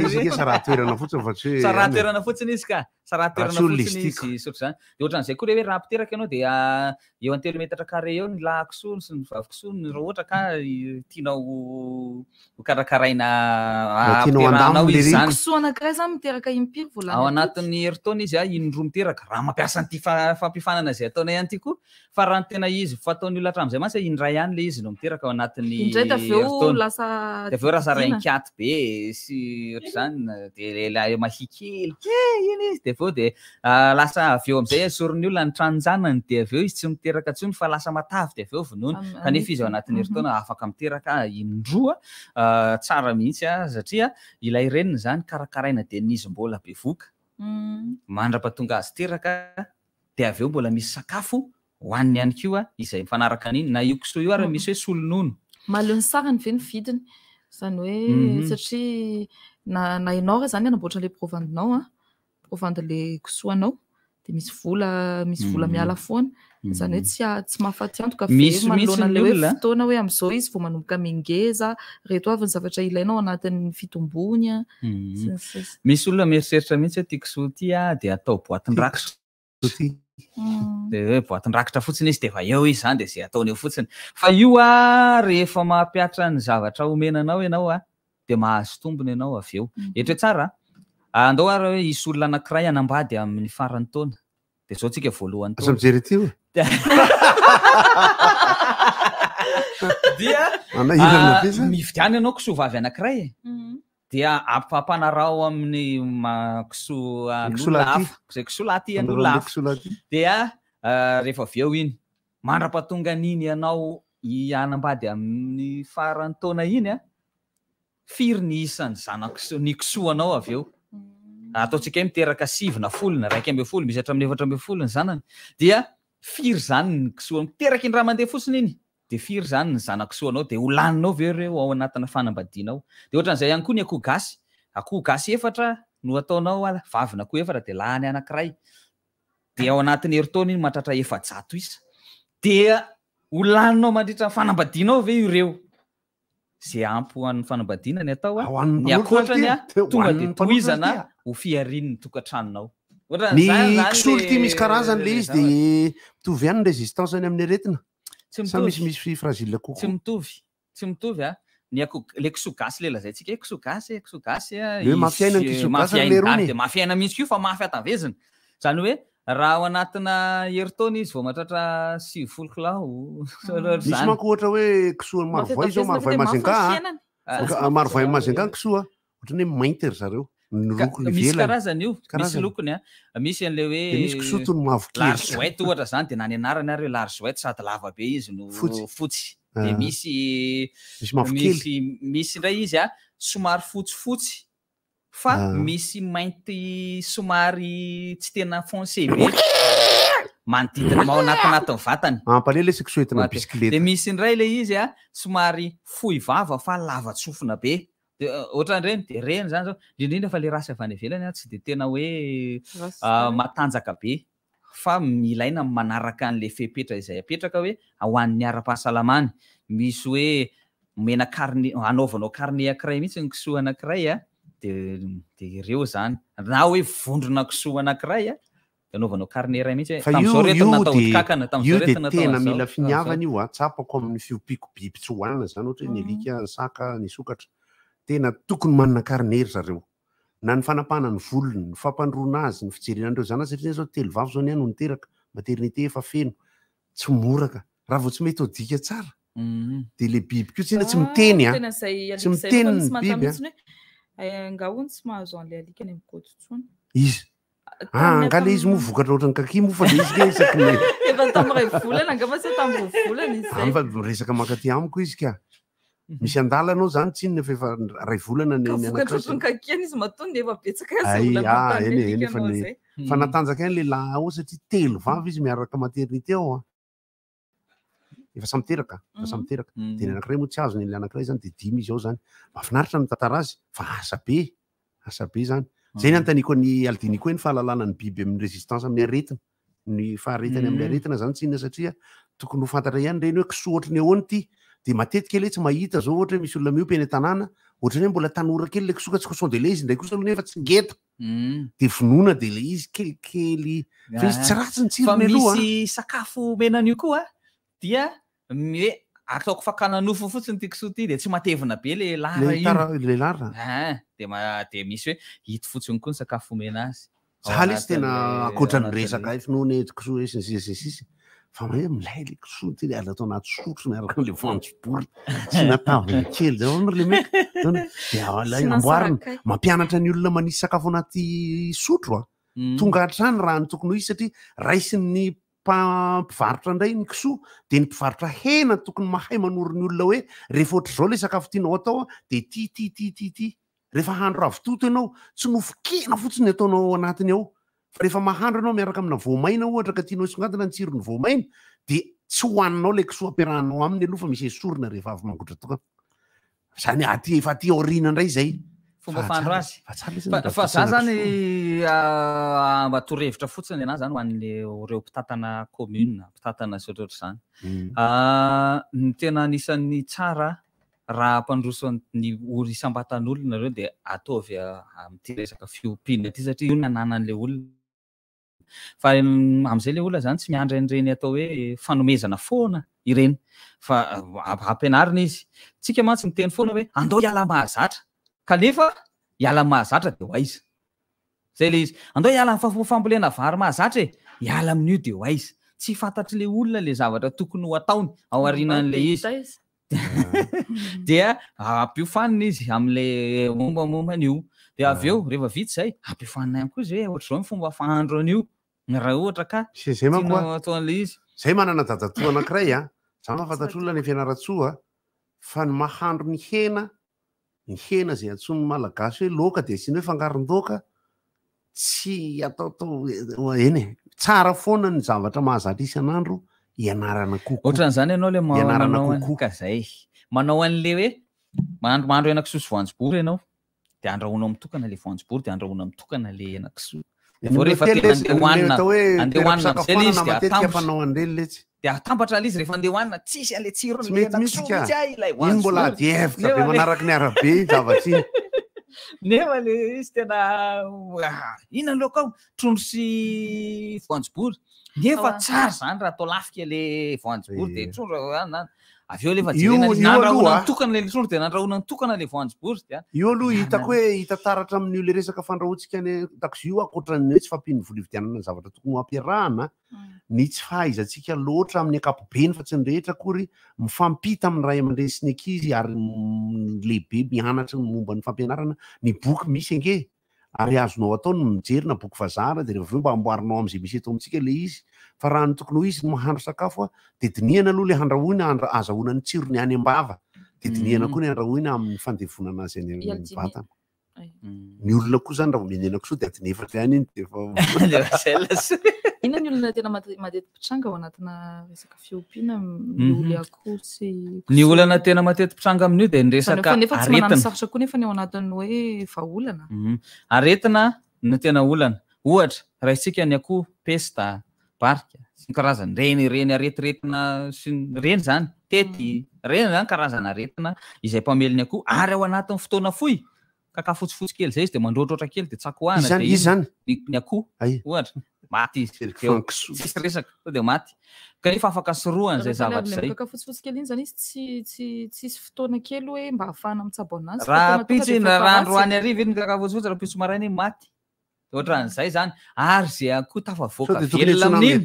izy sarahatoerana fotsiny fa tsy sarahatoerana fotsiny izy ka sarahatoerana fotsiny izy sotra zany de ohatran'izay koa le hoe raha ampiteraka ianao de eo an 3 metatra carré eo ny lahakisoa sy ny vavy-kisoa raha ohatra ka tianao karakaraina ampiarahanao izy zany kisoa anankiray zany miteraka impiry volana ao anatin'ny herintaona izy indroa miteraka raha mampiasa an'ity fampifanana zay ataona ihany ty koa fa raha ny tena izy fataony olona hatramin'izay mantsy indray ihany le izy no miteraka ao anatin'ny indray de aveo lasa de aveo rasa rainkiaty be sy ohatra zany de la mahikely iny izy de aveo de lasa aveo am'izay sorin'ny olona ny tranonjanany de aveo izy tsy miteraka tsony fa lasa matavy de aveo vonoana kanefa izy ao anatin'ny herintaona afaka miteraka indroa tsara mihitsy satria ilay reniny zany karakaraina de n'izy mbola bevoka mandrapatonga azy teraka de aveo mbola misy sakafo hoaniny ihany koa izay mifanaraka an'iny na io kisoa io ary misy hoe solon'ono maleo ny sarany ve ny vidiny zany hoe satria na ianao raha zany anamboatra le provandinao provande'le kisoanao de misy vola miala foana zany hoe tsy mahafaty antoka manoloana le hoe fotoana hoe am'izao izy vao manomboka mingeza reto avy ny zavatra ilainao anatin'ny fitombony misy olona mieriseritra mihitsy hoe ty kisoa ty de atao boatin-drakitra de hoe boatin-drakitra fotsiny izy de fa eo izy zany de zay ataony eo fotsiny fa io rehefa mampiatra ny zavatra omenanao ianao de mahazo tombony ianao avy eo etra tsara andao ary hoe isy olona anankiray anambady amin'ny farany taona de zao tsika voalohany taona mijery ty dia mividiana ianao kisoa vavy anankiray dia ampanarao amin'ny kisoa hafa zay kisoa laty an'olona hafa dia rehefa avy eo iny mandra-pahatonga an'iny ianao anambady amin'ny farany taona iny firy ny isan'ny ny kisoanao avy eo ataontsika hoe miteraka 7 na 10 na 2 misy hatramin'ny 4 ny zanany dia firy zany ny kisoa miteraka iny raha mandeha fotsiny iny de firy zany ny zana-kisoanao de holaninao ve reo ao anatina fanambadianao de ohatran'izay ihany koa ny akoho gasy 4 no ataonao vavina koa 4 de lahany anankiray de ao anatin'ny herintaona iny mahatratra 400 isa dia holaninao mandritra fanambadianao ve ireo zay ampy ho an'ny fanambadiana ny atao ny akoatrany tonga de tohizana ho fiarin'ny tokantranonao ny kisoly ty misy karazany le izy de mitovy ihany ny résistance-ny amin'ny aretina sa misy fragile kokoa tsy mitovy le kisoa gasy le lazaintsika kisoa gasy mafiaina ny kisoa gasy le rony de mafiaina mihitsy io fa mafy atavezina zany hoe raha ao anatina herintaona izy vao mahatratra 70 kilao misy manko ohatra hoe kisoa marovoay zao marovoay mazenga mazenga kisoa ohatrany hoe mainty ry zareo misy karazany io misy lokony misy an'le hoe misy kisoa toy ny mavokely larzouette ohatra zany de nany anarany ary hoe larzouette sady lava be izy no fotsy de misy indray izy somary fotsifotsy fa misy mainty somary tsy tena foncé be manodidina ao anatin'ny vatany ampalele se kisoa entina bisikileta de misy indray le izy somary fohy vava fa lava tsofina be de ohatran'ireny de reny zany zao indrindra fa le rasy avy any ivelany tsy de tena hoe matanjaka be fa ilaina manaraka an'le fepetra izay apetraka hoe ho an'ny ara-pahasalamany misy hoe mena carnet anaovanao carnet anankiray mihitsy ny kisoa anankiray de ireo zany na hoe vondrona kisoa anankiray de anaovanao carnet ray mihitsy tam'izao retina natao kakana tam'izao retina natao tena mila finiavana io tsapako amin'ny fiopiko biby tsy hoanina zany ohatra ny alika ny saka ny sokatra tena tokony manana carnet zareo na ny fanapahana ny volony, ny fampandroana azy, ny fijerenandreo zana satria zao telo vavy zao ny no niteraka, maternité efa feno, tsy moraka, raha vao tsy metodika tsara. De le biby kio tsena tsy miteny a. Tsy miteny ny biby a. Ngaony tsy mahazo an'le alika any amin'ny kôtotsony. Izy. Angala izy mo vokatra ohatrany kaki mo fa le izy ke isaky ny. Efa tamin'iray volana angamba tsy tamin'ny volana izy. Fa resaka makaty amiko izy ka. Misy andala anao zany tsy inona fa efa ray volana ny vokatra ohatrany kaki izy matonda efa betsaka eny fa natanjaka any lehilahy ao satria telo vavy izy miaraka maternité ao a. Efa samy teraka, de ny anankiray moa tsy azo ny anankiray zany de 5 izy ao zany. Mahafinaritra ny tantara azy fa asa be zany. Zay ny antaniko ny aldiniko hoe ny fahalalana ny biby amin'ny résistance amin'ny aretina. Ny faharetany amin'ny aretina zany tsy inona satria tokony ho fantatra ihany reny hoe kisoa ohatrany ahoana ty. De matetika le tsy mahita zao ohatra misy olona miompy eny an-tanàna, ohatrany hoe mbola tanora kely le kisoka tsy koson de le izy ndray kosa nefa tsy ngeta. De vonoina de le izy kelikely. Fa izy tsy ratsy ny tsirony aloha. Fa misy sakafo menan'io koa dia hoe ataoko fakana nofo fotsiny ty kisoa ty de tsy matevina be le lara io. Le lara. De misy hoe hito fotsiny koa ny sakafo mena azy. Zahala izy tena akoatra ny resaka finoana kisoa sy ny sisa. Fa hoe milay le kisoa ty le ala atao anaty sotro miaraka le voanjobory sy nataviny kely zao le meka. De amboarina mampianatra ny olona manisy sakafo anaty sotro a. Tonga hatrany raha ny tokony ho izy satria raisin'ny mpivarotra indray ny kisoa de ny mpivarotra hena tokony mahay manoro ny olona hoe rehefa ohatra zao le sakafo tianao atao de ty. Rehefa handro ravitoto ianao tsy nofokena fotsiny ataonao anatiny ao. Fa rehefa mahandro ianao miaraka amina voamaina ohatra ka tianao isongadina ny tsirony voamaina de tsy hohaninao le kisoa ampiarahanao aminy aloha fa misy esorina rehefa avy mangotra toka. Zany efa aty aoriana indray zay. Fomba fahandro azy. Fa za zany mba torohevitra fotsiny anazy zany ho an'ireo mpitatana commune, mpitatana sy ohatrohatra zany. Ny tena anisan'ny tsara raha ampandroso ny isam-batan'olona reo de ataovy amin'ity resaka fiompiana ty satria io nananan'le olona. Fa amin'izay le olona zany tsy miandra an'ireny atao hoe fanomezana foana ireny. Fa ampianarina izy. Tsika mantsy miteny foana hoe andao hiala mahazatra. Kanefa hiala mahazatra de ho aiza. Zay le izy. Andao hiala fambolena vary mahazatra hiala amin'io de ho aiza. Tsy fantatry le olona le zavatra tokony ho ataony ao aorianan'le izy. Dia ampiofanina izy amin'le mombamombany io. De avy eo rehefa vita zay ampiofanina ihany koa izy hoe ohatra zao ny fomba fahandro an'io. Raha ohatra ka tianao ataon'le izy. Zay manana dadatoa anankiray a. Za mahafantatra olona ny Fianaratsoa fa ny mahandro ny hena zay antsoin'ny malagasy hoe laoka de asiana hoe fangaron-daoka tsy atao eny tsara foana ny zavatra mahazatra isan'andro ianarana kokoa. Ohatran'izany ianao le manao ka zay. Manao an'le hoe mahandro hena-kisoa sy voanjobory ianao de andrahoana mitokana le voanjobory de andrahoana mitokana le hena-kisoa. Vao rehefa tena andeha hoanina amin'izay le izy de atambatra le izy rehefa andeha hoanina tsisy an'le tsirony le hena-kisoa mitsy ilay voanjobory. Iny mbola adievitra be manaraka ny arabe zavatra iny. Nefa le izy tena inona laoka ao trondro sy voanjobory. Nefa tsara zany raha atao lafika le voanjobory de trondro avy eo lefa jerena izy nandrahoana mitokana le trondro de nandrahoana mitokana le voanjobory dia. Io aloha hitako hoe hita taratra amin'io le resaka fandrahoantsika ny takozio akoatran'ny hoe tsy fampian'ny vola vidianana ny zavatra tokony ampiarahana ny tsy fahaizantsika loatra amin'ny ankapobeny fa tsy ny rehetra akory mifampita amin'ny ray aman-dreny sy ny ankizy ary lehibe mianatra ny momba ny fampianarana ny boky misy ange ary azonao atao ny mijery na boky vazara de rehefa avy eo mba amboarinao am'izay misy eto amintsika le izy fa raha ny tokony ho izy ny mahandro sakafo de dinihana aloha le handrahoina azahoana ny tsirony any am-bava de dinihana koa ny handrahoina amin'ny fandevonana azy any amin'ny vatana. Ny olona koa zany raha menena kisoa de adiny efatra ihany iny de Inona ny olona tena matetiky pitranga ao anatina resaka fiompiana mioly akoho sy ny olana tena matetiky pitranga amin'io de ny resaka aretina. Nefa tsy manana sarotra koa nefa ny ao anatin'ny hoe vahaolana. Aretina no tena olana. Ohatra raha isika ny akoho pesta, barika, sy karazany reny aretiretina sy reny zany tety reny zany karazana aretina izay mpamely ny akoho ary ao anatin'ny fotoana fohy kaka fotsifotsy kely zay izy de mandroatroatra kely de tsakoana de izy zany ny akoho ohatra maty izy tsisy resaka to de maty kanefa afaka soroana zay zavatra zay kaka fotsifotsy kely iny zany izy tsisy fotoana kely hoe mba ahafahana mitsabo anazy raha pitso raha androany ariva iny kaka fotsifotsy raha pitso maraina iny maty ohatran'izay zany ary zay akoho tafavoaka velona amin'iny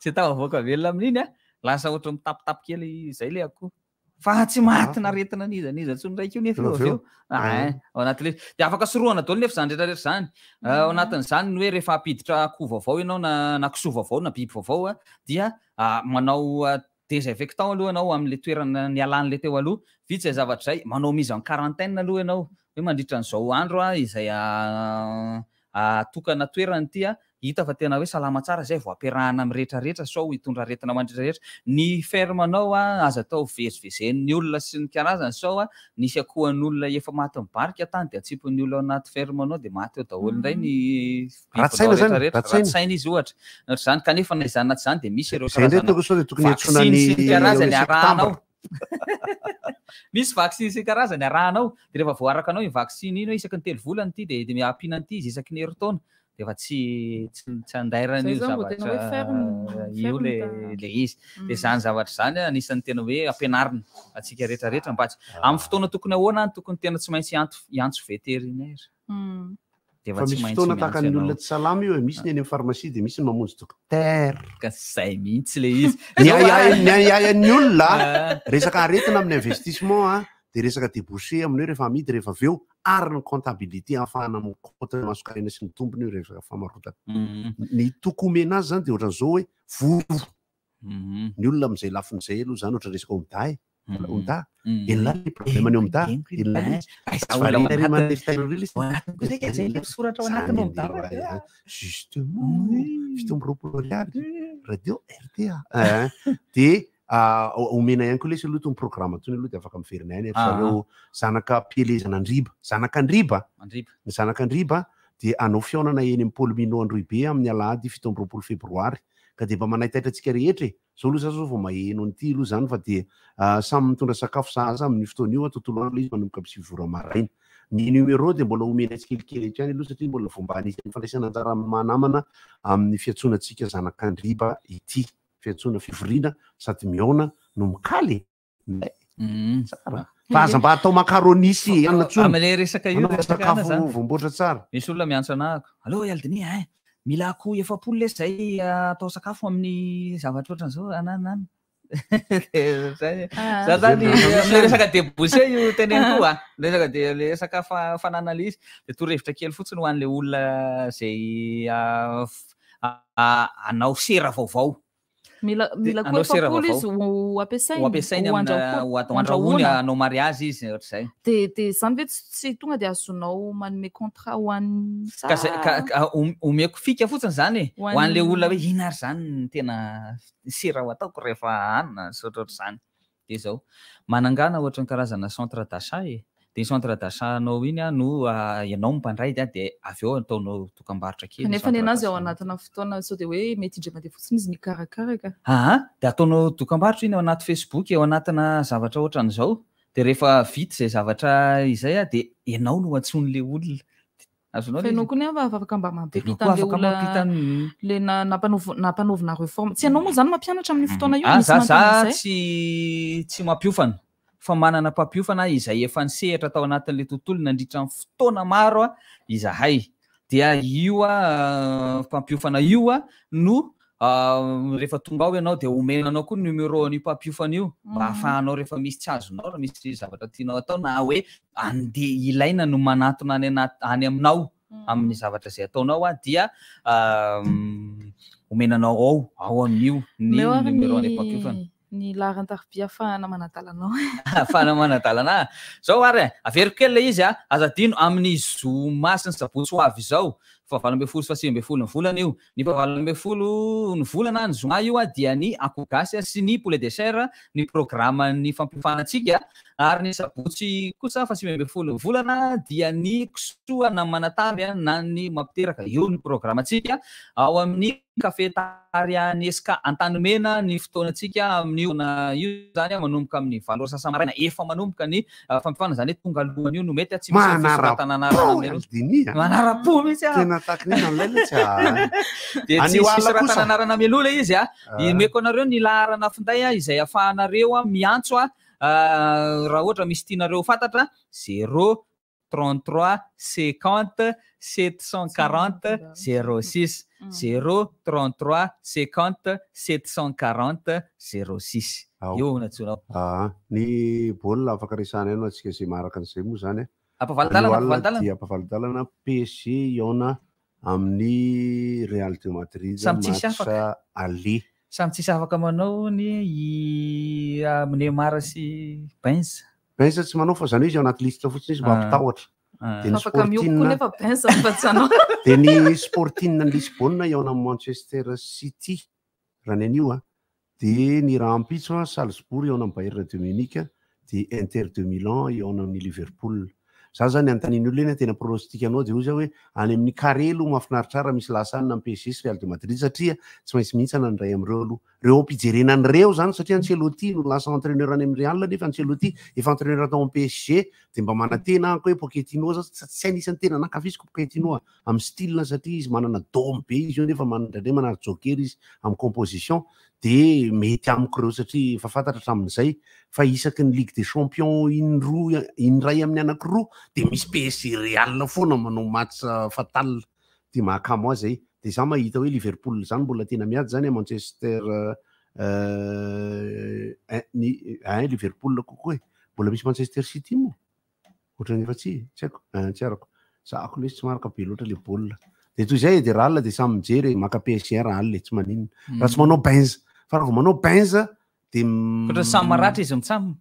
tsy tafavoaka velona amin'iny a lasa ohatra mitapitapy kely zay le akoho fa tsy maty naretina an'iza tsy niraiky io nefa eo ao anatin'le de afaka soroana daholo nefa zany rehetrarehetra zany ao anatin'izany hoe rehefa apiditra akoho vaovao ianao na kisoa vaovao na biby vaovao a dia manao désinfectant aloha ianao amin'le toerana nialan'le teo aloha vitsy zay zavatra zay manao mise en quarantaine aloha ianao hoe mandritra an'izao andro a izay tokana toerana ity a hita fa tena hoe salama tsara zay vao ampiarahana amin'ny rehetrarehetra sao hitondra aretina mandretrarehetra ny fermanao a aza atao vezivezen'ny olona sy ny karazany sao a nisy akohan'olona efa maty mibarika tany de atsipon'ny olona anaty fermanao de maty eo daholo indray ny ratsaina izy ohatra zany kanefa na izany anaty zany de misy ireo karazana sy ny karazany arahanao misy vaccine sy karazany arahanao de rehefa voaraka anao iny vaccine iny hoe isaky ny 3 volana ity de miampina an'ity izy isaky ny herintaona de fa tsy andairana io zavatra io le izy de zany zavatra zany anisan'ny tena hoe ampianarina atsika rehetrarehetra mba tsy amin'ny fotoana tokony ahoana ny tokony tena tsy maintsy iantso vétérinaire fa misy fotoana tahaka ny olona tsy salama io misy ny any amin'ny pharmacie de misy ny mamonjy dokotera ka zay mihitsy le izy ny olona resaka aretina amin'ny investissement a de resaka débouché amin'ny hoe rehefa amidy rehefa aveo ary ny comptabilité ahafahana mikôtana masokarena sy ny tompony io rehefa famarotana ny toko omena azy zany de ohatran'izao hoe volo ny olona amin'izay lafin'izay aloha zany ohatra resaka omday omda elona ny problème ny omda justement fito amby roapolo ariary radio RTA de omena ihany koa lesy aloha tony programme tony aloha de afaka miverina ihany zareo zanaka pielezana andriba zanak'andriba ny zanak'andriba de anao fiaonana eny amin'ny pôle mino androibe amin'ny alahady 7 febroary ka de mba manahitaitra atsika rehetra zao aloha zao vao maheno an'ity aloha zany fa de samy mitondra sakafo sahaza amin'ny fotoana io tontolo andro izy manomboka amin'ny 6 maraina ny numéro de mbola omena tsikelikely etrany aloha satria mbola fomba anisan'ny fandraisana anjara manamana amin'ny fiantsoanantsika zanak'andriba ity fiantsoana fivorina sady miaona no mikaly tsara fa aza mba atao makaronisy am'le resaka io sakafo voamboatra tsara misy olona miantso anahako allo Aldini mila akoho 7 lesy zay atao sakafo amin'ny zavatra ohatran'izao ananana zany am'le resaka débouché io teneniko resaka de le resaka fananale izy de torohevitra kely fotsiny ho an'le olona zay anao sera vaovao mila koa efapolo izy ampiasainy andrahoany anao mariage izy ohatr'izay de zany ve tsy tonga de azonao manome contrat ho an'ny omeko fika fotsiny zany ho an'le olona hoe ina ary zany ny tena sera ho ataoko rehefa anina sotraohatr' zany de zao manangana ohatra ny karazana centre d'achat de centre d'achat anao iny no ianao mimpandray de aveo ataonao dokam-barotra kely nefa ny anazy ao anatina fotoana sao de hoe mety indrema de fotsiny izy mikarakaraka de ataonao dokam-barotra iny ao anaty Facebook ao anatina zavatra ohatran'izao de rehefa vita zay zavatra izay de ianao no atson'le olona azonao koa nefa afaka mba mampita le olona le nampanovina réforme tsy ianao moa zany mampianatra amin'ny fotoana io za tsy mampiofana fa manana mpampiofana izay efa nisehatra tao anatin'le tontolo nandritra ny fotoana maro izahay dia io mpampiofana io no rehefa tonga ao ianao de omenanao koa numéro ny mpampiofana io mba ahafahanao rehefa misy tsy azonao raha misy zavatra tianao atao na hoe andeha ilaina no manatona any aminao amin'ny zavatra zay ataonao dia omenanao ao amin'io ny numéro ny mpampiofana ny laharan-taribia ahafahana manadalanao ahafahana manadalana zao ary averiko kely le izy azadino amin'ny zoma sy ny sabotsy ho avy zao fa 20 sy 30 ny volana io ny 20 ny volana ny zoma io dia ny akoho gasy sy ny poulet de chair ny programme ny fampiofanatsika ary ny sabotsy kosa 20 ny volana dia ny kisoa na manatavy na ny mampiteraka io ny programme atsika ao amin'ny cafétaria Neska Antanimena ny fotoanatsika amin'io na io zany manomboka amin'ny 7 sasa-maraina efa manomboka ny fampiofana zany tonga alohany io no mety tsy misy fisoratanana manara-po mihitsy dia tsisy ratananarana mialola izy imeko anareo ny laharana finday izay ahafahanareo miantso raha ohatra misy tianareo fantatra 033 50 740 06 033 50 740 06 io natsonao ny baolina afaka resana eno atsika zay maraka an'izay moa zany ampavalidalana PSG iona amin'ny Real de Madrid match aller samy tsisy afaka manao ny Neymar sy Benz tsy manao fa zany izy ao anaty liste fotsiny izy mba ampitahotra dia ny Sporting ny Lisbonne eo amin'ny Manchester City raha ny anio dia ny rahampitso Salzbourg eo amin'ny Bayern de Munich dia Inter de Milan eo amin'ny Liverpool za zany antanin'olo eny tena pronostikanao dia ozy hoe any amin'ny carré aloha mahafinaritra raha misy lasanina amin'ny PSG sy Real de Madrid satria tsy maintsy mihintsana ny ray amin'ireo aloha reo ampijerena an'ireo zany satria Ancelotti no lasa entraîneur any amin'ny Real nefa Ancelotti efa entraîneur atao amin'ny PSG dia mba manatena anko hoe Pochettino tsy anisany tena nakafisiko Pochettino amin'ny style satria izy manana dôme be izy io nefa mandraindray manana joker izy amin'ny composition dia mety amiko reo satria efa fantatra hatramin'izay fa isaky ny Ligue des Champions inray amin'ny anankiroa dia misy PSG Real foana manao match fatal dia mahakamo azy dia za mahita hoe Liverpool zany mbola tena miady zany Manchester Liverpool kokoa mbola misy Manchester City moa ohatrany efa tsy haiko tsy arako zako lesy tsy maraka be loatra le baolina dia toy izay dia Real dia samy mijery maka PSG Real tsy maninona raha tsy manao Benz fa raha vao manao Benz dia samy maratra izy mitsamo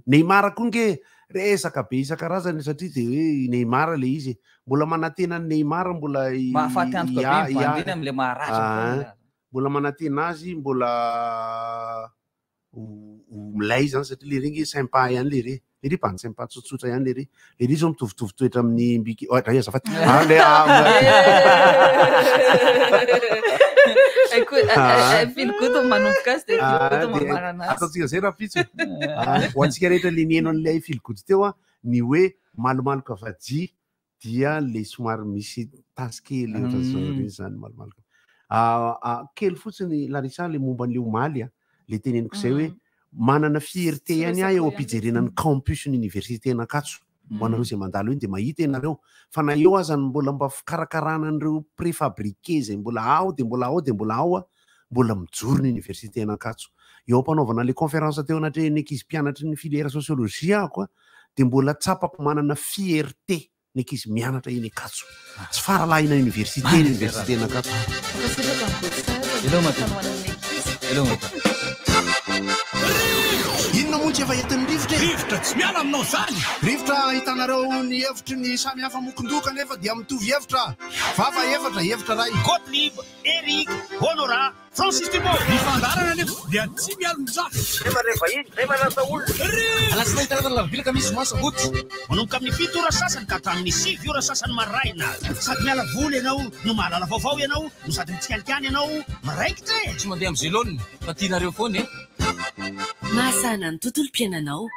Neymar koa nge resaka be isan-karazany satria dia hoe Neymar le izy mbola manantena Neymar mbola mahafaty antoka be bandiny amin'ilay maharatra mbola manantena azy mbola milay zany satria le regny sympa ihany le re mpany sympa tsotsotra ihany le re zao mitovitovy toetra amin'ny mbiki azafaty ataotsika zay raha pitso ho antsika rehetra le nieno an'ilay filgoty teo ny hoe malomaloka vadia dia le somary misy tasy kely ohatra zao reny zany malomaloka kely fotsiny Larissa le momba an'le omaly le teneniko izay hoe manana fierté ihany eo ampijerena ny campus ny université Ankatso ho anareo izay mandalo iny dia mahita ianareo fa na eo azany mbola mba fikarakarana an'ireo préfabriqué zay mbola ao dia mbola ao dia mbola ao mbola mijoro ny université Ankatso eo ampanaovana le conférence teo anatreny ankizy mpianatry ny filière sociologie ako dia mbola tsapako manana fierté ny ankizy mianatra eny Ankatso tsy faralahina université Ankatso inona moa tsy efa entin'ny rivotra tsy miala aminao zany rivotra hitanareo ny hevitry ny samy hafa mokondoko nefa dia mitovy hevitra vava hevitra ray Gottlieb, Eric, Honora, Francis Thibault mifandarana nefa dia tsy miala mijafy nefa rehefa iny rehefa nata olona alasina hitanatana lavilaka misy masaboty manomboka amin'ny 7 ora sasany ka hatramin'ny 7 ora sasany maraina sady miala voly ianao no mahalala vaovao ianao no sady mitsikanikany ianao maraikitra tsy mandeha amin'ny zelonina fa tianareo foana mahasana ny tontolo-piainanao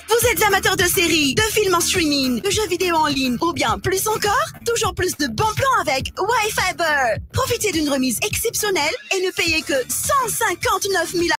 Vous êtes amateur de séries, de films en streaming, de jeux vidéo en ligne ou bien plus encore, toujours plus de bons plans avec Wi-Fiber. Profitez d'une remise exceptionnelle et ne payez que 159 000